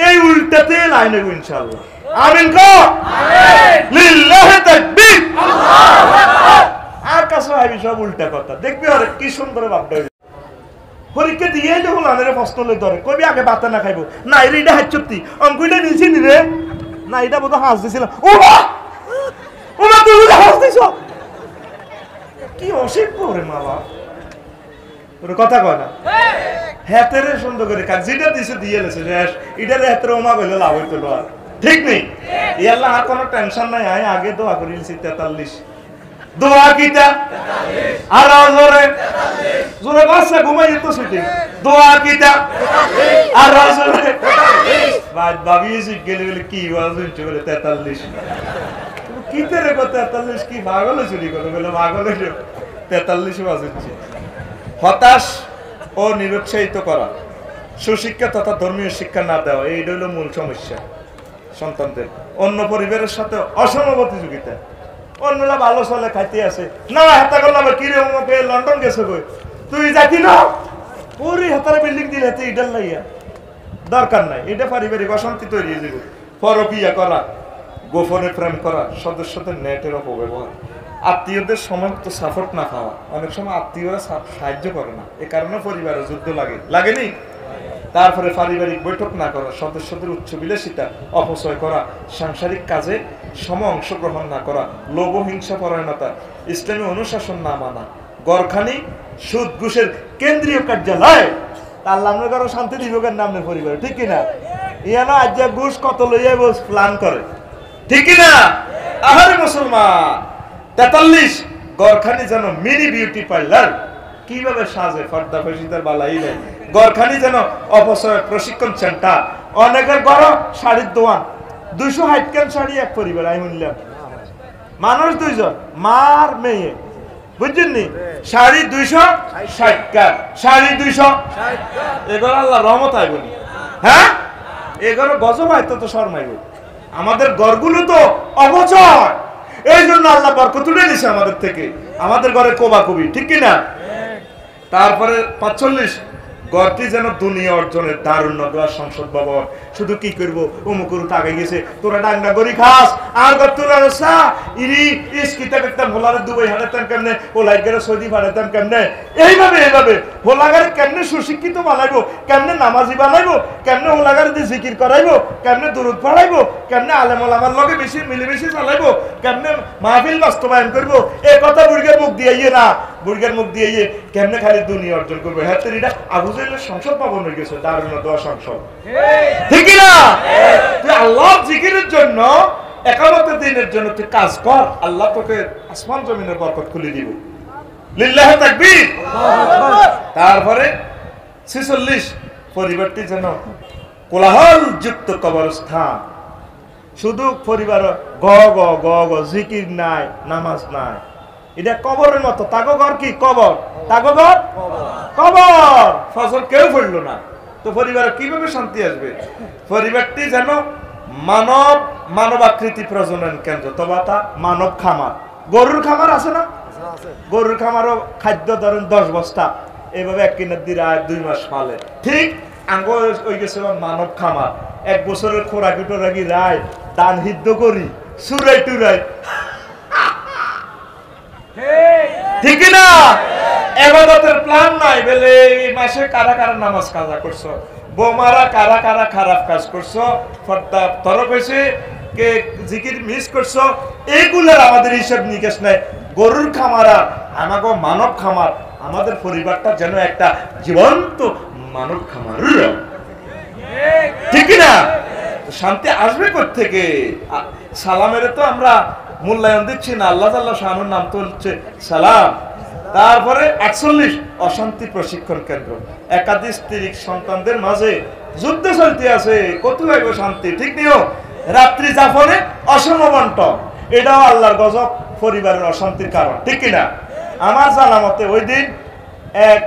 এই উল্টাতে লাইনে ইনশাআল্লাহ আমিন কো আমিন লিল্লাহি তাকবীর আল্লাহু আকবার আর কাছে আইবি সব উল্টা কথা দেখবি আর কি সুন্দর ভাবটা পরীক্ষা দিয়ে যখন আনারে প্রশ্ন লই ধরে কবি আগে বাতা না খাইবো না এইটা হাচ্চুতি অঙ্কইটা নিছি নি রে না এটা বড় হাস দিছিল ও মা তুই বড় হাস দিছ কি অসিক করে মালা ওর কথা কয় না হেতেরে সুন্দর করে কাজ যেটা দিছে দিয়ে লেছে শেষ এটারে হেতেরে ওমা কইলে লাভ হইতো না ঠিক নেই এই আল্লাহ আর কোনো টেনশন নাই আয় আগে দোয়া করিলছি 43 দোয়া কিটা 43 আর জোরে 43 জোরে বাসা ঘুমাই যেত শুতে দোয়া কিটা 43 আর জোরে 43 বাদ ভাবিয়েছি গেলে গেলে কি ওয়াজ হইছে বলে 43 কিতে রে 43 কি পাগল চুরি করে বলে পাগল 43 ওয়াজ হচ্ছে হতাশ ও নিরুৎসাহিত করা সুশিক্ষা তথা ধর্মীয় শিক্ষা না দেওয়া এই হলো মূল সমস্যা সন্তানদের অন্য পরিবারের সাথে অসম প্রতিযোগিতা অন্যরা ভালো চলে খাইতে আছে না হাতা করলাম কি রে ওকে লন্ডন গেছে কই তুই যাতি না পুরি হাতারে বিল্ডিং দিলে হাতে ইডাল লাইয়া দরকার নাই এটা পারিবারিক অশান্তি তৈরি হয়ে যাবে পরকিয়া করা গোপনে প্রেম করা সদস্যদের নেটের অপব্যবহার আত্মীয়দের সময় তো সাপোর্ট না পাওয়া অনেক সময় আত্মীয়রা সাহায্য করে না এ কারণে পরিবারে যুদ্ধ লাগেনি তারপরে পারিবারিক বৈঠক না করা সদস্যদের উচ্চ বিলাসিতা অপচয় করা সাংসারিক কাজে সম অংশগ্রহণ না করা লোভ হিংসা পরায়ণতা ইসলামী অনুশাসন না মানা গরখানি সুদ ঘুষের কেন্দ্রীয় কার্যালয় আল্লাহ কারো শান্তি দিবকের নামে পরিবার ঠিক কিনা ইয়ানো আজ ঘুষ কত লইয়া বস প্ল্যান করে ঠিক কিনা আহারে মুসলমান 43 গরখানি যেন মিনি বিউটি পার্লার কিভাবে সাজে ফর্দা ফেসিদার বালাই নেই গরখানি যেন অপচয় প্রশিক্ষণ সেন্টার অনেকের বড় শাড়ির দোয়ান 260 কেন শাড়ি এক পরিবার আমি শুনলাম মানুষ 2 জন মার মেয়ে বুঝছেন নি শাড়ি 260 কার শাড়ি 200 এগুলো আল্লাহ রহমত আইব হ্যাঁ এগুলো গজব আইতো তো শর্মাইব আমাদের ঘরগুলো তো অবচয় এই জন্য আল্লাহ বরকত তুলে দিয়েছে আমাদের থেকে আমাদের ঘরে কোবাকুবি ঠিক কি না তারপরে 45 গড়টি যেন দুনিয়া অর্জনের দারুণ দোয়া সংসদ ভবন শুধু কি করব অমুকুর তাকে গেছে তোরা ডাঙ্গা গরি খাস আর গতুরা রসা ইরি ইসকিতা করতাম হোলারে দুবাই হারাতাম কেমনে ওলাইগারে সৌদি হারাতাম কেমনে এইভাবে হোলাগারে কেমনে সুশিক্ষিত বানাইবো কেমনে নামাজি বানাইবো কেমনে হোলাগারে দিয়ে জিকির করাইবো কেমনে দুরুদ পড়াইবো কেমনে আলেম ওলামার লগে বেশি মিলেমিশে চালাইবো কেমনে মাহফিল বাস্তবায়ন করবো এই কথা বুড়ির মুখ দিয়ে না বুড়ির মুখ দিয়ে কেমনে খালি দুনিয়া অর্জন করবো হ্যাঁ এটা আবু জাহেলের সংসদ ভবন হয়ে গেছে দারুণ দোয়া সংসদ ঠিক না তুই আল্লাহর জিকিরের জন্য একামতের দিনের জন্য তুই কাজ কর আল্লাহ তোকে আসমান জমিনের বরকত খুলে দিব লিল্লাহি তাকবীর তারপরে 46 পরিবারটি যেন কোলাহল যুক্ত কবরস্থান শুধু পরিবার গ গ গ গ জিকির নাই নামাজ নাই এটা কবরের মতো তাগো ঘর কি কবর তাগো ঘর কবর ফজর কেউ পড়লো না তো পরিবারে কিভাবে শান্তি আসবে পরিবারটি যেন মানবাকৃতি প্রজনন কেন্দ্র তবা তা মানব খামার গরুর খামার আছে না গরুর খামারও খাদ্য ধরেন 10 বস্তা এইভাবে 1 কিনার দিয়ে 2 মাস পালে ঠিক আঙ্গ ওই গেছে মানব খামার 1 বছরের খোরাকি টোরাকি রায় দান হিদ্ধ করি সুরাই টুরাই ঠিক না ইবাদতের প্ল্যান নাই বলে এই মাসে কারা কারা নামাজ কাজা করছো বোমারা কারা কারা খারাপ কাজ করছো ফর্দা তরক হইছে কে জিকির মিস করছো এইগুলোর আমাদের হিসাব নিকেশ নাই গরুর খামার আর আমাগো মানব খামার আমাদের পরিবারটা যেন একটা জীবন্ত মানব খামার ঠিক না শান্তি আসবে কোথা থেকে সালামের তো আমরা মূল্যায়ন দিচ্ছি না আল্লাহ তাআলা শানুর নাম তো হচ্ছে সালাম তারপরে 48 অশান্তি প্রশিক্ষণ কেন্দ্র একাধিক স্ত্রী সন্তানদের মাঝে যুদ্ধ চলতে আছে কত হইব শান্তি ঠিক নিও রাত্রি যাপনে অসম বন্টন এটাও আল্লাহর গজব পরিবারের অশান্তির কারণ ঠিক কিনা আমার জানা মতে ওই দিন এক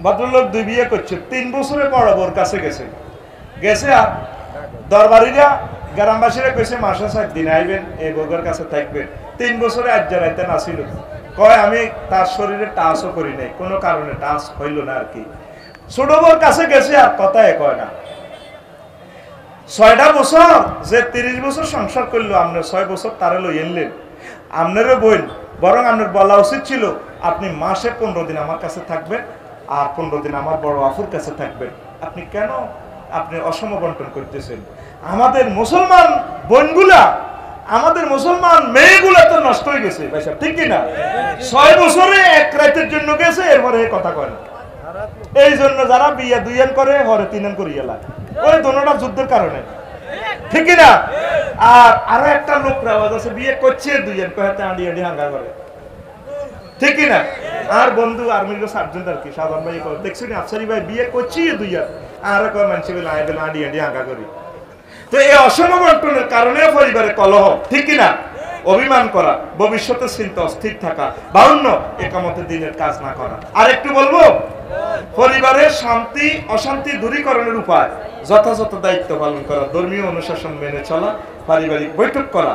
ভদ্রলোক 2 বিয়ে করছে 3 বছরে বড় বোর কাছে গেছে আর দরবারিরা গ্রামবাসীরা কইছে মাসে 7 দিন আইবেন এই বউর কাছে থাকবেন 3 বছরে আজ রাইতে নাছিল কয় আমি তার শরীরে টাচও করি নাই কোনো কারণে টাচ হইল না আর কি ছোট বউর কাছে গেছে আর কথাই কয় না 6টা বছর যে 30 বছর সংসার করলো আপনি 6 বছর তারে লই এনলেন আপনারও বইন বরং আপনার বলা উচিত ছিল আপনি মাসে 15 দিন আমার কাছে থাকবেন আর 15 দিন আমার বড় আফুর কাছে থাকবেন আপনি কেন আপনি অসম বন্টন করতেছেন আমাদের মুসলমান বোনগুলা আমাদের মুসলমান মেয়েগুলা তো নষ্ট হয়ে গেছে ভাইসা ঠিক কি না 6 বছরে এক রাতের জন্য গেছে এরপরে কথা কয় না এই জন্য যারা বিয়ে 2 আন করে হরে 3 আন করিয়া লাগে ওই দোনোটা যুদ্ধের কারণে ঠিক কি না আর আরো একটা লোক আওয়াজ আছে বিয়ে করছে 2 আন কয়তে আঁড়ি আঁড়ি হাঙ্গা করে ঠিক কি না আর বন্ধু আর্মির সার্জেন্ট আর কি সাধারণ ভাই দেখছেন আফসারি ভাই বিয়ে করছি 2 আন আর কয় মানুষ বলে আঁড়ি আঁড়ি হাঙ্গা করি তো এই অসম বন্টনের কারণে পরিবারে কলহ ঠিক কিনা অভিমান করা ভবিষ্যতের চিন্তা অস্থির থাকা 52 একামতের দিনের কাজ না করা আর একটু বলবো পরিবারের শান্তি অশান্তি দূরীকরণের উপায় যথাযথ দায়িত্ব পালন করা ধর্মীয় অনুশাসন মেনে চলা পারিবারিক বৈঠক করা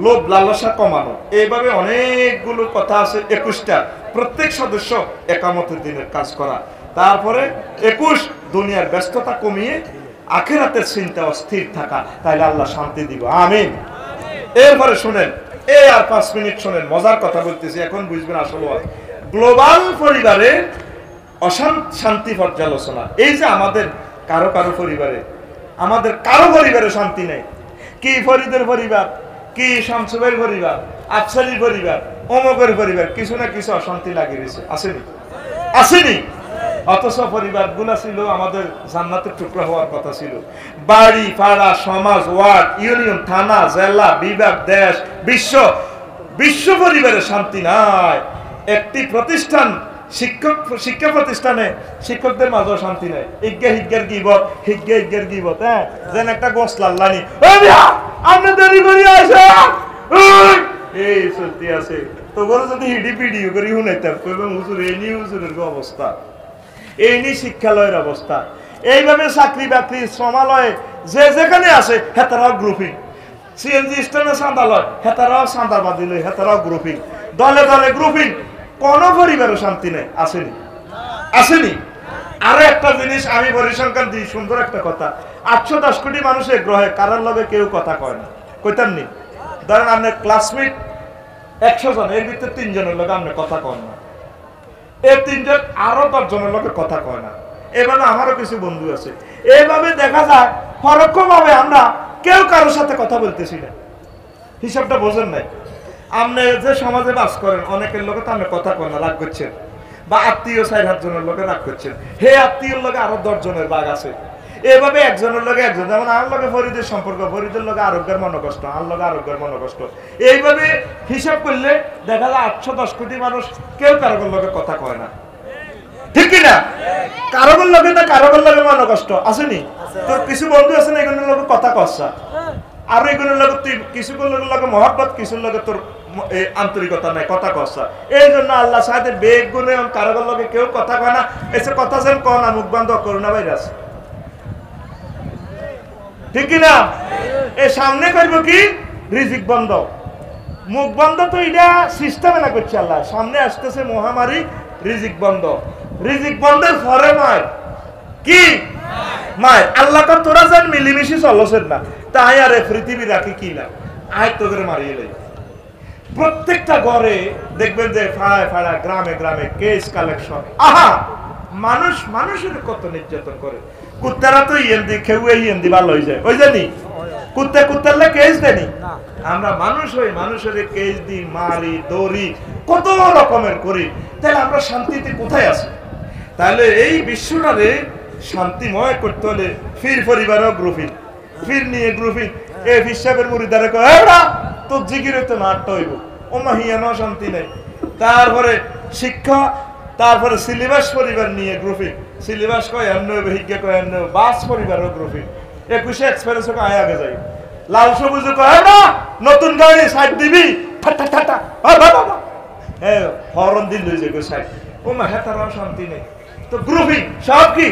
লোভ লালসা কমানো এইভাবে অনেকগুলো কথা আছে 21টা প্রত্যেক সদস্য একামতের দিনের কাজ করা তারপরে 21 দুনিয়ার ব্যস্ততা কমিয়ে আখিরাতের চিন্তা অস্থির থাকা তাইলে আল্লাহ শান্তি দিব আমিন এরপরে শুনেন এই আর 5 মিনিট শুনেন মজার কথা বলতেছি এখন বুঝবেন আসলে গ্লোবাল পরিবারে অশান্তি পর্যালোচনা এই যে আমাদের কারো পরিবারে শান্তি নেই কি ফরিদের পরিবার কি শামসুবের পরিবার আফসারির পরিবার অমকের পরিবার কিছু না কিছু অশান্তি লাগিয়ে দিয়েছে আসেনি অথচ পরিবারগুলো ছিল আমাদের জান্নাতের টুকরা হওয়ার কথা ছিল বাড়ি পাড়া সমাজ ওয়ার্ড ইউনিয়ন থানা জেলা বিভাগ দেশ বিশ্ব পরিবারে শান্তি নাই একটি প্রতিষ্ঠান শিক্ষা প্রতিষ্ঠানে শিক্ষকদের মাঝেও শান্তি নাই। হিজ্ঞার গিবত, হ্যাঁ, যেন একটা গোসলাল্লানি আপনি দেরি করি আসে এই চলতে আছে। তো করে যদি হিডি ভিডিও করি শুনাইতাম কইবাম হুজুর এই নিয়ে হুজুরের অবস্থা, এই নিয়ে শিক্ষালয়ের অবস্থা। এইভাবে চাকরি বাকরি শ্রমালয়ে যে যেখানে আছে হেতারাও গ্রুপিং, সিএনজি স্ট্যান্ডে চাঁদা লয় হেতারাও চাঁদাবাদি লয়, হেতারাও গ্রুপিং, দলে দলে গ্রুপিং। কোন পরিবারে শান্তি নেই, আসেনি। আরো একটা জিনিস আমি পরিসংখ্যান দিই, সুন্দর একটা কথা। 810 কোটি মানুষের গ্রহে কারোর লগে কেউ কথা কয় না, কইতাম নি। ধরেন আপনার ক্লাসমেট 100 জন, এর ভিতরে 3 জনের লগে আপনি কথা কন না, এই 3 জন আরো 10 জনের লগে কথা কয় না। এভাবে আমারও কিছু বন্ধু আছে। এইভাবে দেখা যায় পরোক্ষভাবে আমরা কেউ কারোর সাথে কথা বলতেছি না। হিসাবটা বোঝেন নাই? আপনি যে সমাজে বাস করেন অনেকের লোকে তো আপনি কথা কন না, রাগ করছেন, বা আত্মীয় 4-5 জনের লোকে রাগ করছেন, হে আত্মীয়র লোকে আরো 10 জনের রাগ আছে। এভাবে একজনের লগে একজন, যেমন আমার লগে ফরিদের সম্পর্ক, ফরিদের লগে আরোগ্যের মনোকষ্ট, আমার লগে আরোগ্যের মনোকষ্ট। এইভাবে হিসাব করলে দেখা যায় 810 কোটি মানুষ কেউ কারোর লগে কথা কয় না, ঠিক কিনা? কারোর লগে না কারোর লগে মনোকষ্ট আসেনি? তোর কিছু বন্ধু আছে না এগুলোর লগে কথা কচ্ছা, আর এগুলোর লগে তুই কিছু লগে মহব্বত, কিছুর লগে তোর আন্তরিকতা নাই, কথা কচ্ছা। এই জন্য আল্লাহ সাহেবের বেগ গুণে কারোর লগে কেউ কথা কয় না। এসে কথা যেন কয় না, মুখ বন্ধ, করোনা ভাইরাস, ঠিক কিনা? এই সামনে করব কি রিজিক বন্ধ, মুখ বন্ধ, তো এটা সিস্টেমে না করছে আল্লাহ। সামনে আসতেছে মহামারী, রিজিক বন্ধ। রিজিক বন্ধের পরে মায়ের কি মায়ের আল্লাহ কা তোরা যেন মিলিমিশি চলছেন না, তাই আরে পৃথিবী রাখি কি না আয় তো করে মারিয়ে লাই। প্রত্যেকটা ঘরে দেখবেন যে ফাড়ায় ফাড়ায়, গ্রামে গ্রামে কেস কালেকশন। আহা, মানুষ মানুষের কত নির্যাতন করে। কুত্তারা তো ইয়েন্দি খেয়ে ইয়েন্দি ভালো হয়ে যায়, ওই জানি কুত্তারলে কেস দেনি। আমরা মানুষ হই, মানুষের কেস দিই, মারি, দৌড়ি, কত রকমের করি। তাহলে আমরা শান্তিতে কোথায় আছি? তাহলে এই বিশ্বটারে শান্তিময় করতে হলে ফির পরিবারও গ্রুপিং, ফির নিয়ে গ্রুপিং। এই হিসাবের মুড়িদারে কয় এরা তো জিগির হইতে না আটটা হইব, ওমা হিয়ানো শান্তি নেই। তারপরে শিক্ষা, তারপরে সিলেবাস পরিবার নিয়ে গ্রুপিং, সিলেবাস কয় এমন হিজ্ঞা কয় এমন, বাস পরিবারও গ্রুপিং। 21 এক্সপ্রেস আয় আগে যাই, লাল সবুজ কয় না নতুন গাড়ি সাইড দিবি, হরন দিন লই যাবে সাইড, ওমা হেতারাও শান্তি নেই। তো গ্রুপিং সব কি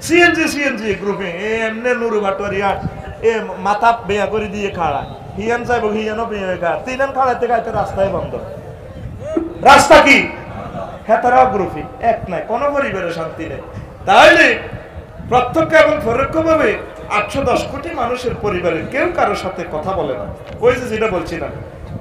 সিএনজি গ্রুপিং। এমনি নুরু ভাটোয়ারিয়া এ মাথা বেয়া করে দিয়ে খাড়া, হিয়ান চাইব হিয়ানও বেয়া খাড়া, তিনান খাড়াইতে খাইতে রাস্তায় বন্ধ। রাস্তা কি হেতারাও গ্রুপিং, এক নাই, কোন পরিবারে শান্তি নেই। তাহলে প্রত্যক্ষ এবং পরোক্ষভাবে 810 কোটি মানুষের পরিবারের কেউ কারোর সাথে কথা বলে না। ওই যে যেটা বলছিলাম,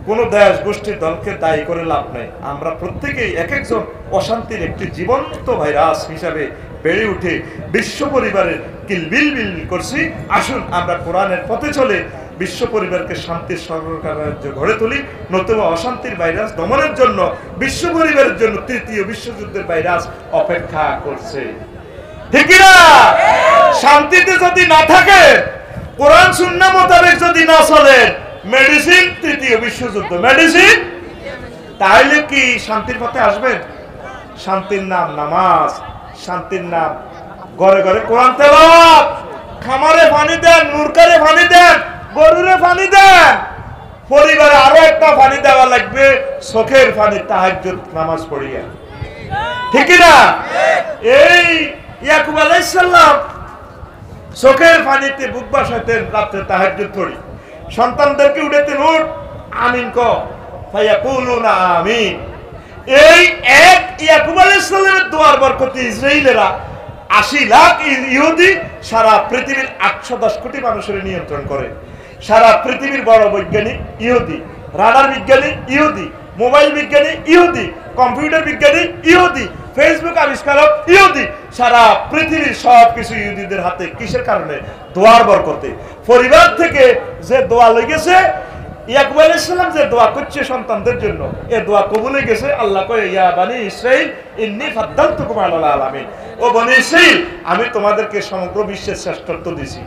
কোন দেশ গোষ্ঠীর দলকে দায়ী করে লাভ নাই। আমরা প্রত্যেকেই এক একজন অশান্তির একটি জীবন্ত ভাইরাস হিসাবে বেড়ে উঠে বিশ্ব পরিবারের কিলবিল করছি। আসুন আমরা কোরআনের পথে চলে বিশ্ব পরিবারকে শান্তির সরকারাজ্য গড়ে তুলি। নতুবা অশান্তির ভাইরাস দমনের জন্য বিশ্ব পরিবারের জন্য 3য় বিশ্বযুদ্ধের ভাইরাস অপেক্ষা করছে, ঠিক না? শান্তিতে যদি না থাকে, কোরআন সুন্নাহ মোতাবেক যদি না চলে, মেডিসিন 3য় বিশ্বযুদ্ধ মেডিসিন, তাহলে কি শান্তির পথে আসবেন? শান্তির নাম নামাজ, শান্তির নাম ঘরে ঘরে কোরআন তেলাওয়াত, খামারে পানি দেন, মুরকারে পানি দেন, গরুরে পানি দেন, পরিবারে আরো একটা পানি দেওয়া লাগবে, চোখের পানি, তাহাজ্জুদ নামাজ পড়িয়া, ঠিক না? এই ইয়াকুব আলাইহিস সালাম চোখের পানিতে বুক বাসাতেন, রাতে তাহাজ্জুদ পড়ি, সন্তানদেরকে উঠাতেন, উঠ আমিন ক, ফায়াকুলুনা আমিন। এই এক ইয়াকুব আলাইহিস সালামের দোয়ার বরকতে ইসরাইলেরা 80 লাখ ইহুদি সারা পৃথিবীর 810 কোটি মানুষের নিয়ন্ত্রণ করে। সারা পৃথিবীর বড় বৈজ্ঞানিক ইহুদি, রাডার বিজ্ঞানী ইহুদি, মোবাইল বিজ্ঞানী ইহুদি, কম্পিউটার বিজ্ঞানী ইহুদি, ফেসবুক আবিষ্কারক ইহুদি। সারা পৃথিবীর সবকিছু ইহুদিদের হাতে। কিসের কারণে? দোয়ার বরকতে। পরিবার থেকে যে দোয়া লেগেছে, ইয়াকুব আলাইহিস সালাম যে দোয়া করছে সন্তানদের জন্য, এই দোয়া কবুল হয়ে গেছে। আল্লাহ কয় ইয়া বানি ইসরাইল ইন্নী ফাদ্দালতুকুম আলাল আলামিন, ও বনি ইসরাইল আমি তোমাদেরকে সমগ্র বিশ্বের শ্রেষ্ঠত্ব দিয়েছি।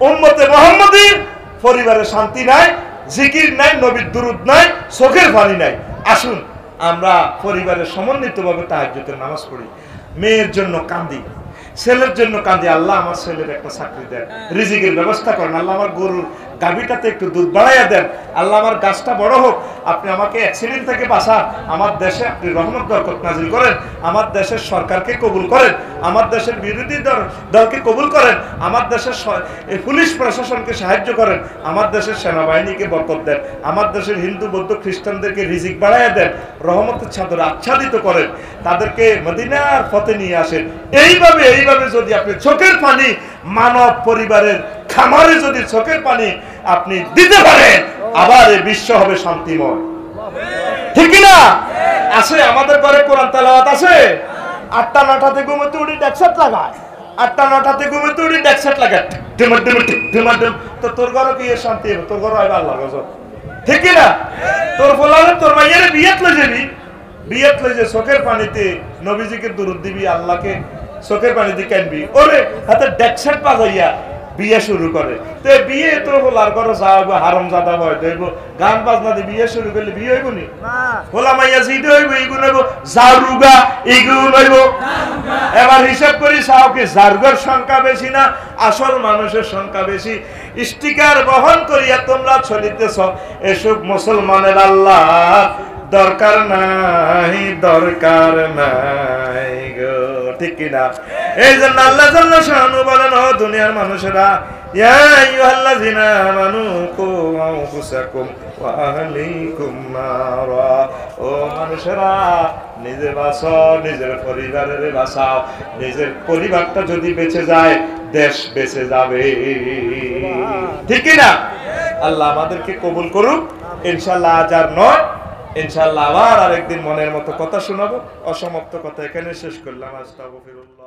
উম্মতে মুহাম্মাদীর পরিবারে শান্তি নাই, জিকির নাই, নবীর দুরূদ নাই, চোখের পানি নাই। আসুন আমরা পরিবারের সমন্বিতভাবে তাহাজ্জুদের নামাজ পড়ি, মেয়ের জন্য কান্দি, ছেলের জন্য কান্দি, আল্লাহ আমার ছেলের একটা চাকরি দেন, রিজিকের ব্যবস্থা করেন, আল্লাহ আমার গরুর গাভীটাতে একটু দুধ বাড়াইয়া দেন, আল্লাহ আমার গাছটা বড় হোক, আপনি আমাকে অ্যাক্সিডেন্ট থেকে বাঁচান, আমার দেশে আপনি রহমত বরকত নাজিল করেন, আমার দেশের সরকারকে কবুল করেন, আমার দেশের বিরোধী দলকে কবুল করেন, আমার দেশের পুলিশ প্রশাসনকে সাহায্য করেন, আমার দেশের সেনাবাহিনীকে বরকত দেন, আমার দেশের হিন্দু বৌদ্ধ খ্রিস্টানদেরকে রিজিক বাড়াইয়া দেন, রহমতের চাদরে আচ্ছাদিত করেন, তাদেরকে মদিনার পথে নিয়ে আসেন। এইভাবে যদি আপনি চোখের পানি মানব পরিবারের খামারে যদি চোখের পানি আপনি দিতে পারেন, আবার এই বিশ্ব হবে শান্তিময়। ঠিক না? আছে আমাদের ঘরে কোরআন তেলাওয়াত আছে, 8টা 9টাতে ঘুমোতে উঠি ডেকসেট লাগায়, 8টা 9টাতে ঘুমোতে উঠি ডেকসেট লাগায়, তো তোর ঘরে কি শান্তি হবে? তোর ঘরে হবে আল্লাহ গজব। ঠিক না? তোর ফলালে তোর মাইয়ের বিয়াত লই যাবি, বিয়াত লই যে চোখের পানিতে নবীজিকে দুরূদ দিবি, আল্লাহকে চোখের পানিতে কানবি, ওরে হাতে ডেকসেট বাজাইয়া বিয়ে শুরু করে। তো বিয়ে তো হলার ঘরে যাওয়া হারাম জাদা হয়, দেখব গান বাজনা দিয়ে বিয়ে শুরু করলে বিয়ে হইব নি? হোলা মাইয়া জিদে হইব, এইগুলো হইব জারুগা, এইগুলো হইব। এবার হিসাব করি সাহকে জারুগার সংখ্যা বেশি না আসল মানুষের সংখ্যা বেশি? স্টিকার বহন করিয়া তোমরা চলিতেছ, এসব মুসলমানের আল্লাহ দরকার নাই, দরকার নাই গো। ঠিক কিনা? এই জন্য আল্লাহ জাল্লা শানু বলেন, ও দুনিয়ার মানুষেরা, ইয়া আইয়ুহাল্লাযিনা আমানু কু আনফুসাকুম ওয়া আহলিকুম নারা, ও মানুষেরা নিজে বাঁচো, নিজের পরিবারের বাঁচাও, নিজের পরিবারটা যদি বেঁচে যায় দেশ বেঁচে যাবে। ঠিক কিনা? আল্লাহ আমাদেরকে কবুল করুক। ইনশাআল্লাহ আজ আর নয়, ইনশাআল্লাহ আবার আরেকদিন মনের মতো কথা শোনাবো। অসমাপ্ত কথা এখানে শেষ করলাম। আস্তাগফিরুল্লাহ।